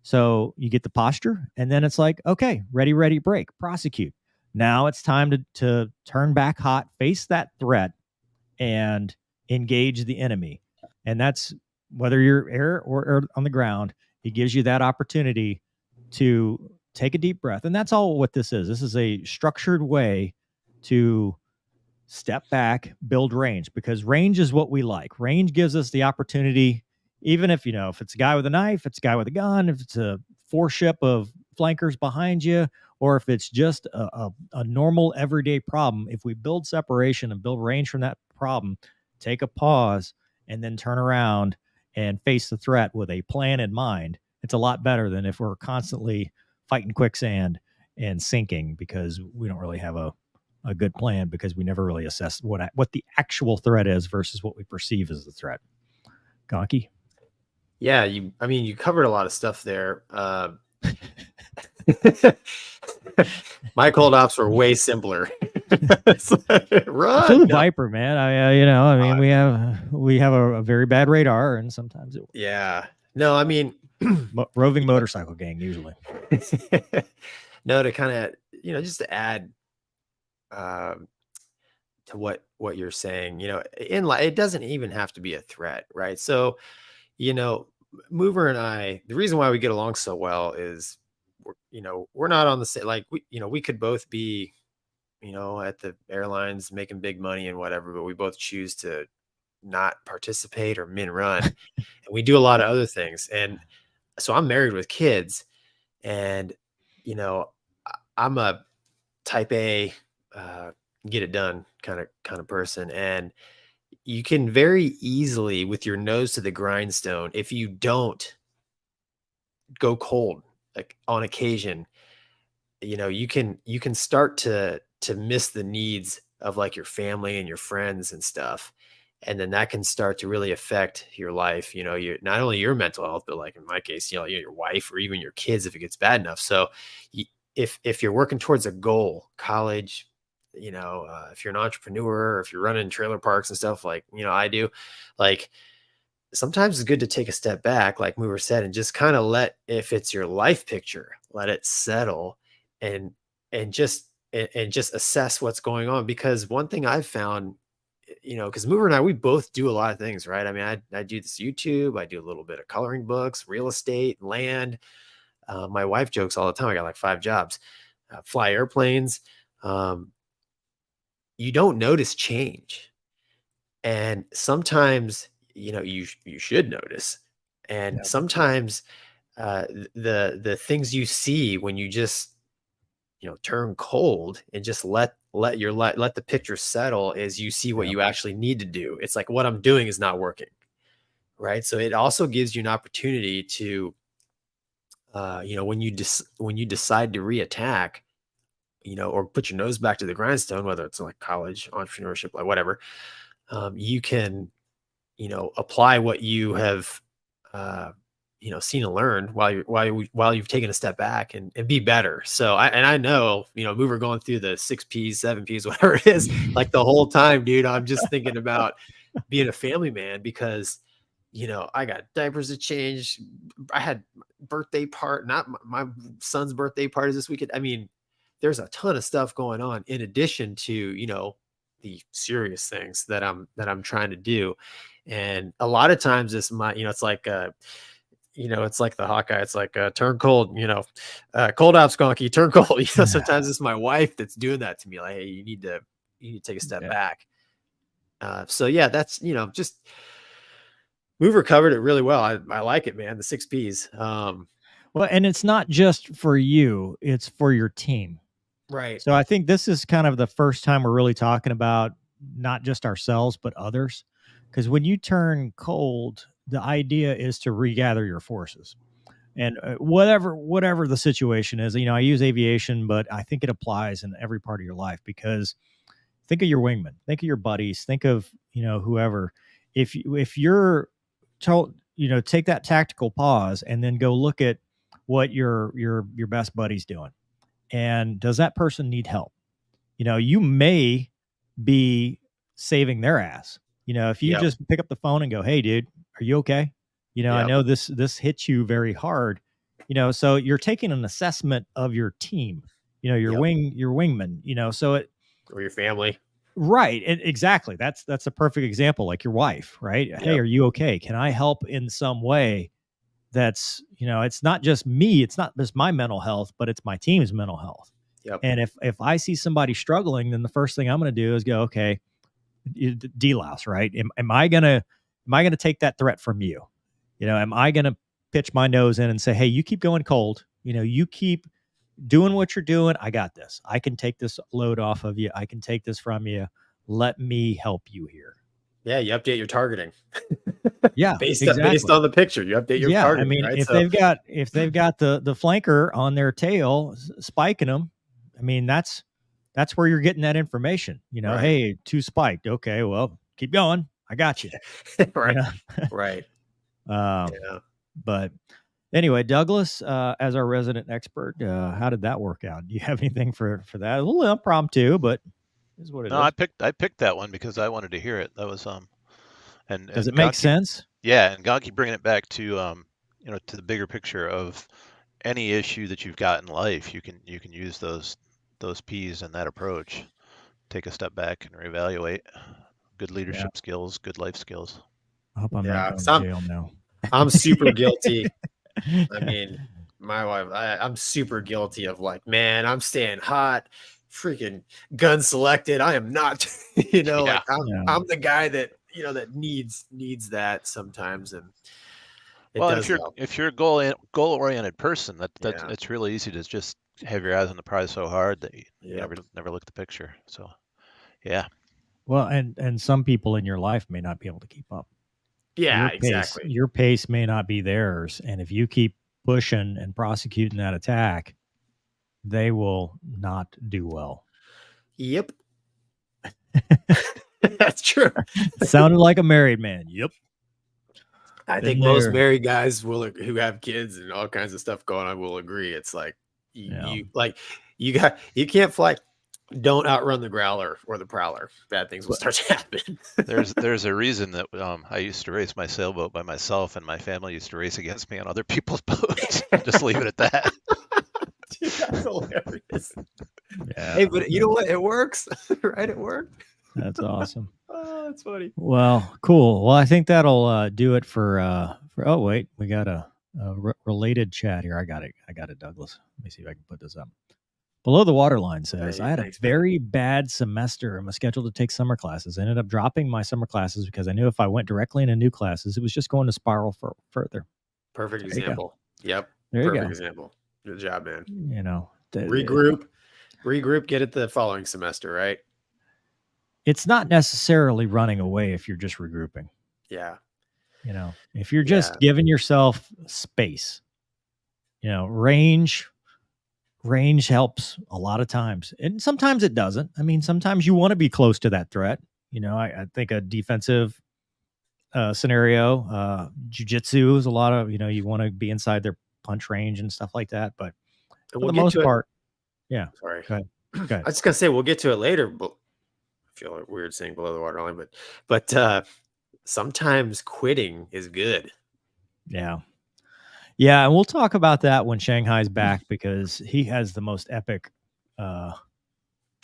So you get the posture, and then it's like, okay, ready, break, prosecute. Now it's time to turn back hot, face that threat, and engage the enemy. And that's whether you're air or on the ground, it gives you that opportunity to take a deep breath. And that's all what this is. This is a structured way to step back, build range, because range is what we like. Range gives us the opportunity, even if, if it's a guy with a knife, it's a guy with a gun, if it's a 4-ship of flankers behind you, or if it's just a normal everyday problem, if we build separation and build range from that problem, take a pause and then turn around and face the threat with a plan in mind, it's a lot better than if we're constantly fighting quicksand and sinking because we don't really have a good plan, because we never really assess what the actual threat is versus what we perceive as the threat. Gonky? Yeah, you covered a lot of stuff there. My cold ops were way simpler. Run, Flew the Viper, man. We have a very bad radar, and sometimes it. Yeah. No, roving motorcycle gang usually. No, to kind of just to add to what you're saying, in life, it doesn't even have to be a threat, right? So, Mover and I, the reason why we get along so well is, we're not on the same, like we could both be, at the airlines making big money and whatever, but we both choose to not participate or min run, and we do a lot of other things. And so I'm married with kids, and I'm a type A, get it done kind of person, and you can very easily, with your nose to the grindstone, if you don't go cold, like on occasion, you can start to miss the needs of like your family and your friends and stuff. And then that can start to really affect your life, you not only your mental health, but like in my case, your wife or even your kids, if it gets bad enough. So if you're working towards a goal, college, if you're an entrepreneur, or if you're running trailer parks and stuff like, I do, like, sometimes it's good to take a step back, like Mover said, and just kind of if it's your life picture, let it settle and just assess what's going on. Because one thing I've found, because Mover and I, we both do a lot of things, right? I do this YouTube, I do a little bit of coloring books, real estate, land. My wife jokes all the time, I got like 5 jobs, fly airplanes. You don't notice change. And sometimes, you should notice. And sometimes the things you see when you just, turn cold and just let the picture settle, is you see what you actually need to do. It's like, what I'm doing is not working. Right. So it also gives you an opportunity to, when you decide to reattack, or put your nose back to the grindstone, whether it's like college, entrepreneurship, like whatever, you can, apply what you have, seen and learned while you've taken a step back and be better. So I know, Mover going through the 6 P's, 7 P's, whatever it is, like the whole time, dude, I'm just thinking about being a family man, because, I got diapers to change. I had birthday not my son's birthday parties this weekend. There's a ton of stuff going on in addition to, the serious things that I'm trying to do. And a lot of times it's it's like it's like the Hawkeye. It's like turn cold, cold ops, Gonky, turn cold. Sometimes it's my wife that's doing that to me. Like, hey, you need to take a step back. So yeah, that's, just Mover covered it really well. I like it, man. The 6 Ps. Well, and it's not just for you, it's for your team. Right. So I think this is kind of the first time we're really talking about not just ourselves, but others. Because when you turn cold, the idea is to regather your forces. And whatever the situation is, I use aviation, but I think it applies in every part of your life, because think of your wingman, think of your buddies, think of, whoever. If you're told, take that tactical pause and then go look at what your best buddy's doing. And does that person need help? You may be saving their ass. If you just pick up the phone and go, hey, dude, are you okay? I know this hits you very hard, so you're taking an assessment of your team, your wingman, so it, or your family. Right. Exactly. That's a perfect example. Like your wife, right? Yep. Hey, are you okay? Can I help in some way? That's, it's not just me. It's not just my mental health, but it's my team's mental health. Yep. And if I see somebody struggling, then the first thing I'm going to do is go, okay, delouse, right? Am I going to take that threat from you? Am I going to pitch my nose in and say, hey, you keep going cold, you keep doing what you're doing. I got this. I can take this load off of you. I can take this from you. Let me help you here. Yeah, you update your targeting. Yeah, based on the picture, you update your targeting. I mean, right? if they've got the flanker on their tail spiking them, I mean that's where you're getting that information. Right. Hey, 2 spiked. Okay, well, keep going. I got you. Right. Right. But anyway, Douglas, as our resident expert, how did that work out? Do you have anything for that? A little impromptu, but is what it is. I picked that one because I wanted to hear it. That was and does it make sense? Yeah, and Gonky bringing it back to to the bigger picture of any issue that you've got in life. You can use those P's and that approach. Take a step back and reevaluate. Good leadership skills, good life skills. I hope I'm not going to jail now. I'm super guilty. I mean, my wife, I'm super guilty of like, man, I'm staying hot, freaking gun selected. I am not, like I'm the guy that, that needs that sometimes. And if you're a goal oriented person, it's really easy to just have your eyes on the prize so hard that you never look at the picture. So, yeah. Well, and some people in your life may not be able to keep up. Yeah, exactly. Your pace may not be theirs. And if you keep pushing and prosecuting that attack, they will not do well. Yep. That's true. Sounded like a married man. Yep. I think most married guys who have kids and all kinds of stuff going on will agree. It's like you can't fly. Don't outrun the growler or the prowler. Bad things will start to happen. There's a reason that I used to race my sailboat by myself, and my family used to race against me on other people's boats. Just leave it at that. Dude, that's hilarious. Yeah. Hey, but you know what? It works, right? It worked. That's awesome. Oh, that's funny. Well, cool. Well, I think that'll do it for. Oh wait, we got a related chat here. I got it, Douglas. Let me see if I can put this up. Below the Waterline says, I had a very bad semester. I'm scheduled to take summer classes. I ended up dropping my summer classes because I knew if I went directly into new classes, it was just going to spiral further. Perfect example. Yep. There you go. Perfect example. Good job, man. Regroup, get it the following semester, right? It's not necessarily running away if you're just regrouping. Yeah. If you're just giving yourself space, range helps a lot of times. And sometimes it doesn't. I mean, sometimes you want to be close to that threat. I think a defensive scenario, jiu-jitsu is a lot of, you want to be inside their punch range and stuff like that. But for the most part, Sorry. Go ahead. I was just going to say, we'll get to it later, but I feel weird saying below the waterline, but sometimes quitting is good. Yeah. Yeah, and we'll talk about that when Shanghai's back, because he has the most epic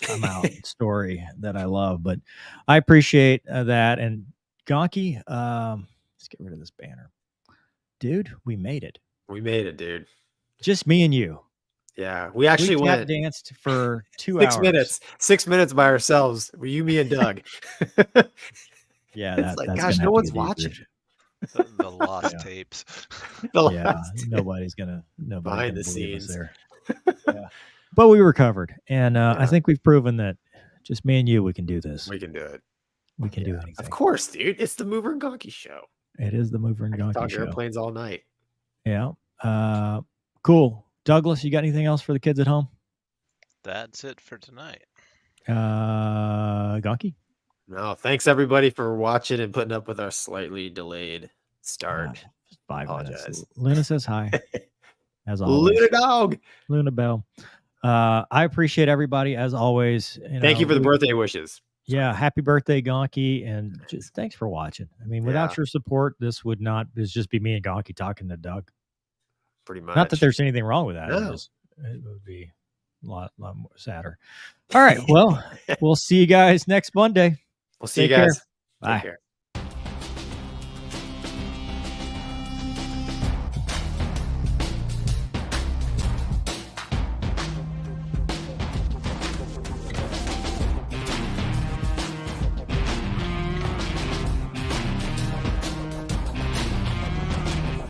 I'm out story that I love. But I appreciate that. And Gonky, let's get rid of this banner. Dude, we made it. We made it, dude. Just me and you. Yeah, we actually tap went danced for 2 6 hours. minutes. 6 minutes by ourselves. You, me, and Doug. Yeah, It's like, that's gosh, gonna no have one's to get watching. The lost tapes. Yeah, nobody's gonna Behind the believe us scenes. there. Yeah. But we recovered, and I Yeah. think we've proven that just me and you, we can do this. We can do it. We can do anything. Of course, dude. It's the Mover and Gonky show. It is the Mover and I can Gonky talk show. airplanes all night. Yeah. Cool. Douglas, you got anything else for the kids at home? That's it for tonight. Gonky? No, thanks everybody for watching and putting up with our slightly delayed start. 5 Apologize. minutes. Luna says hi. As always. Luna dog. Luna Bell. I appreciate everybody as always. Thank you for the birthday wishes. Yeah, happy birthday, Gonky, and just thanks for watching. I mean, without your support, this would not. It's just be me and Gonky talking to Doug. Pretty much. Not that there's anything wrong with that. No. It would be a lot more sadder. All right. Well, we'll see you guys next Monday. We'll see you Take care. guys. Bye. Take care.